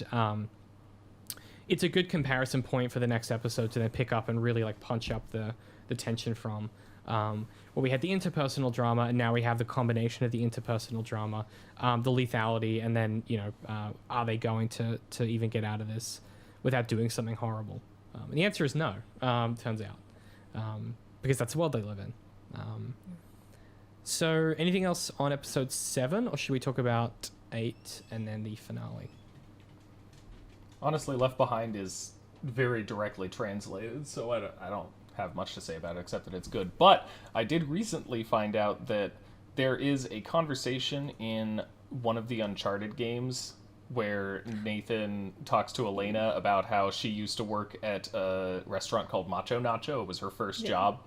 it's a good comparison point for the next episode to then pick up and really like punch up the tension from. Where we had the interpersonal drama, and now we have the combination of the interpersonal drama, the lethality, and then, you know, are they going to even get out of this without doing something horrible? And the answer is no, turns out, because that's the world they live in. So anything else on episode 7, or should we talk about 8 and then the finale? Honestly, Left Behind is very directly translated, so I don't have much to say about it except that it's good. But I did recently find out that there is a conversation in one of the Uncharted games where Nathan talks to Elena about how she used to work at a restaurant called Macho Nacho. It was her first job,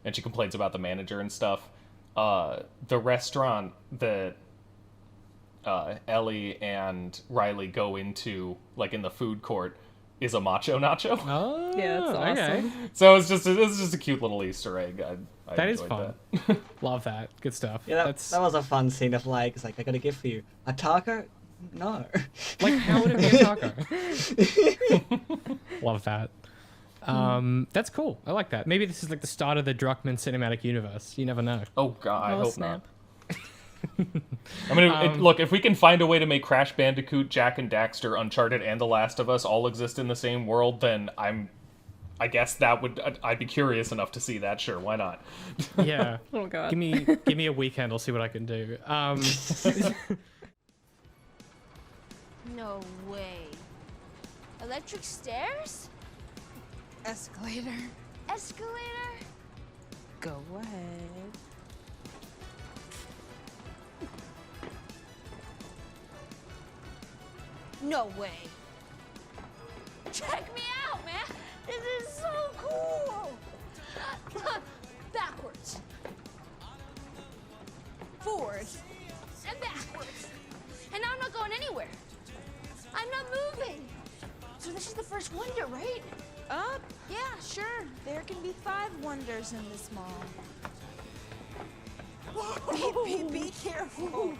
and she complains about the manager and stuff. The restaurant that Ellie and Riley go into, like in the food court, is a Macho Nacho. Oh, yeah, that's awesome. Okay. So it's just a cute little Easter egg. I that is enjoyed fun. That. Love that. Good stuff. Yeah, that was a fun scene of like, it's like, I got a gift for you. A taco? No. Like, how would it be a taco? Love that. That's cool. I like that. Maybe this is like the start of the Druckmann cinematic universe. You never know. Oh God, I hope snap. not. I mean, look, if we can find a way to make Crash Bandicoot, Jak and Daxter, Uncharted, and The Last of Us all exist in the same world, then I guess that would, I'd be curious enough to see that. Sure, why not? Yeah. Oh God. Give me a weekend. I'll see what I can do. No way. Electric stairs? Escalator. Escalator? Go ahead. No way. Check me out, man. This is so cool. Backwards. Forwards. And backwards. And now I'm not going anywhere. I'm not moving. So this is the first wonder, right? Yeah, sure. There can be 5 wonders in this mall. Be careful.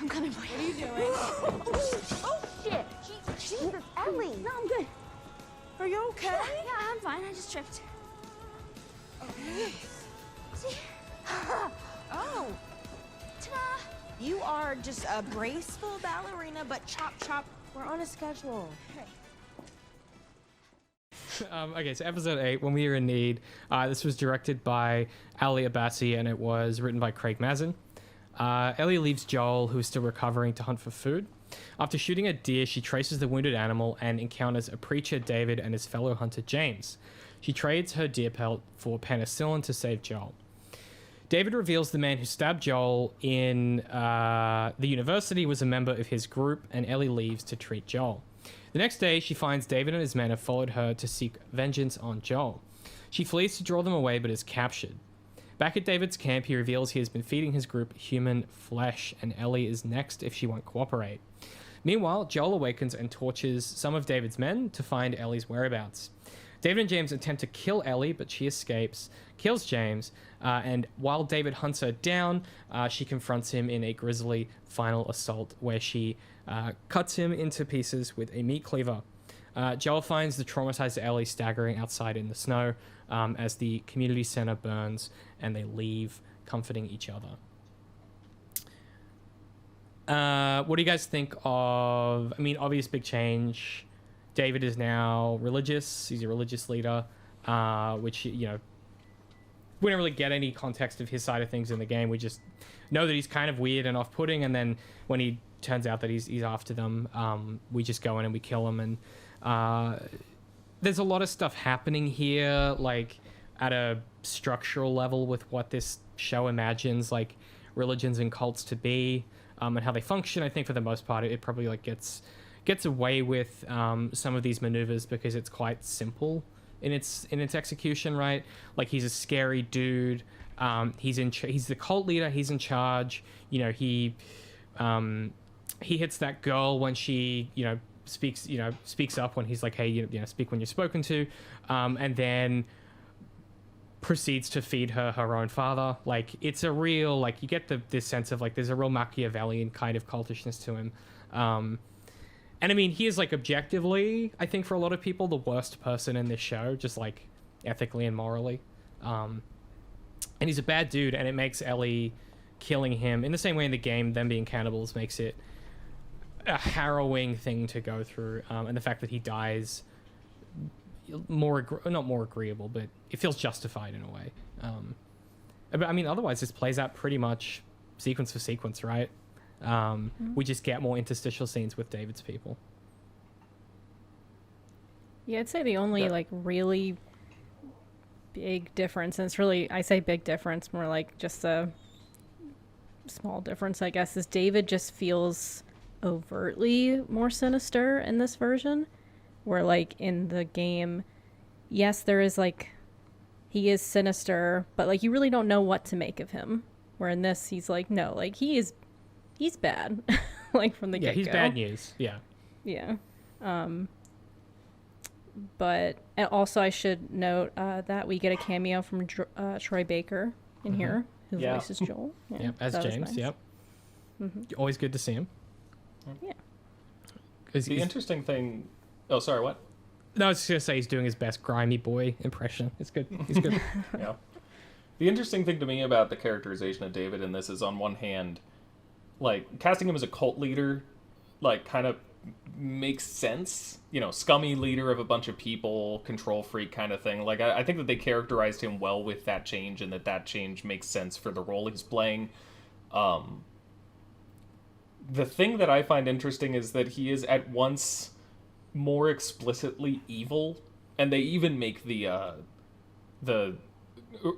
I'm coming for you. What are you doing? Oh, shit. Jesus, Ellie. No, I'm good. Are you okay? Yeah, I'm fine. I just tripped. Okay. See? Oh. Ta-da. You are just a graceful ballerina, but chop chop. We're on a schedule. Okay, so episode 8, When We Are in Need. This was directed by Ali Abbasi, and it was written by Craig Mazin. Ellie leaves Joel, who is still recovering, to hunt for food. After shooting a deer, she traces the wounded animal and encounters a preacher, David, and his fellow hunter, James. She trades her deer pelt for penicillin to save Joel. David reveals the man who stabbed Joel in the university was a member of his group, and Ellie leaves to treat Joel. The next day, she finds David and his men have followed her to seek vengeance on Joel. She flees to draw them away, but is captured. Back at David's camp, he reveals he has been feeding his group human flesh, and Ellie is next if she won't cooperate. Meanwhile, Joel awakens and tortures some of David's men to find Ellie's whereabouts. David and James attempt to kill Ellie, but she escapes, kills James, and while David hunts her down, she confronts him in a grisly final assault where she cuts him into pieces with a meat cleaver. Joel finds the traumatized Ellie staggering outside in the snow as the community center burns, and they leave comforting each other. What do you guys think of, obvious big change. David is now religious. He's a religious leader, which, we don't really get any context of his side of things in the game. We just know that he's kind of weird and off-putting, and then when he turns out that he's after them, we just go in and we kill him. And there's a lot of stuff happening here, like at a structural level with what this show imagines, like religions and cults to be, and how they function. I think for the most part, it probably like gets away with some of these maneuvers because it's quite simple in its execution, right? Like, he's a scary dude. He's the cult leader. He's in charge. He hits that girl when she speaks up, when he's like, hey, speak when you're spoken to, and then proceeds to feed her own father. Like, it's a real, like, you get this sense of like there's a real Machiavellian kind of cultishness to him. And he is, like, objectively, I think for a lot of people, the worst person in this show, just, like, ethically and morally. And he's a bad dude, and it makes Ellie killing him, in the same way in the game, them being cannibals makes it a harrowing thing to go through. And the fact that he dies, not more agreeable, but it feels justified in a way. But, otherwise, this plays out pretty much sequence for sequence, right? We just get more interstitial scenes with David's people. Yeah, I'd say the only like really big difference, and it's really, I say big difference, more like just a small difference, I guess, is David just feels overtly more sinister in this version, where like in the game, yes, there is like, he is sinister, but like you really don't know what to make of him, where in this he's like, no, like he's bad. Like from the get-go. He's bad news. Yeah. But also I should note that we get a cameo from Troy Baker in here, who voices Joel. Yeah, as James. Nice. Yep. Always good to see him. Yeah. The interesting thing. Oh, sorry. What? No, I was just gonna say he's doing his best grimy boy impression. It's good. He's good. Yeah. The interesting thing to me about the characterization of David in this is, on one hand, like, casting him as a cult leader, like, kind of makes sense. Scummy leader of a bunch of people, control freak kind of thing. Like, I think that they characterized him well with that change, and that change makes sense for the role he's playing. The thing that I find interesting is that he is at once more explicitly evil, and they even make the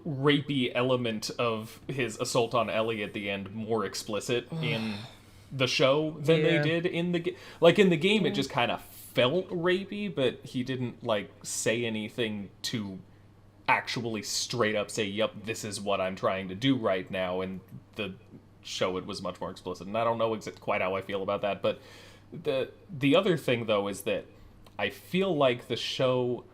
rapey element of his assault on Ellie at the end more explicit in the show than they did in the game. Like, in the game, it just kind of felt rapey, but he didn't, like, say anything to actually straight up say, yep, this is what I'm trying to do right now. And the show, it was much more explicit. And I don't know quite how I feel about that. But the other thing, though, is that I feel like the show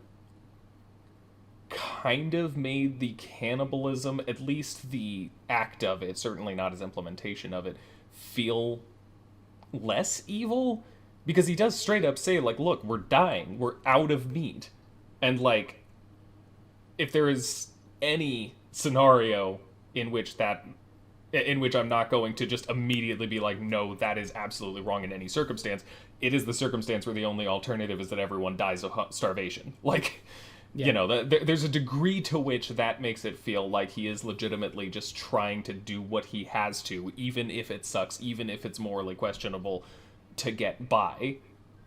kind of made the cannibalism, at least the act of it, certainly not his implementation of it, feel less evil, because he does straight up say, like, look, we're dying, we're out of meat, and, like, if there is any scenario in which I'm not going to just immediately be like, no, that is absolutely wrong in any circumstance, it is the circumstance where the only alternative is that everyone dies of starvation. Like, there's a degree to which that makes it feel like he is legitimately just trying to do what he has to, even if it sucks, even if it's morally questionable, to get by.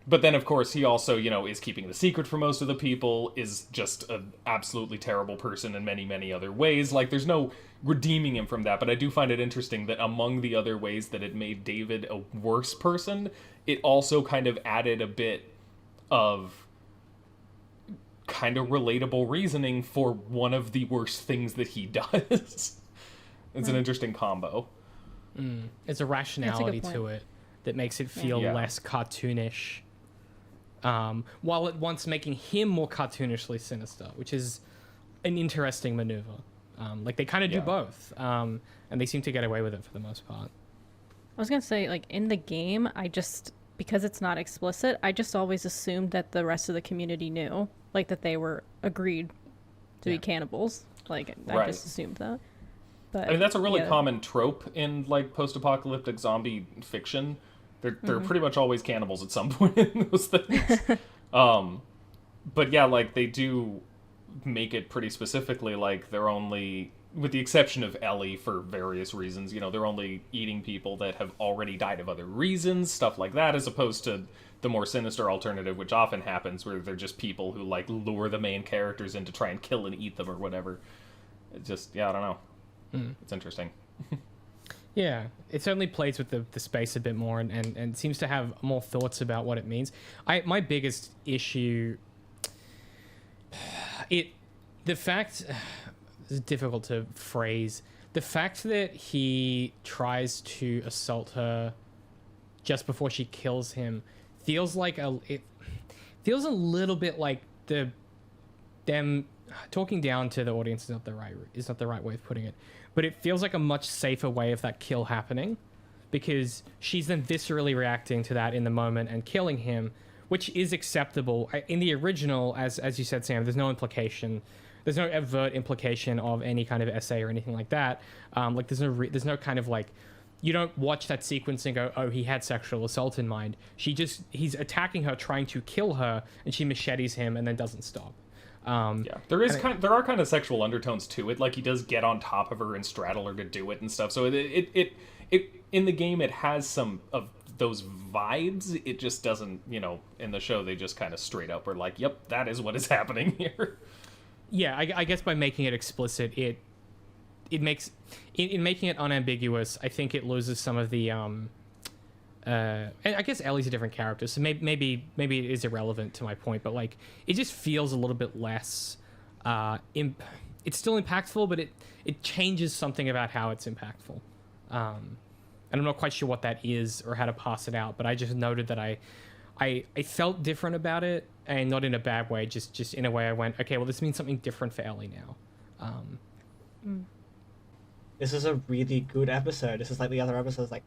But then, of course, he also, is keeping the secret from most of the people, is just an absolutely terrible person in many, many other ways. Like, there's no redeeming him from that, but I do find it interesting that among the other ways that it made David a worse person, it also kind of added a bit of kind of relatable reasoning for one of the worst things that he does. It's an interesting combo. It's a rationality to it that makes it feel less cartoonish, while at once making him more cartoonishly sinister, which is an interesting maneuver. Like they kind of do both, and they seem to get away with it for the most part. I was gonna say, like, in the game, because it's not explicit, I just always assumed that the rest of the community knew, like, that they were agreed to be cannibals. Like, I just assumed that. But I mean, that's a really common trope in, like, post-apocalyptic zombie fiction. They're pretty much always cannibals at some point in those things. But yeah, like, they do make it pretty specifically, like, they're only, with the exception of Ellie for various reasons, you know, they're only eating people that have already died of other reasons, stuff like that, as opposed to the more sinister alternative, which often happens, where they're just people who, like, lure the main characters in to try and kill and eat them or whatever. It just, I don't know. It's interesting. Yeah, it certainly plays with the space a bit more and seems to have more thoughts about what it means. My biggest issue, the fact, it's difficult to phrase, the fact that he tries to assault her just before she kills him feels like it feels a little bit like them talking down to the audience is not the right way of putting it, but it feels like a much safer way of that kill happening, because she's then viscerally reacting to that in the moment and killing him, which is acceptable. In the original, as you said, Sam, there's no implication. There's no overt implication of any kind of essay or anything like that. Like there's no kind of like, you don't watch that sequence and go, oh, he had sexual assault in mind. He's attacking her, trying to kill her, and she machetes him and then doesn't stop. There are kind of sexual undertones to it. Like, he does get on top of her and straddle her to do it and stuff. So it in the game, it has some of those vibes. It just doesn't, you know, in the show they just kind of straight up are like, yep, that is what is happening here. Yeah, I guess by making it explicit, it makes in making it unambiguous, I think it loses some of the and I guess Ellie's a different character, so maybe it is irrelevant to my point, but like it just feels a little bit less it's still impactful, but it changes something about how it's impactful. And I'm not quite sure what that is or how to pass it out, but I just noted that I felt different about it, and not in a bad way, just in a way I went, okay, well, this means something different for Ellie now. This is a really good episode. This is like the other episodes, like,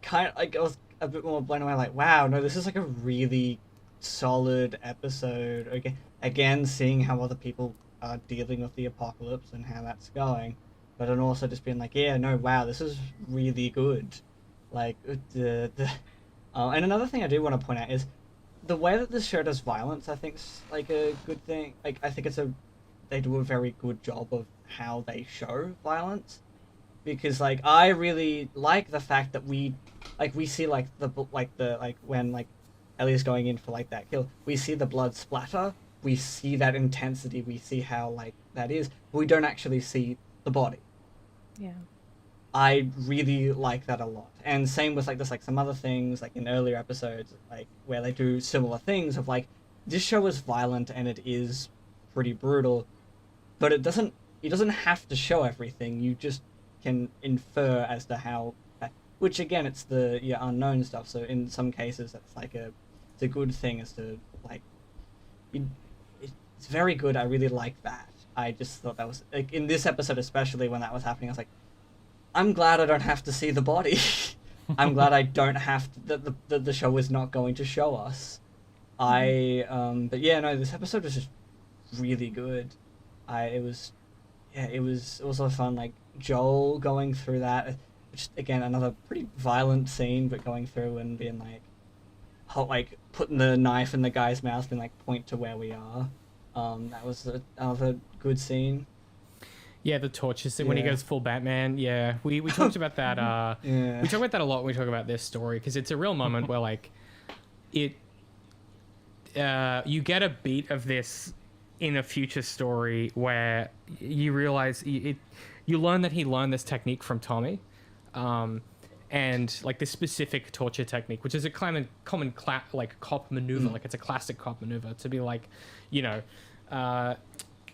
kind of, like, I was a bit more blown away, like, wow, no, this is like a really solid episode. Okay, again, seeing how other people are dealing with the apocalypse and how that's going, but then also just being like, yeah, no, wow, this is really good. Like, and another thing I do want to point out is the way that this show does violence, I think, is like a good thing. Like, I think they do a very good job of how they show violence, because like I really like the fact that we see like when Ellie's going in for like that kill, we see the blood splatter, we see that intensity, we see how like that is, but we don't actually see the body. Yeah. I really like that a lot. And same with like there's like some other things like in earlier episodes, like where they do similar things of like, this show is violent and it is pretty brutal, but it doesn't have to show everything. You just can infer as to how, which again, it's the unknown stuff. So in some cases that's like it's a good thing as to like, it's very good. I really like that. I just thought that was like in this episode, especially when that was happening, I was like, I'm glad I don't have to see the body. I'm glad I don't have to, that the show is not going to show us. But yeah, no, this episode was just really good. It was a lot of fun. Like Joel going through that, which again, another pretty violent scene, but going through and being like putting the knife in the guy's mouth and like point to where we are. That was another good scene. Yeah, the torches when he goes full Batman. Yeah, we talked about that. We talk about that a lot when we talk about this story, because it's a real moment where like you get a beat of this in a future story where you realize you learn that he learned this technique from Tommy, and and like this specific torture technique, which is a common like cop maneuver, like it's a classic cop maneuver to be like, you know,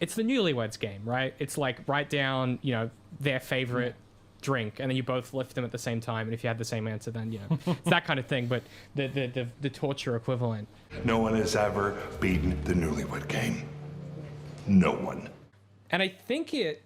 it's the Newlyweds game, right? It's like write down, you know, their favorite drink, and then you both lift them at the same time, and if you had the same answer, then, you know, it's that kind of thing, but the torture equivalent. No one has ever beaten the Newlywed Game. No one. And I think it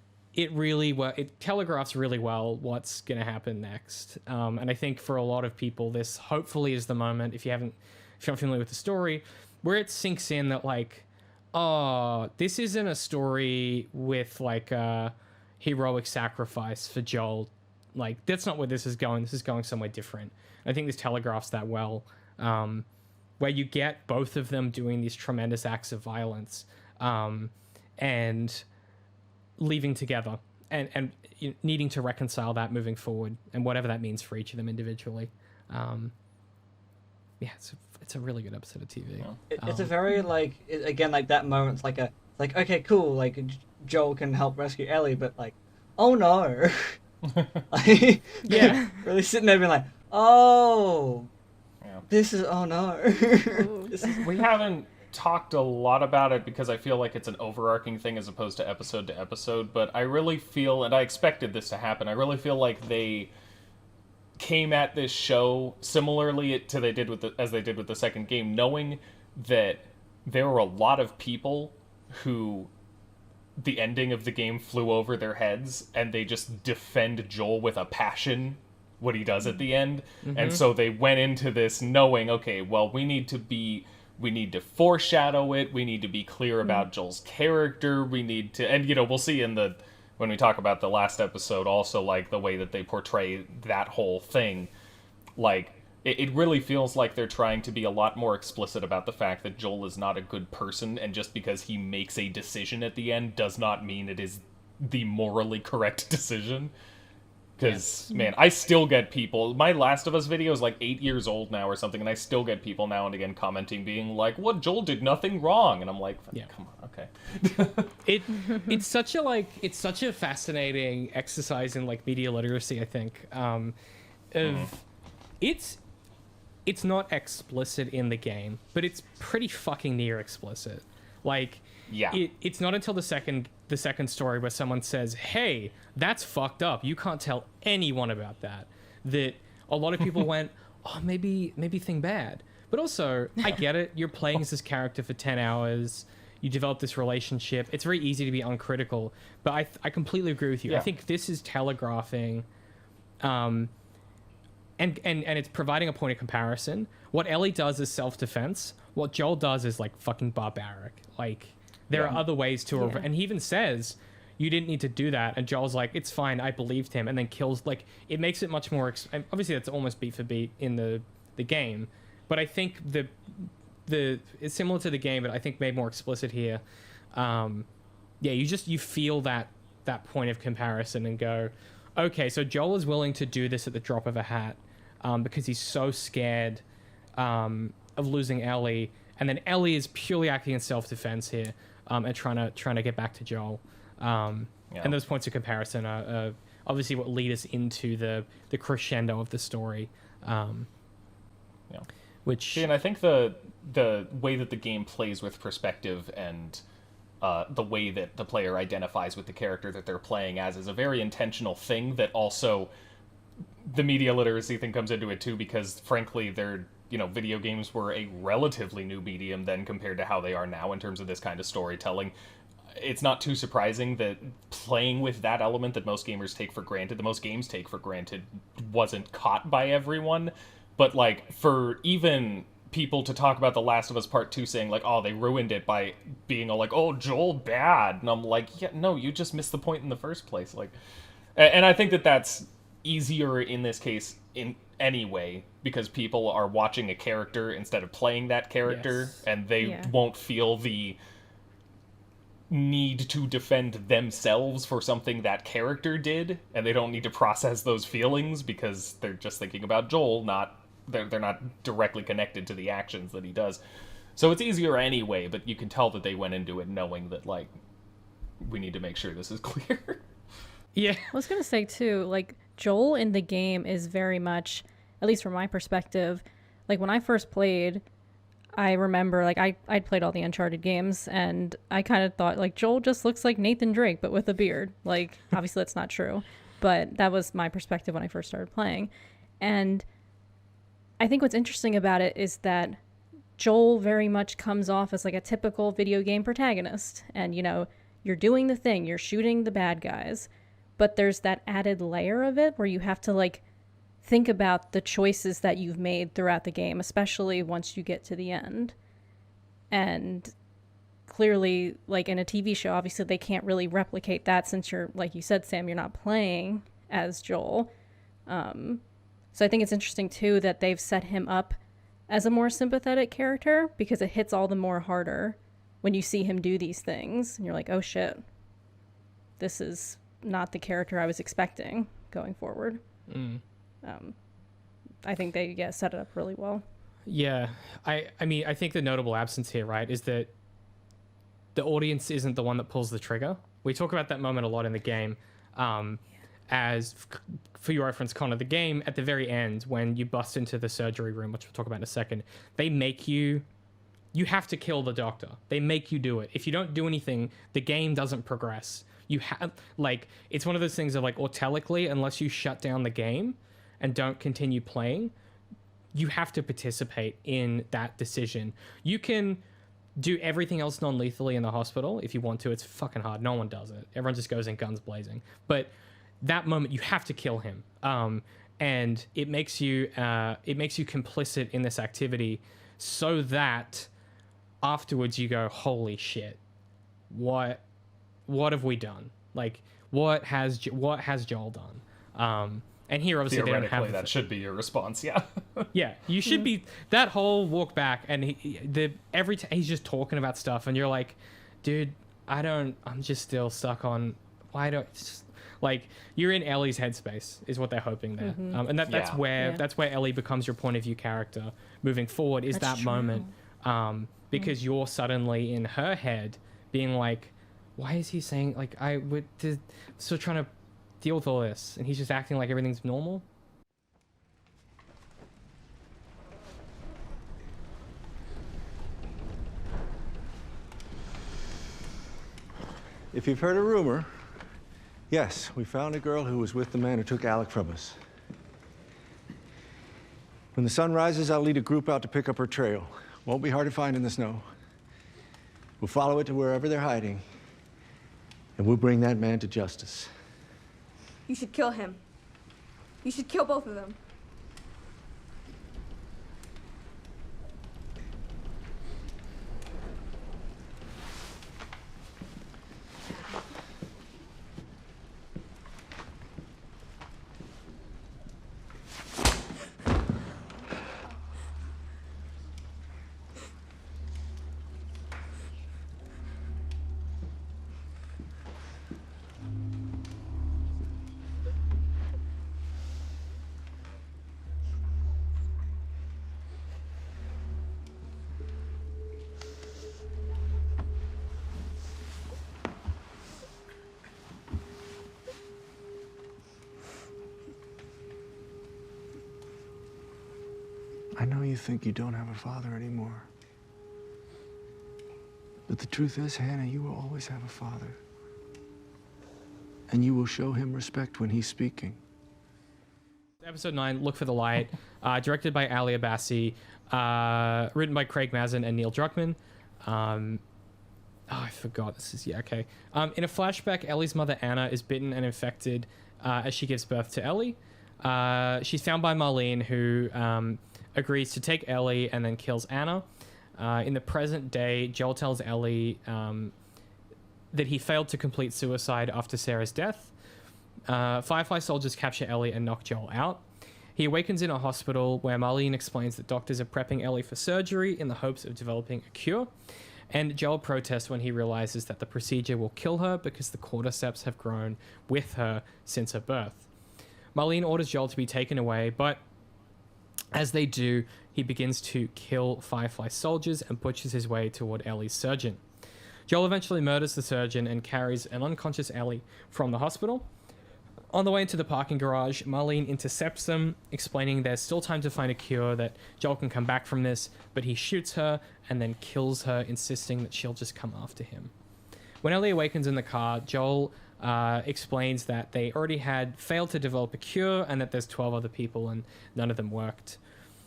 telegraphs really well what's going to happen next. And I think for a lot of people, this hopefully is the moment, if you're not familiar with the story, where it sinks in that like, oh, this isn't a story with like a heroic sacrifice for Joel. Like, that's not where this is going. This is going somewhere different. And I think this telegraphs that well, where you get both of them doing these tremendous acts of violence, and leaving together and needing to reconcile that moving forward, and whatever that means for each of them individually. Yeah, it's a really good episode of TV. It's a very like again like that moment's like okay, cool, like Joel can help rescue Ellie, but like, oh no. Like, yeah, really sitting there being like, oh, this is, oh no. We haven't talked a lot about it because I feel like it's an overarching thing as opposed to episode, but I really feel, and I expected this to happen, I really feel like they came at this show similarly to as they did with the second game, knowing that there were a lot of people who the ending of the game flew over their heads, and they just defend Joel with a passion what he does at the end. And so they went into this knowing, okay, well, we need to foreshadow it, we need to be clear about Joel's character, we need to, and you know, we'll see when we talk about the last episode also, like the way that they portray that whole thing, like it really feels like they're trying to be a lot more explicit about the fact that Joel is not a good person, and just because he makes a decision at the end does not mean it is the morally correct decision. Because, man, I still get people... My Last of Us video is like 8 years old now or something, and I still get people now and again commenting, being like, well, Joel did nothing wrong. And I'm like, come on, okay. It's such a fascinating exercise in, like, media literacy, I think. It's not explicit in the game, but it's pretty fucking near explicit. Like, it's not until the second story where someone says, hey, that's fucked up, you can't tell anyone about that a lot of people went, oh, maybe thing bad. But also, I get it, you're playing as this character for 10 hours, you develop this relationship, it's very easy to be uncritical, but I completely agree with you. I think this is telegraphing, and it's providing a point of comparison. What Ellie does is self-defense, what Joel does is like fucking barbaric. Like, there are other ways to and he even says, you didn't need to do that, and Joel's like, it's fine, I believed him, and then kills. Like, it makes it much more obviously that's almost beat for beat in the game, but I think it's similar to the game, but I think made more explicit here. You feel that point of comparison and go, okay, so Joel is willing to do this at the drop of a hat, because he's so scared of losing Ellie, and then Ellie is purely acting in self-defense here, and trying to get back to Joel. And those points of comparison are obviously what lead us into the crescendo of the story. Which, and I think the way that the game plays with perspective and the way that the player identifies with the character that they're playing as is a very intentional thing that also the media literacy thing comes into it too, because frankly video games were a relatively new medium then compared to how they are now in terms of this kind of storytelling. It's not too surprising that playing with that element that most gamers take for granted, that most games take for granted, wasn't caught by everyone. But like, for even people to talk about The Last of Us Part 2 saying like, oh, they ruined it by being all like, oh, Joel bad, and I'm like, yeah, no, you just missed the point in the first place. Like, and I think that that's easier in this case in any way, because people are watching a character instead of playing that character, and they won't feel the need to defend themselves for something that character did, and they don't need to process those feelings because they're just thinking about Joel, they're not directly connected to the actions that he does. So it's easier anyway, but you can tell that they went into it knowing that, like, we need to make sure this is clear. Yeah. I was going to say, too, like, Joel in the game is very much, at least from my perspective, like when I first played, I remember like I'd played all the Uncharted games, and I kind of thought like Joel just looks like Nathan Drake but with a beard. Like obviously that's not true, but that was my perspective when I first started playing. And I think what's interesting about it is that Joel very much comes off as like a typical video game protagonist, and you know, you're doing the thing, you're shooting the bad guys, but there's that added layer of it where you have to like think about the choices that you've made throughout the game, especially once you get to the end. And clearly, like in a TV show, obviously they can't really replicate that since you're, like you said, Sam, you're not playing as Joel. So I think it's interesting too that they've set him up as a more sympathetic character, because it hits all the more harder when you see him do these things and you're like, oh shit, this is not the character I was expecting going forward. I think they set it up really well. Yeah, I mean, I think the notable absence here, right, is that the audience isn't the one that pulls the trigger. We talk about that moment a lot in the game. As for your reference, Conor, the game at the very end, when you bust into the surgery room, which we'll talk about in a second, they make you have to kill the doctor. They make you do it. If you don't do anything, the game doesn't progress. You have, like, it's one of those things of like, autolically, unless you shut down the game and don't continue playing, you have to participate in that decision. You can do everything else non-lethally in the hospital if you want to. It's fucking hard. No one does it. Everyone just goes in guns blazing. But that moment, you have to kill him, and it makes you complicit in this activity, so that afterwards you go, holy shit, what have we done? Like, what has Joel done? And here, obviously, they don't have that. Should be your response, yeah. Yeah, you should be. That whole walk back, and he's just talking about stuff, and you're like, dude, I'm just still stuck on like, you're in Ellie's headspace, is what they're hoping there. And that's where Ellie becomes your point of view character moving forward, is That's that true. moment, because you're suddenly in her head being like, why is he saying, like, still trying to deal with all this, and he's just acting like everything's normal. If you've heard a rumor, yes, we found a girl who was with the man who took Alec from us. When the sun rises, I'll lead a group out to pick up her trail. Won't be hard to find in the snow. We'll follow it to wherever they're hiding, and we'll bring that man to justice. You should kill him. You should kill both of them. I know you think you don't have a father anymore. But the truth is, Hannah, you will always have a father. And you will show him respect when he's speaking. Episode 9, Look for the Light, directed by Ali Abbasi, written by Craig Mazin and Neil Druckmann. I forgot. This is, yeah, okay. In a flashback, Ellie's mother, Anna, is bitten and infected as she gives birth to Ellie. She's found by Marlene, who agrees to take Ellie and then kills Anna. In the present day, Joel tells Ellie that he failed to complete suicide after Sarah's death. Firefly soldiers capture Ellie and knock Joel out. He awakens in a hospital where Marlene explains that doctors are prepping Ellie for surgery in the hopes of developing a cure. And Joel protests when he realizes that the procedure will kill her because the cordyceps have grown with her since her birth. Marlene orders Joel to be taken away, but as they do, he begins to kill Firefly soldiers and pushes his way toward Ellie's surgeon. Joel eventually murders the surgeon and carries an unconscious Ellie from the hospital. On the way into the parking garage, Marlene intercepts them, explaining there's still time to find a cure, that Joel can come back from this, but he shoots her and then kills her, insisting that she'll just come after him. When Ellie awakens in the car, Joel explains that they already had failed to develop a cure and that there's 12 other people and none of them worked.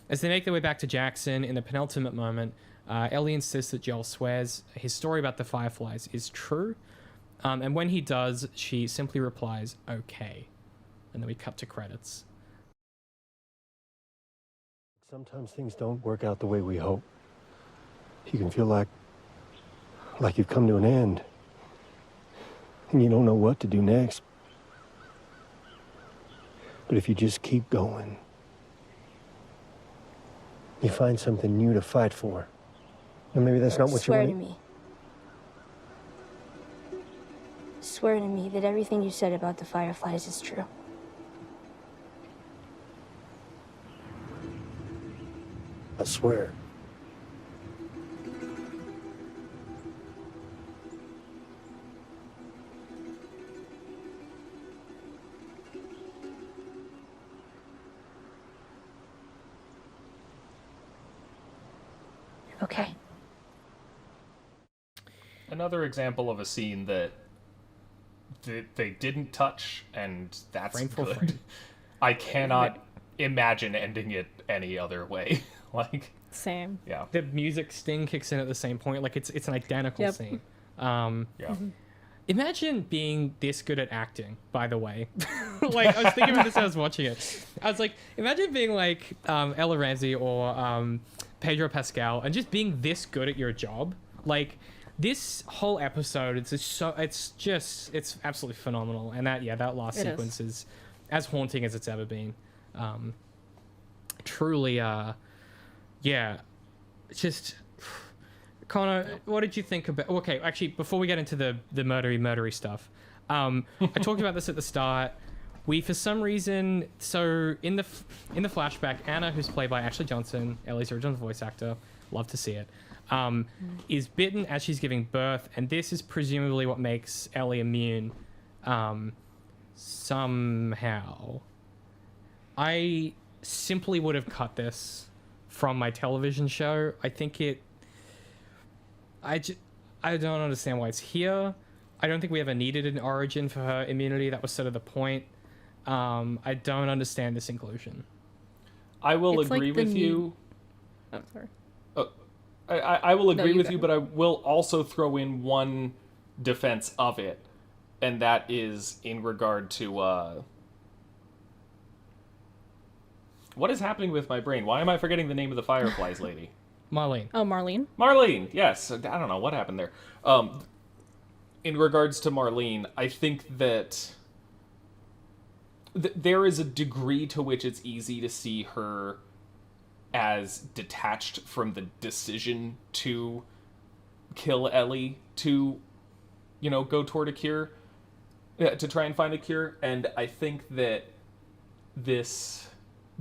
As they make their way back to Jackson, in the penultimate moment, Ellie insists that Joel swears his story about the Fireflies is true. And when he does, she simply replies, okay. And then we cut to credits. Sometimes things don't work out the way we hope. You can feel like you've come to an end. And you don't know what to do next. But if you just keep going, you find something new to fight for. And maybe that's not what you Swear want. to me. Swear to me that everything you said about the Fireflies is true. I swear. Okay. Another example of a scene that they didn't touch, and that's Frame for good. frame. I cannot imagine ending it any other way. Like, Same. yeah. The music sting kicks in at the same point. Like, it's an identical Yep. scene. Yeah. Imagine being this good at acting, by the way. Like, I was thinking about this as I was watching it. I was like, imagine being like Ella Ramsey or Pedro Pascal and just being this good at your job. Like, this whole episode, it's absolutely phenomenal. And that last sequence is as haunting as it's ever been. Truly, just... Conor, what did you think about... Okay, actually, before we get into the murdery stuff, I talked about this at the start. We, for some reason... So, in the flashback, Anna, who's played by Ashley Johnson, Ellie's original voice actor, love to see it, is bitten as she's giving birth, and this is presumably what makes Ellie immune, somehow. I simply would have cut this from my television show. I think it... I don't understand why it's here. I don't think we ever needed an origin for her immunity. That was sort of the point. I don't understand this inclusion. I will It's like agree the with you. Oh, sorry. I will agree you with go. you, but I will also throw in one defense of it, and that is in regard to what is happening with my brain? Why am I forgetting the name of the Fireflies lady? Marlene. Oh, Marlene. Marlene, yes. I don't know what happened there. In regards to Marlene, I think that there is a degree to which it's easy to see her as detached from the decision to kill Ellie, to, go toward a cure, to try and find a cure. And I think that this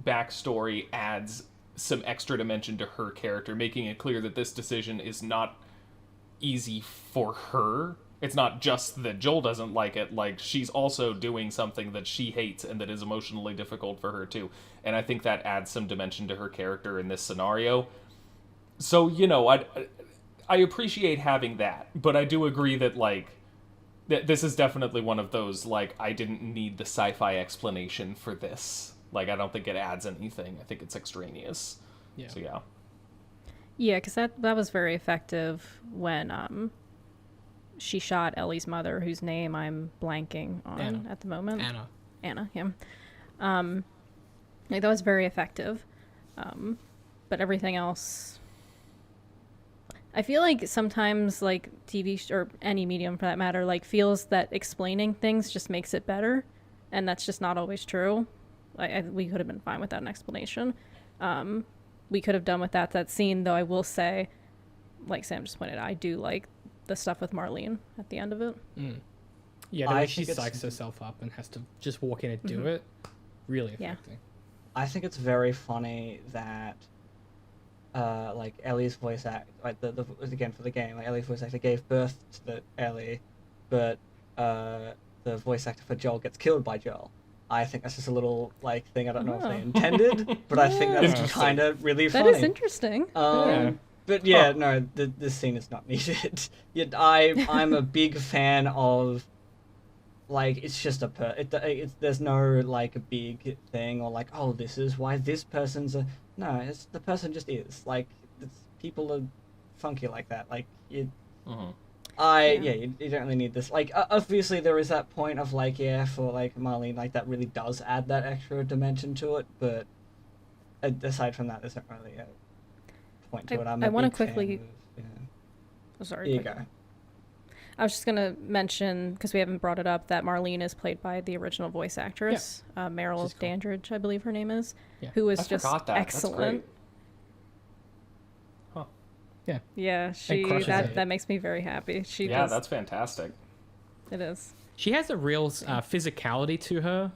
backstory adds some extra dimension to her character, making it clear that this decision is not easy for her. It's not just that Joel doesn't like it, like, she's also doing something that she hates and that is emotionally difficult for her too. And I think that adds some dimension to her character in this scenario. So, I appreciate having that, but I do agree that, like, this is definitely one of those, like, I didn't need the sci-fi explanation for this. Like, I don't think it adds anything. I think it's extraneous. Yeah. So, yeah. Yeah, because that was very effective when she shot Ellie's mother, whose name I'm blanking on Anna. at the moment. Anna, yeah. Like, that was very effective. But everything else... I feel like sometimes, like, TV or any medium for that matter, like, feels that explaining things just makes it better. And that's just not always true. We could have been fine without an explanation. We could have done without that scene, though I will say, like Sam just pointed out, I do like the stuff with Marlene at the end of it. Yeah, the way she psychs herself up and has to just walk in and do it, really affecting. I think it's very funny that, like, Ellie's voice act, like, again for the game, like, Ellie's voice actor gave birth to Ellie, but the voice actor for Joel gets killed by Joel. I think that's just a little like thing I don't know if Oh. they intended, but I think that's Interesting. kind of really That funny. is interesting. Yeah. But yeah, no, this scene is not needed. Yet I'm a big fan of, like, it's just there's no like a big thing or like, oh, this is why this person's a no. It's the person just is like people are funky like that. Like you don't really need this. Like obviously there is that point of like for like Marlene, like that really does add that extra dimension to it. But aside from that, there's not really a point to it. I want to quickly. Yeah. Oh, sorry. Here you quick. go. I was just gonna mention because we haven't brought it up that Marlene is played by the original voice actress, Meryl Dandridge, I believe her name is, who is I just forgot that. excellent. Huh. Yeah. Yeah, that makes me very happy. That's fantastic. It is. She has a real physicality to her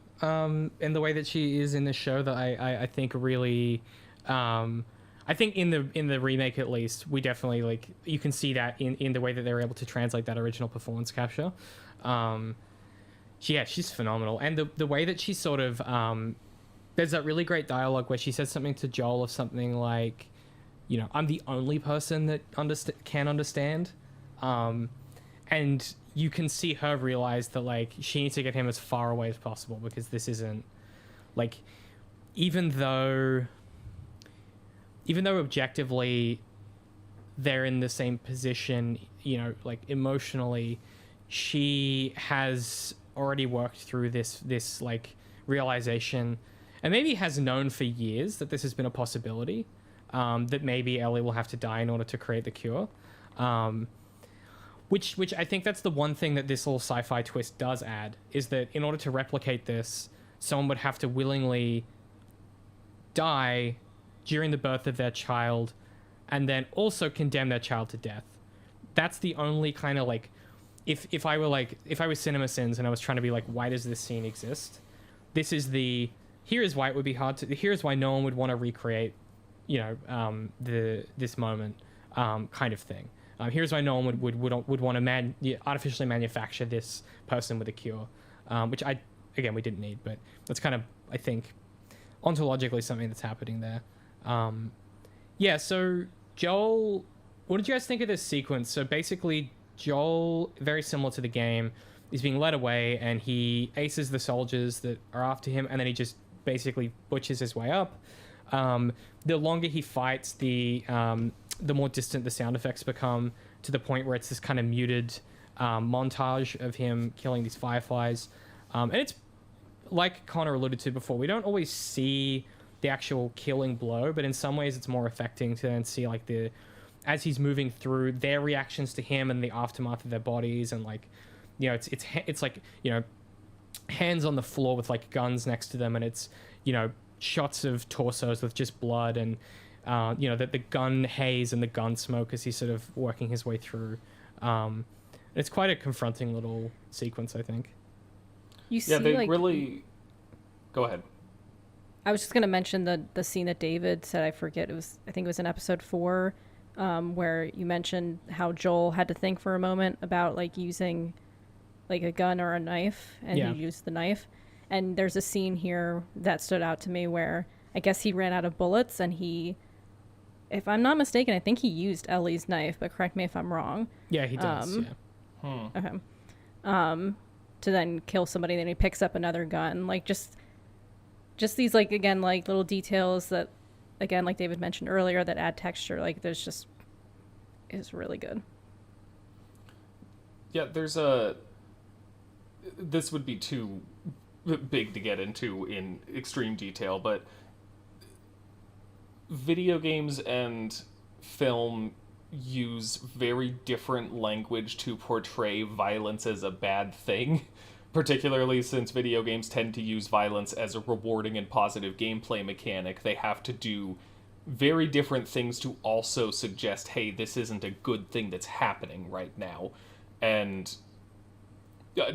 in the way that she is in the show that I think really. I think in the remake at least, we definitely like you can see that in the way that they were able to translate that original performance capture. She's phenomenal, and the way that she sort of there's that really great dialogue where she says something to Joel of something like, you know, I'm the only person that can understand, and you can see her realize that like she needs to get him as far away as possible because this isn't like even though objectively they're in the same position, you know, like emotionally, she has already worked through this like realization and maybe has known for years that this has been a possibility, that maybe Ellie will have to die in order to create the cure. Which I think that's the one thing that this little sci-fi twist does add, is that in order to replicate this, someone would have to willingly die during the birth of their child and then also condemn their child to death. That's the only kind of like, if I was Cinema Sins and I was trying to be like, why does this scene exist? This is here is why it would be hard to, here's why no one would want to recreate, you know, this moment, kind of thing. Here's why no one would want to artificially manufacture this person with a cure, which we didn't need, but that's kind of, I think, ontologically something that's happening there. So Joel, what did you guys think of this sequence? So basically Joel, very similar to the game, is being led away and he aces the soldiers that are after him, and then he just basically butchers his way up. The longer he fights, the more distant the sound effects become, to the point where it's this kind of muted montage of him killing these fireflies. And it's like Conor alluded to before, we don't always see the actual killing blow, but in some ways it's more affecting to then see like as he's moving through their reactions to him and the aftermath of their bodies, and like, you know, it's like, you know, hands on the floor with like guns next to them, and it's, you know, shots of torsos with just blood, and you know, the gun haze and the gun smoke as he's sort of working his way through. It's quite a confronting little sequence, I think. You see, they like, really. Go ahead. I was just gonna mention the scene that David said. I think it was in episode 4, where you mentioned how Joel had to think for a moment about like using like a gun or a knife, and he used the knife. And there's a scene here that stood out to me where I guess he ran out of bullets, and he, if I'm not mistaken, I think he used Ellie's knife, but correct me if I'm wrong. Yeah, he does. Okay. To then kill somebody, then he picks up another gun. Like just these, like, again, like little details that, again, like David mentioned earlier, that add texture. Like there's just, is really good. Yeah, this would be too big to get into in extreme detail, but video games and film use very different language to portray violence as a bad thing, particularly since video games tend to use violence as a rewarding and positive gameplay mechanic. They have to do very different things to also suggest, hey, this isn't a good thing that's happening right now. And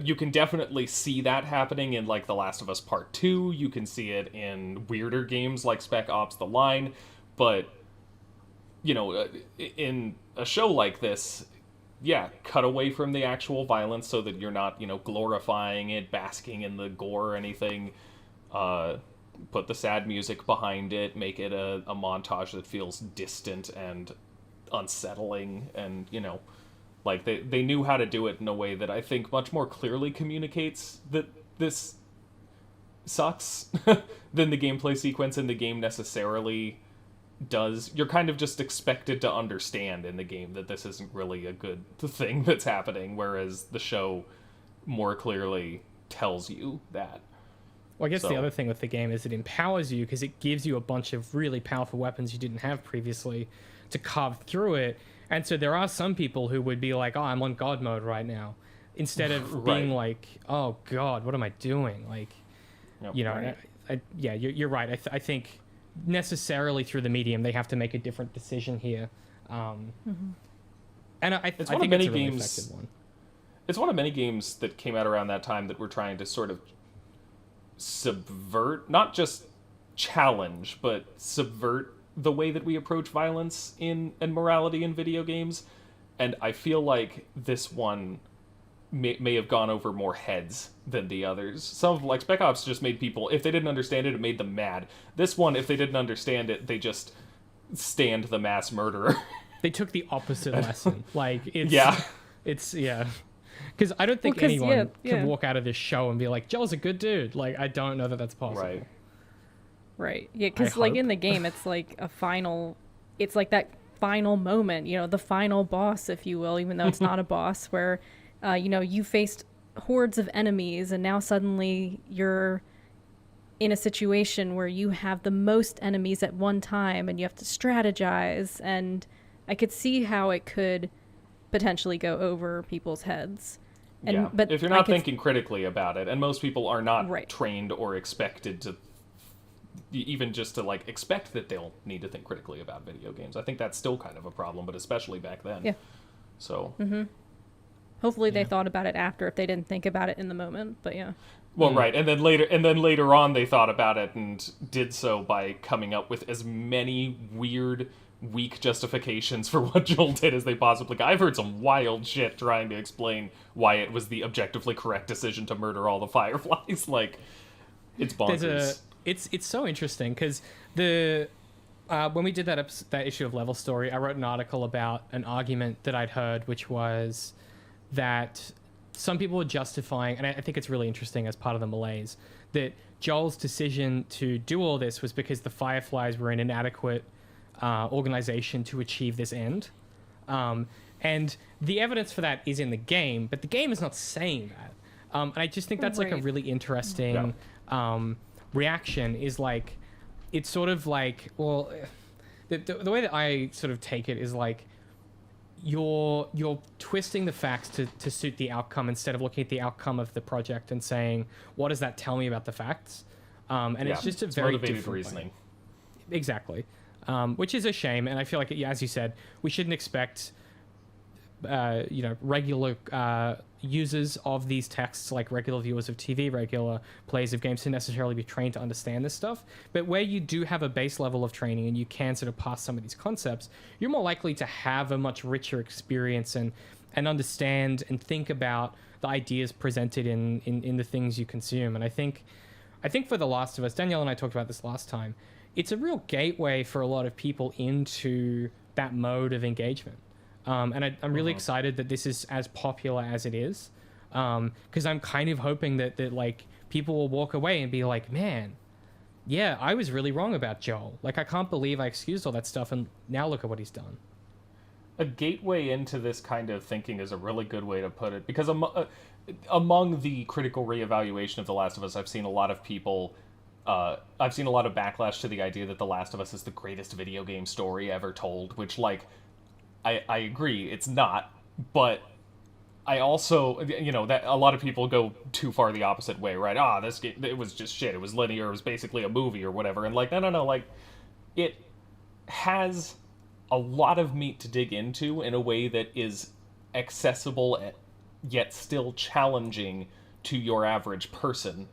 you can definitely see that happening in, like, The Last of Us Part 2. You can see it in weirder games like Spec Ops: The Line. But, you know, in a show like this, cut away from the actual violence so that you're not, glorifying it, basking in the gore or anything. Put the sad music behind it, make it a montage that feels distant and unsettling, and, like, they knew how to do it in a way that I think much more clearly communicates that this sucks than the gameplay sequence in the game necessarily does. You're kind of just expected to understand in the game that this isn't really a good thing that's happening, whereas the show more clearly tells you that. Well, I guess the other thing with the game is it empowers you because it gives you a bunch of really powerful weapons you didn't have previously to carve through it. And so there are some people who would be like, oh, I'm on God mode right now. Instead of being like, oh, God, what am I doing? Like, you're right. I think necessarily through the medium, they have to make a different decision here. And I think it's a really effective one. It's one of many games that came out around that time that were trying to sort of subvert, not just challenge, but subvert the way that we approach violence and morality in video games. And I feel like this one may have gone over more heads than the others. Some of, like, Spec Ops just made people, if they didn't understand it, it made them mad. This one, if they didn't understand it, they just stand the mass murderer. They took the opposite lesson. Like, it's because I don't think anyone can walk out of this show and be like, Joel's a good dude. Like, I don't know that that's possible. Right. Yeah, because, like, in the game, it's like it's like that final moment, the final boss, if you will, even though it's not a boss, where, you faced hordes of enemies, and now suddenly you're in a situation where you have the most enemies at one time, and you have to strategize, and I could see how it could potentially go over people's heads. But if you're not thinking critically about it, and most people are not trained or expected to even just to, like, expect that they'll need to think critically about video games. I think that's still kind of a problem, but especially back then. Yeah. So. Hopefully they thought about it after if they didn't think about it in the moment, but yeah. Well, right, and then later on they thought about it and did so by coming up with as many weird, weak justifications for what Joel did as they possibly could. I've heard some wild shit trying to explain why it was the objectively correct decision to murder all the Fireflies. Like, it's bonkers. It's so interesting because when we did that issue of Level Story, I wrote an article about an argument that I'd heard, which was that some people were justifying, and I think it's really interesting as part of the malaise, that Joel's decision to do all this was because the Fireflies were an inadequate organization to achieve this end. And the evidence for that is in the game, but the game is not saying that. And I just think that's like a really interesting reaction, is like, it's sort of like, well, the way that I sort of take it is like, you're twisting the facts to suit the outcome instead of looking at the outcome of the project and saying, what does that tell me about the facts? And it's just a very motivated different reasoning. Exactly. Which is a shame, and I feel like, as you said, we shouldn't expect regular users of these texts, like regular viewers of TV, regular players of games, to necessarily be trained to understand this stuff. But where you do have a base level of training and you can sort of pass some of these concepts, you're more likely to have a much richer experience and understand and think about the ideas presented in the things you consume. And I think for The Last of Us, Danielle and I talked about this last time, it's a real gateway for a lot of people into that mode of engagement. And I'm really excited that this is as popular as it is, because I'm kind of hoping that like people will walk away and be like, man, yeah, I was really wrong about Joel. Like, I can't believe I excused all that stuff, and now look at what he's done. A gateway into this kind of thinking is a really good way to put it, because among the critical reevaluation of The Last of Us, I've seen a lot of people... I've seen a lot of backlash to the idea that The Last of Us is the greatest video game story ever told, which, like, I agree, it's not, but I also, that a lot of people go too far the opposite way, right? This game, it was just shit, it was linear, it was basically a movie or whatever, and like, no, like, it has a lot of meat to dig into in a way that is accessible yet still challenging to your average person.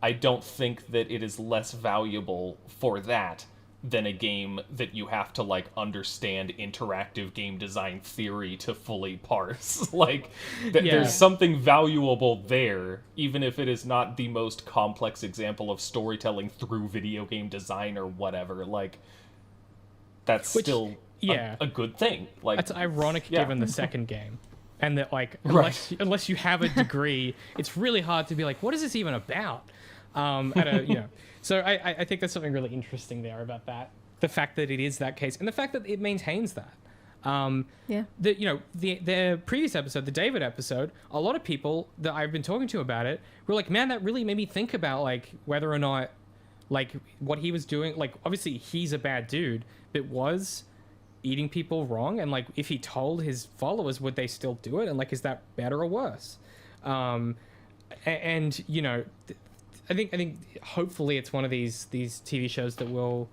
I don't think that it is less valuable for that than a game that you have to like understand interactive game design theory to fully parse. Like there's something valuable there, even if it is not the most complex example of storytelling through video game design or whatever. Like that's still a good thing. Like that's ironic given the second game. And that, like, unless you have a degree, it's really hard to be like, what is this even about? So I think there's something really interesting there about that. The fact that it is that case, and the fact that it maintains that. The previous episode, the David episode, a lot of people that I've been talking to about it were like, man, that really made me think about like whether or not like what he was doing. Like, obviously he's a bad dude, but was eating people wrong, and like if he told his followers, would they still do it? And like, is that better or worse? And you know, I think hopefully it's one of these TV shows that will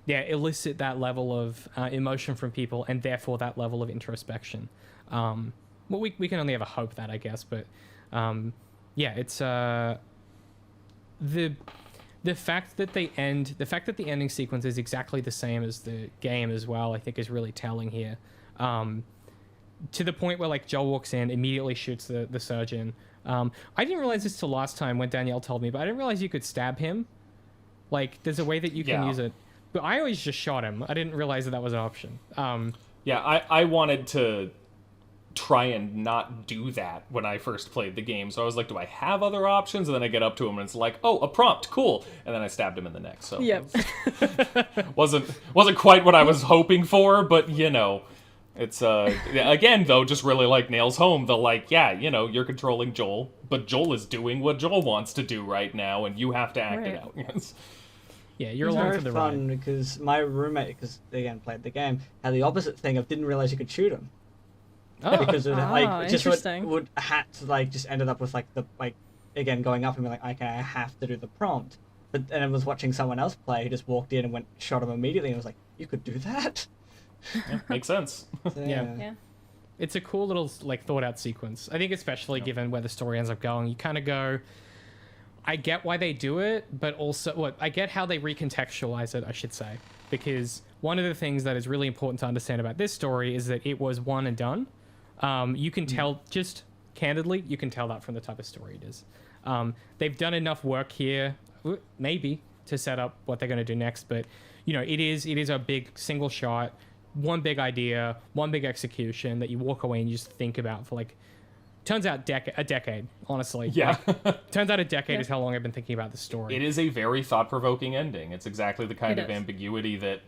elicit that level of emotion from people, and therefore that level of introspection. Well, we can only ever hope that, I guess, but it's the fact that the ending sequence is exactly the same as the game as well, I think is really telling here. To the point where like Joel walks in, immediately shoots the surgeon. I didn't realize this till last time when Danielle told me, but I didn't realize you could stab him. Like, there's a way that you can use it. But I always just shot him. I didn't realize that was an option. I wanted to try and not do that when I first played the game. So I was like, do I have other options? And then I get up to him and it's like, oh, a prompt, cool. And then I stabbed him in the neck. So wasn't quite what I was hoping for, but you know, it's again though, just really like nails home the like, you're controlling Joel, but Joel is doing what Joel wants to do right now, and you have to act it out. Yeah, you're along for the ride. It's very fun because my roommate, because they again played the game, had the opposite thing of didn't realize you could shoot him. Oh, because of like just interesting. would had to like just ended up with like the like again going up and being like, okay, I have to do the prompt. But then I was watching someone else play who just walked in and went shot him immediately, and was like, you could do that. Yeah, makes sense. Yeah. It's a cool little like thought out sequence. I think especially given where the story ends up going, you kind of go, I get why they do it, but also I get how they recontextualize it, I should say, because one of the things that is really important to understand about this story is that it was one and done. You can tell, just candidly, you can tell that from the type of story it is. They've done enough work here, maybe, to set up what they're going to do next, but you know, it is a big single shot, one big idea, one big execution that you walk away and you just think about for like, turns out a decade, honestly. Yeah. Turns out a decade is how long I've been thinking about the story. It is a very thought-provoking ending. It's exactly the kind of ambiguity that,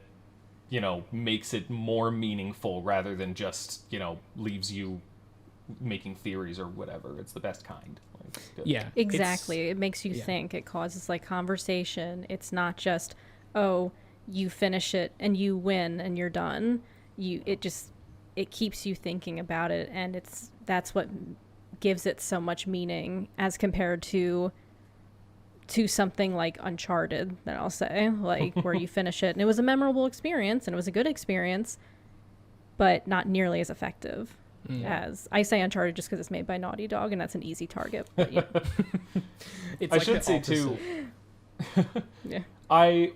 you know, makes it more meaningful rather than just, you know, leaves you making theories or whatever. It's the best kind. Yeah. Exactly. It makes you think. It causes like conversation. It's not just, oh, you finish it and you win and you're done. It keeps you thinking about it, and that's what gives it so much meaning as compared to something like Uncharted, that I'll say, like where you finish it and it was a memorable experience and it was a good experience, but not nearly as effective as I say Uncharted just because it's made by Naughty Dog and that's an easy target. But, I should say too. I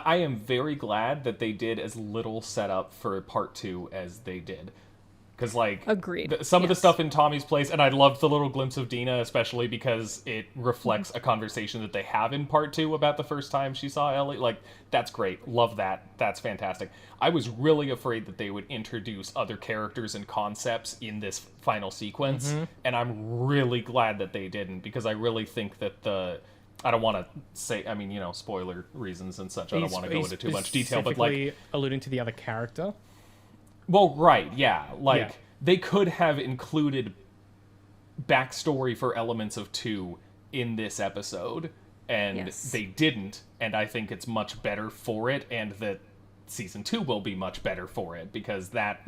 am very glad that they did as little setup for part 2 as they did. Because, like, agreed. Some of the stuff in Tommy's place, and I loved the little glimpse of Dina, especially because it reflects a conversation that they have in part 2 about the first time she saw Ellie. Like, that's great. Love that. That's fantastic. I was really afraid that they would introduce other characters and concepts in this final sequence, and I'm really glad that they didn't, because I really think that I don't want to say, I mean, you know, spoiler reasons and such. I don't want to go into too much detail, but like alluding to the other character. Well, right, yeah. Like, they could have included backstory for elements of 2 in this episode, and they didn't, and I think it's much better for it, and that Season 2 will be much better for it, because that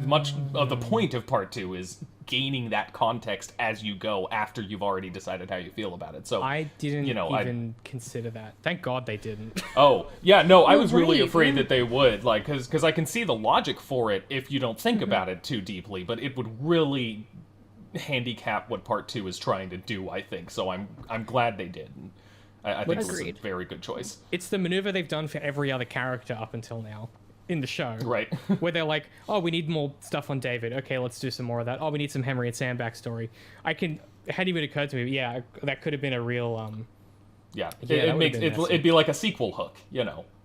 much of the point of Part 2 is gaining that context as you go after you've already decided how you feel about it. So I didn't even consider that. Thank God they didn't. Oh, yeah, no, I was really afraid that they would, like, because I can see the logic for it if you don't think about it too deeply, but it would really handicap what Part 2 is trying to do, I think. So I'm glad they did. I think it was a Agreed. very good choice. It's the maneuver they've done for every other character up until now in the show. Right. Where they're like, oh, we need more stuff on David. Okay, let's do some more of that. Oh, we need some Henry and Sam backstory. It hadn't even occurred to me, but yeah, that could have been a real... Yeah, that would've been messy. it'd be like a sequel hook,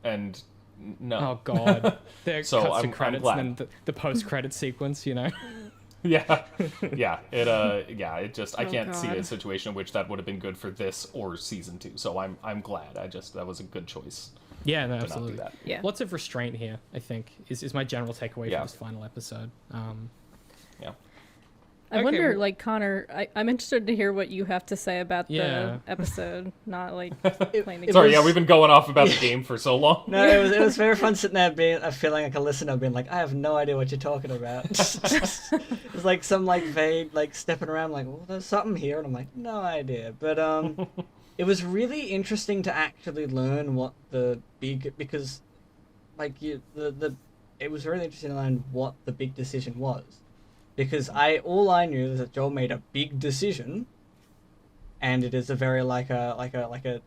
and no. Oh, God. The So cuts I'm and credits glad. and then the post-credit sequence, Yeah, it just I Oh, can't see a God. situation in which that would have been good for this or season 2. So I'm glad. That was a good choice. Yeah, no, to absolutely. Not do that. Yeah. Lots of restraint here, I think, is my general takeaway Yeah. from this final episode. Yeah. I Okay, wonder, well- like, Connor, I'm interested to hear what you have to say about Yeah. the episode, not, like, playing the Sorry, game. yeah, we've been going off about the game for so long. No, it was very fun sitting there feeling like a listener, being like, I have no idea what you're talking about. It's like some like vague like stepping around like, well, there's something here, and I'm like, no idea. But it was really interesting to actually learn what because like it was really interesting to learn what the big decision was. Because all I knew is that Joel made a big decision, and it is a very like a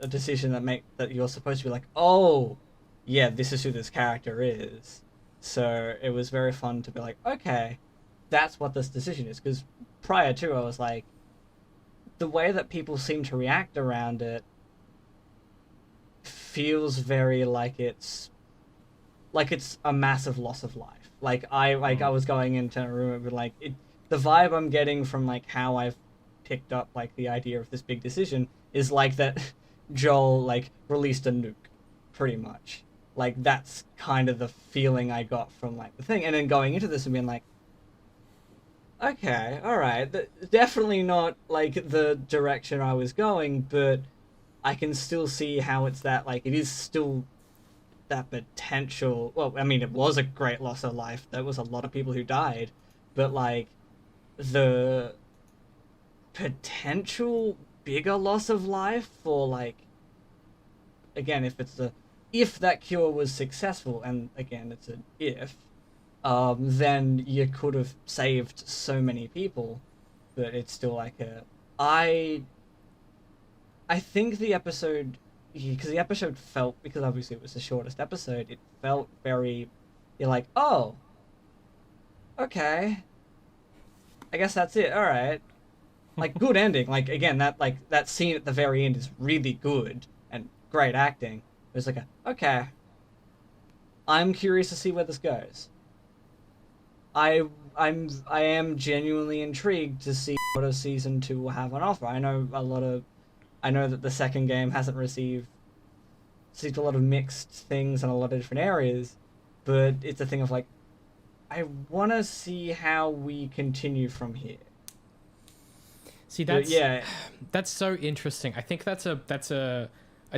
decision that you're supposed to be like, oh, yeah, this is who this character is. So it was very fun to be like, okay, that's what this decision is. Because prior to, I was like, the way that people seem to react around it feels very like it's a massive loss of life. Like I was going into a room with like the vibe I'm getting from like how I've picked up like the idea of this big decision is like that Joel like released a nuke, pretty much. Like that's kind of the feeling I got from like the thing, and then going into this and being like, okay, all right, definitely not like the direction I was going, but I can still see how it's that like it is still that potential. Well, I mean, it was a great loss of life. There was a lot of people who died, but like the potential bigger loss of life for like, again, if that cure was successful, and again it's an if, then you could have saved so many people. But it's still like I think the episode, because the episode felt, because obviously it was the shortest episode, it felt very, you're like, oh, okay, I guess that's it, alright. Like, good ending. Like, again, that scene at the very end is really good, and great acting. It was like, okay, I'm curious to see where this goes. I am genuinely intrigued to see what a season 2 will have on offer. I know that the second game hasn't received a lot of mixed things in a lot of different areas, but it's a thing of like, I want to see how we continue from here. See, that's so interesting. I think that's a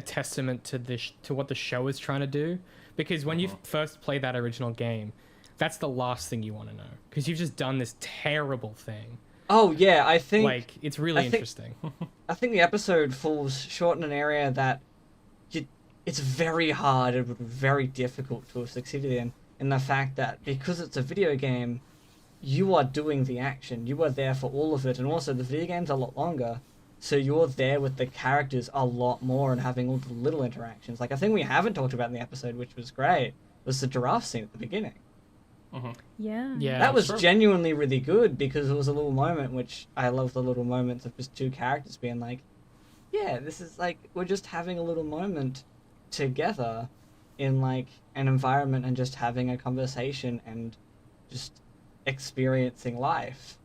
testament to what the show is trying to do, because when you first play that original game, that's the last thing you want to know, because you've just done this terrible thing. Oh yeah, I think like it's really interesting. I think the episode falls short in an area that it's very hard and very difficult to have succeeded in the fact that because it's a video game, you are doing the action, you are there for all of it, and also the video game's a lot longer, so you're there with the characters a lot more and having all the little interactions. Like, a thing we haven't talked about in the episode, which was great, was the giraffe scene at the beginning. Yeah. That was genuinely really good, because it was a little moment, which I love the little moments of just two characters being like, yeah, this is like, we're just having a little moment together in like an environment and just having a conversation and just experiencing life,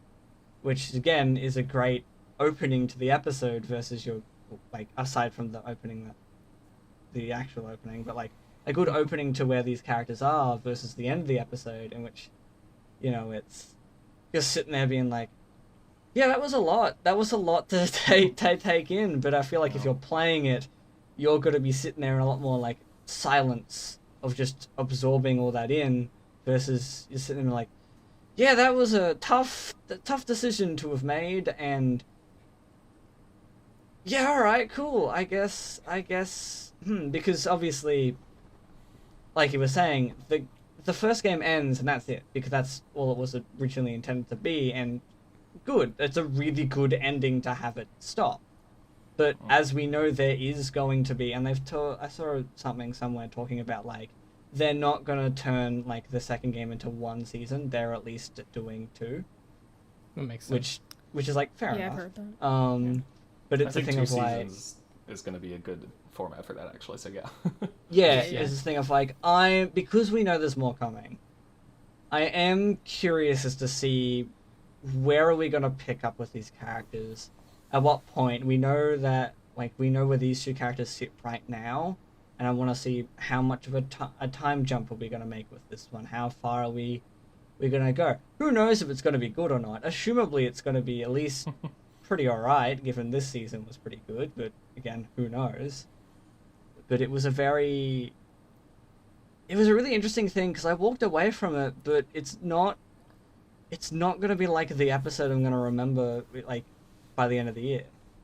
which again is a great opening to the episode versus your, like, aside from the opening, the actual opening, but like a good opening to where these characters are versus the end of the episode, in which, you know, it's just sitting there being like, yeah, that was a lot to take in, but I feel like if you're playing it, you're going to be sitting there in a lot more like silence of just absorbing all that in, versus you're sitting there like, yeah, that was a tough decision to have made, and yeah, alright, cool, I guess, because obviously, like you were saying, the first game ends and that's it, because that's all it was originally intended to be, and good, it's a really good ending to have it stop. But as we know, there is going to be, and I saw something somewhere talking about like they're not gonna turn like the second game into one season. They're at least doing 2. That makes sense. Which is like fair Yeah, I've enough. heard that. But it's I a think thing 2 of like, seasons is going to be a good format for that, actually. So yeah. yeah, it's this thing of like because we know there's more coming. I am curious as to see where are we gonna pick up with these characters. At what point? We know that we know where these 2 characters sit right now, and I want to see how much of a time jump are we going to make with this one. How far are we're going to go? Who knows if it's going to be good or not? Assumably, it's going to be at least pretty alright, given this season was pretty good, but again, who knows? But it was a really interesting thing, because I walked away from it, but it's not going to be like the episode I'm going to remember, like, by the end of the year.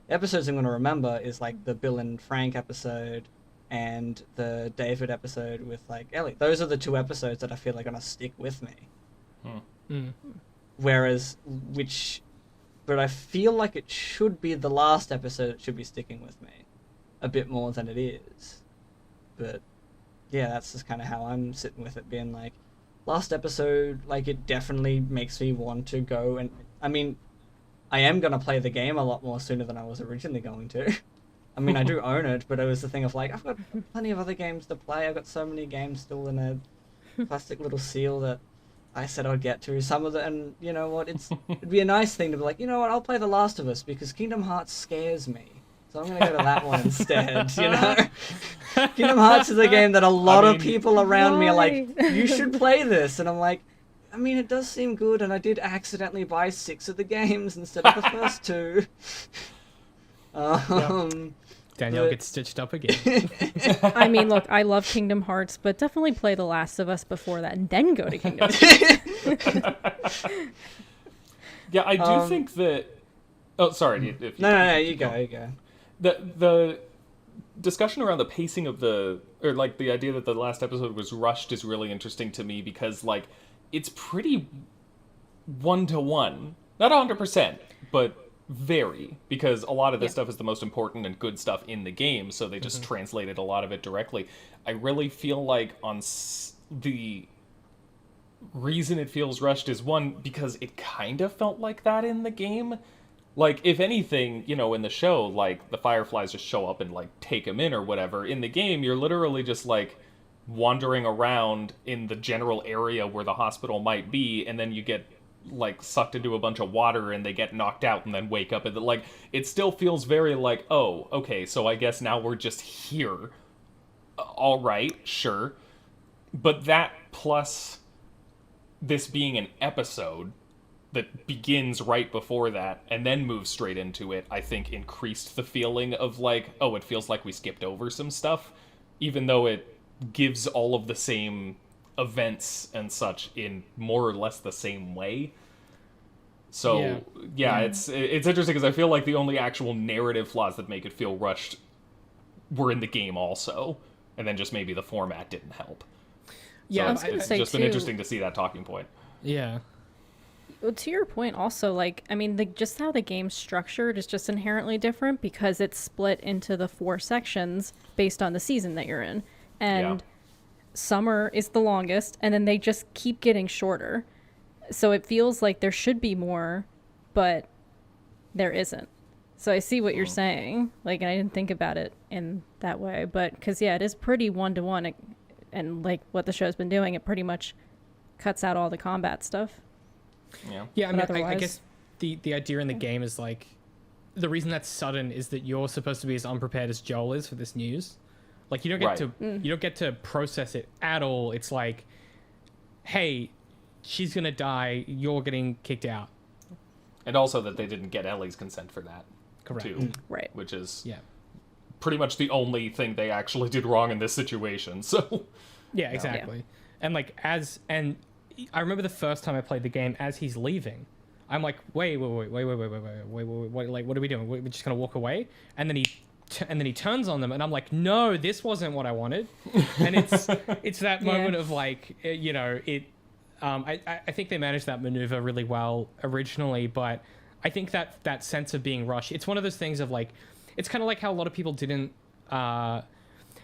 The episodes I'm going to remember is like the Bill and Frank episode and the David episode with like Ellie. Those are the 2 episodes that I feel are going to stick with me. Whereas, but I feel like it should be the last episode that should be sticking with me a bit more than it is. But yeah, that's just kind of how I'm sitting with it, being like, last episode, like, it definitely makes me want to go, and I mean, I am going to play the game a lot more sooner than I was originally going to. I mean, I do own it, but it was the thing of like, I've got plenty of other games to play. I've got so many games still in a plastic little seal that I said I'd get to. Some of them, and you know what, it'd be a nice thing to be like, you know what, I'll play The Last of Us because Kingdom Hearts scares me. So I'm going to go to that one instead, you know? Kingdom Hearts is a game that a lot of people around me are like, you should play this. And I'm like, I mean, it does seem good, and I did accidentally buy 6 of the games instead of the first 2. Danielle gets stitched up again. I mean, look, I love Kingdom Hearts, but definitely play The Last of Us before that, and then go to Kingdom Hearts. Yeah, I do think that... Oh, sorry. If you no, you go. The discussion around the pacing of the idea that the last episode was rushed is really interesting to me, because like it's pretty 1-to-1, not 100%, but very, because a lot of this stuff is the most important and good stuff in the game, so they just translated a lot of it directly. I really feel like the reason it feels rushed is, one, because it kind of felt like that in the game. Like, if anything, you know, in the show, like, the Fireflies just show up and, like, take him in or whatever. In the game, you're literally just, like, wandering around in the general area where the hospital might be, and then you get, like, sucked into a bunch of water and they get knocked out and then wake up. And, like, it still feels very like, oh, okay, so I guess now we're just here. All right, sure. But that plus this being an episode that begins right before that and then moves straight into it, I think increased the feeling of like, oh, it feels like we skipped over some stuff, even though it gives all of the same events and such in more or less the same way. So yeah. It's interesting because I feel like the only actual narrative flaws that make it feel rushed were in the game also, and then just maybe the format didn't help. Yeah, so it's just been interesting to see that talking point. Yeah. Well, to your point also, like, I mean, just how the game's structured is just inherently different because it's split into the 4 sections based on the season that you're in. And summer is the longest, and then they just keep getting shorter. So it feels like there should be more, but there isn't. So I see what you're saying. Like, and I didn't think about it in that way. But, because, yeah, it is pretty 1-to-1. And, like, what the show's been doing, it pretty much cuts out all the combat stuff. Yeah, I mean, I guess the idea in the game is like, the reason that's sudden is that you're supposed to be as unprepared as Joel is for this news. Like, you don't get you don't get to process it at all. It's like, hey, she's gonna die, you're getting kicked out. And also that they didn't get Ellie's consent for that. Correct. Too, right. Which is pretty much the only thing they actually did wrong in this situation. So yeah, exactly. And like, I remember the first time I played the game, as he's leaving, I'm like, wait, like, what are we doing? We're just gonna walk away? And then he turns on them, and I'm like, no, this wasn't what I wanted. And it's that moment of like, you know, I think they managed that maneuver really well originally, but I think that sense of being rushed, it's one of those things of like, it's kind of like how a lot of people didn't. A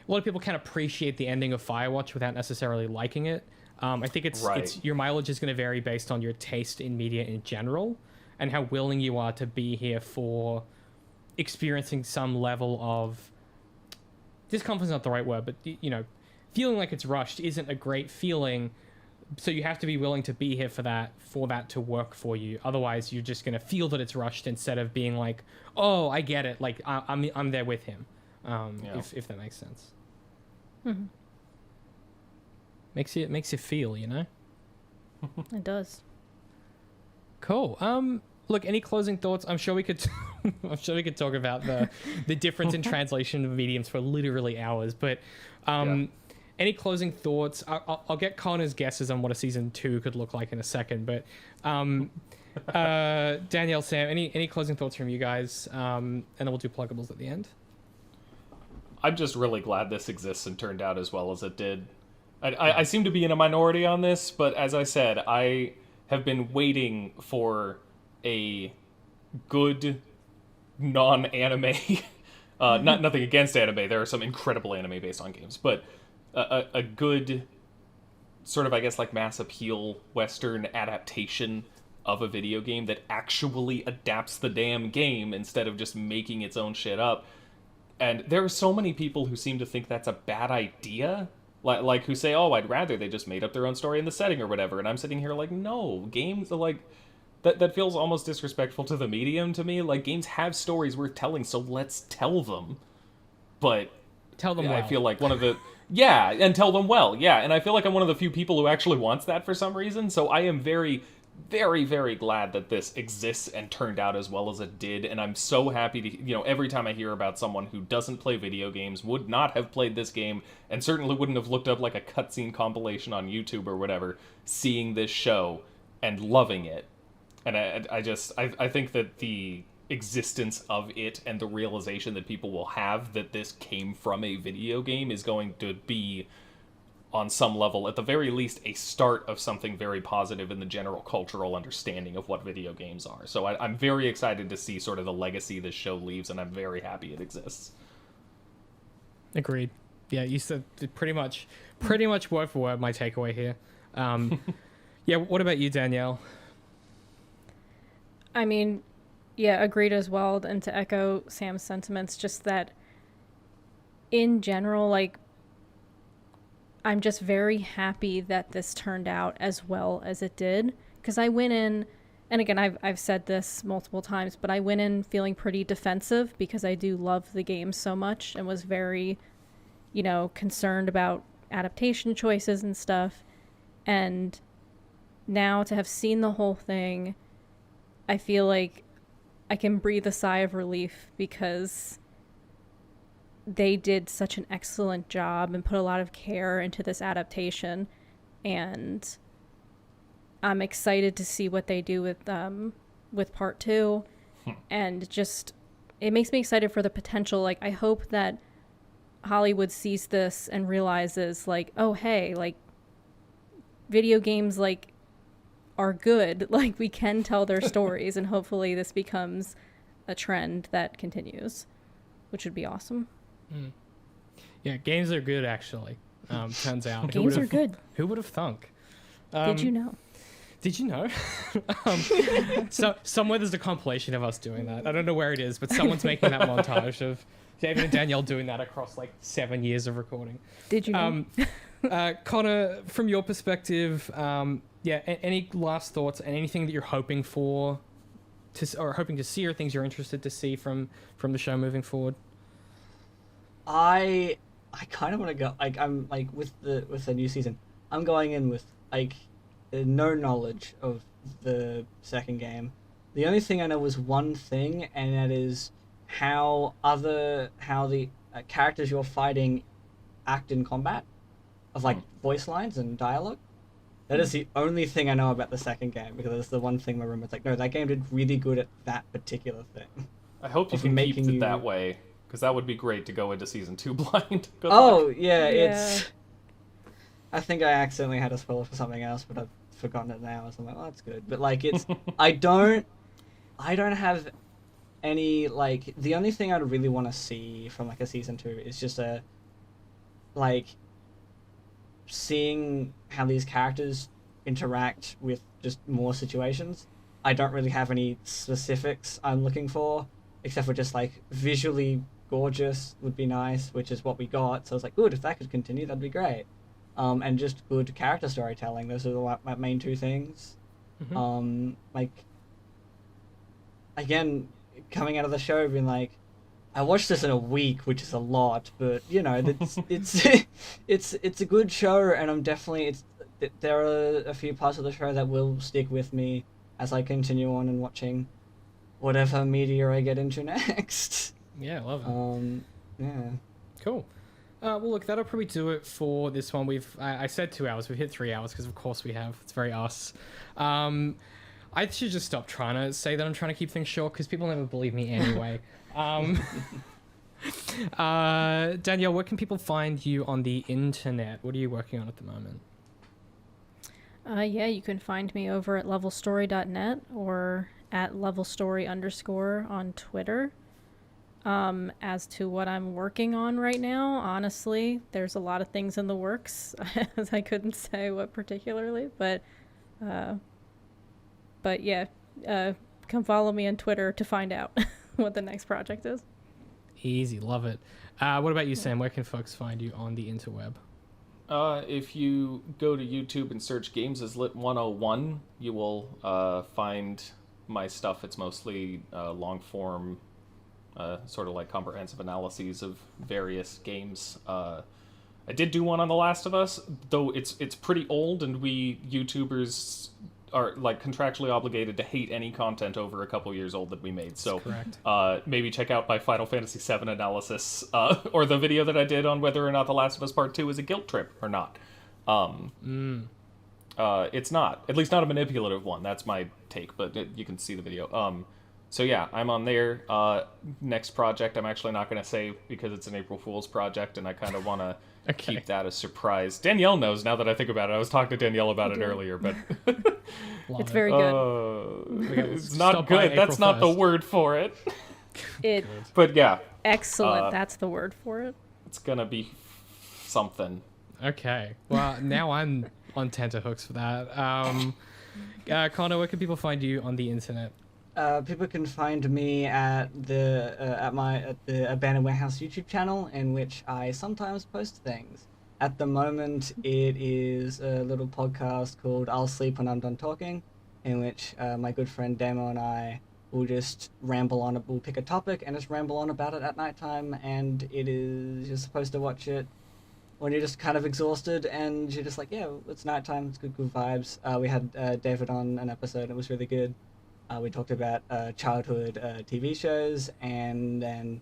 lot of people can appreciate the ending of Firewatch without necessarily liking it. I think it's your mileage is going to vary based on your taste in media in general, and how willing you are to be here for experiencing some level of discomfort is not the right word, but feeling like it's rushed isn't a great feeling. So you have to be willing to be here for that to work for you. Otherwise, you're just going to feel that it's rushed instead of being like, oh, I get it. Like I'm there with him. If that makes sense. Mm-hmm. Makes you feel, It does. Cool. Look, any closing thoughts? I'm sure we could talk about the difference in translation of mediums for literally hours, but any closing thoughts? I'll get Conor's guesses on what a season 2 could look like in a second, but Danielle, Sam, any closing thoughts from you guys? And then we'll do pluggables at the end. I'm just really glad this exists and turned out as well as it did. I seem to be in a minority on this, but as I said, I have been waiting for a good non-anime, nothing against anime, there are some incredible anime based on games, but a good sort of, I guess, like mass appeal Western adaptation of a video game that actually adapts the damn game instead of just making its own shit up. And there are so many people who seem to think that's a bad idea, like who say, oh, I'd rather they just made up their own story in the setting or whatever, and I'm sitting here like, no, games are like... That feels almost disrespectful to the medium to me. Like, games have stories worth telling, so let's tell them. But... Tell them well. I feel like one of the... Yeah, and tell them well, yeah. And I feel like I'm one of the few people who actually wants that for some reason, so I am very, very, very glad that this exists and turned out as well as it did, and I'm so happy to... every time I hear about someone who doesn't play video games, would not have played this game, and certainly wouldn't have looked up, like, a cutscene compilation on YouTube or whatever, seeing this show and loving it. And I think that the existence of it and the realization that people will have that this came from a video game is going to be, on some level, at the very least, a start of something very positive in the general cultural understanding of what video games are. So I'm very excited to see sort of the legacy this show leaves, and I'm very happy it exists. Agreed. Yeah, you said pretty much word for word my takeaway here. Yeah, what about you, Danielle? I mean, yeah, agreed as well. And to echo Sam's sentiments, just that in general, like, I'm just very happy that this turned out as well as it did. Because I went in, and again, I've said this multiple times, but I went in feeling pretty defensive because I do love the game so much and was very, concerned about adaptation choices and stuff. And now to have seen the whole thing, I feel like I can breathe a sigh of relief because they did such an excellent job and put a lot of care into this adaptation, and I'm excited to see what they do with part 2. And just, it makes me excited for the potential. Like, I hope that Hollywood sees this and realizes, like, oh, hey, like, video games, like, are good. Like, we can tell their stories, and hopefully this becomes a trend that continues, which would be awesome. Yeah, games are good, actually. Turns out. Games are good. Who would have thunk? Did you know? Did you know? So somewhere there's a compilation of us doing that. I don't know where it is, but someone's making that montage of David and Danielle doing that across like 7 years of recording. Did you know? Conor, from your perspective, any last thoughts and anything that you're hoping for, or hoping to see, or things you're interested to see from the show moving forward? I kind of want to go. Like, I'm like with the new season, I'm going in with like no knowledge of the second game. The only thing I know is one thing, and that is how the characters you're fighting act in combat, of like voice lines and dialogue. That is the only thing I know about the second game, because it's the one thing my roommate's like, no, that game did really good at that particular thing. I hope you can keep it that way, because that would be great to go into season 2 blind. Good oh, luck. yeah, it's... I think I accidentally had a spoiler for something else, but I've forgotten it now, so I'm like, oh, that's good. But, like, it's... I don't have any like the only thing I'd really want to see from like a season 2 is just a like seeing how these characters interact with just more situations. I don't really have any specifics I'm looking for, except for just like visually gorgeous would be nice, which is what we got. So I was like, good, if that could continue, that'd be great. And just good character storytelling. Those are my main two things. Like, again, coming out of the show, being like, I watched this in a week, which is a lot, but you know, it's a good show, and I'm definitely there are a few parts of the show that will stick with me as I continue on and watching whatever media I get into next. Yeah, I love it. Yeah. Cool. Well, look, that'll probably do it for this one. I said 2 hours. We've hit 3 hours because, of course, we have. It's very us. I should just stop trying to say that I'm trying to keep things short because people never believe me anyway. Danielle, where can people find you on the internet? What are you working on at the moment? Yeah, you can find me over at levelstory.net or at levelstory_ on Twitter. As to what I'm working on right now, honestly, there's a lot of things in the works. As I couldn't say what particularly, but yeah, come follow me on Twitter to find out what the next project is. Easy, love it. What about you, Sam? Where can folks find you on the interweb? If you go to YouTube and search Games is Lit 101, you will find my stuff. It's mostly long form, sort of like comprehensive analyses of various games. I did do one on The Last of Us, though it's pretty old, and we YouTubers are like contractually obligated to hate any content over a couple years old that we made. So maybe check out my Final Fantasy VII analysis, or the video that I did on whether or not The Last of Us Part 2 is a guilt trip or not. It's not, at least not a manipulative one. That's my take, but you can see the video. So yeah, I'm on there. Next project, I'm actually not going to say because it's an April Fool's project, and I kind of want to keep that a surprise. Danielle knows now that I think about it. I was talking to Danielle about it earlier, but it's very good. It's not good. That's not the word for it. But yeah, excellent. That's the word for it. It's gonna be something. Okay. Well, now I'm on tenterhooks for that. Conor, where can people find you on the internet? People can find me at the Abandoned Warehouse YouTube channel, in which I sometimes post things. At the moment, it is a little podcast called I'll Sleep When I'm Done Talking, in which my good friend Damo and I will just ramble on. We'll pick a topic and just ramble on about it at nighttime, and you're supposed to watch it when you're just kind of exhausted, and you're just like, yeah, it's nighttime, it's good vibes. We had David on an episode, it was really good. We talked about childhood TV shows, and then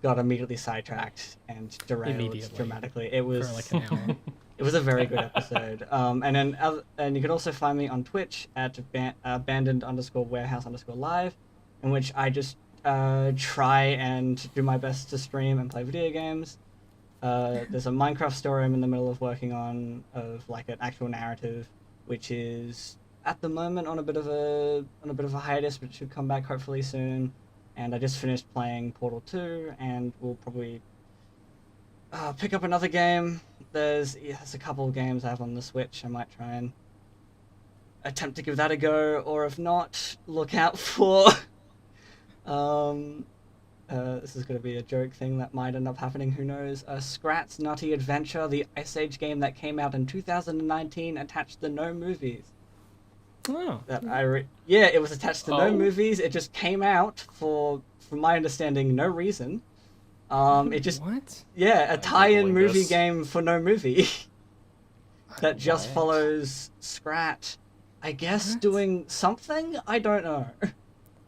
got immediately sidetracked and derailed dramatically. It was for like an hour. It was a very good episode. And you can also find me on Twitch at abandoned_warehouse_live, in which I just try and do my best to stream and play video games. There's a Minecraft story I'm in the middle of working on, of like an actual narrative, which is at the moment on a bit of a hiatus, but should come back hopefully soon. And I just finished playing Portal 2, and we'll probably pick up another game. There's a couple of games I have on the Switch. I might try and attempt to give that a go, or if not, look out for this is going to be a joke thing that might end up happening, who knows. Scrat's Nutty Adventure, the Ice Age game that came out in 2019, attached to no movies. Oh. It was attached to no movies. It just came out from my understanding, no reason. It just what? Yeah, a tie-in movie game for no movie that just follows Scrat, I guess, doing something. I don't know.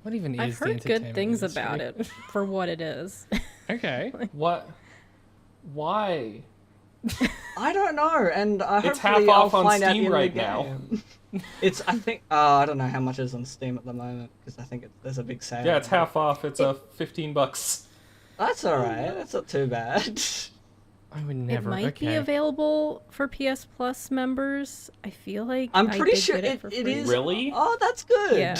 What even is I've heard good things about it for what it is. Okay. What? Why? I don't know, and it's hopefully half off I'll on find out Steam in right the now. game. It's I think I don't know how much is on Steam at the moment, because I think there's a big sale. Yeah, it's half off. It's $15. That's all right. That's not too bad. I would never. It might be available for PS Plus members. I feel like I'm pretty did sure get it for it free. is. Really? Oh, that's good. Yeah.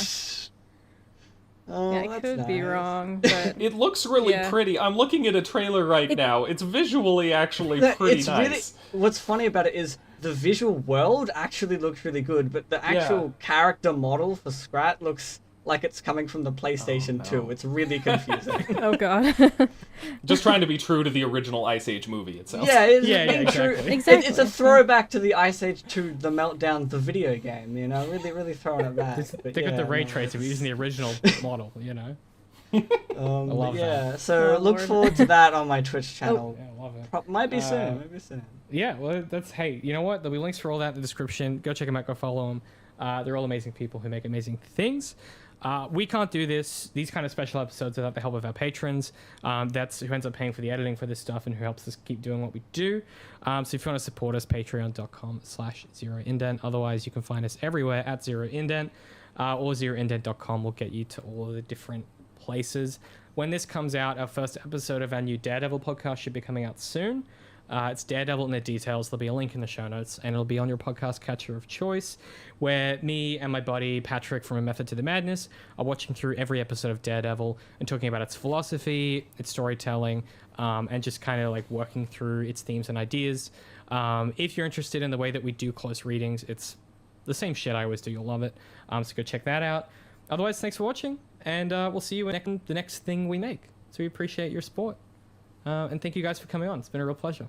Oh, Yeah, I that's could be nice. wrong, but It looks really Yeah. pretty. I'm looking at a trailer right now. It's visually actually pretty It's nice. really. What's funny about it is the visual world actually looks really good, but the actual character model for Scrat looks like it's coming from the PlayStation 2. It's really confusing. Oh god. Just trying to be true to the original Ice Age movie itself. Yeah, it's Yeah, being true. exactly. It's a throwback to the Ice Age 2, The Meltdown, the video game. You know, really, really throwing it back. But They got yeah, the ray no, tracing using the original model, you know. I but love yeah, that. so Oh, look Lord. forward to that on my Twitch channel. Yeah, I love it. Might be soon. Maybe soon. Yeah, well, that's, hey, you know what? There'll be links for all that in the description. Go check them out, go follow them. They're all amazing people who make amazing things. We can't do these kind of special episodes without the help of our patrons. That's who ends up paying for the editing for this stuff and who helps us keep doing what we do. So if you want to support us, patreon.com/zeroindent. Otherwise, you can find us everywhere at zeroindent, or zeroindent.com will get you to all of the different places. When this comes out, our first episode of our new Daredevil podcast should be coming out soon. It's Daredevil in the details. There'll be a link in the show notes, and it'll be on your podcast catcher of choice, where me and my buddy Patrick from A Method to the Madness are watching through every episode of Daredevil and talking about its philosophy, its storytelling, and just kind of like working through its themes and ideas. If you're interested in the way that we do close readings, it's the same shit I always do. You'll love it. So go check that out. Otherwise, thanks for watching, and we'll see you in the next thing we make. So we appreciate your support. And thank you guys for coming on. It's been a real pleasure.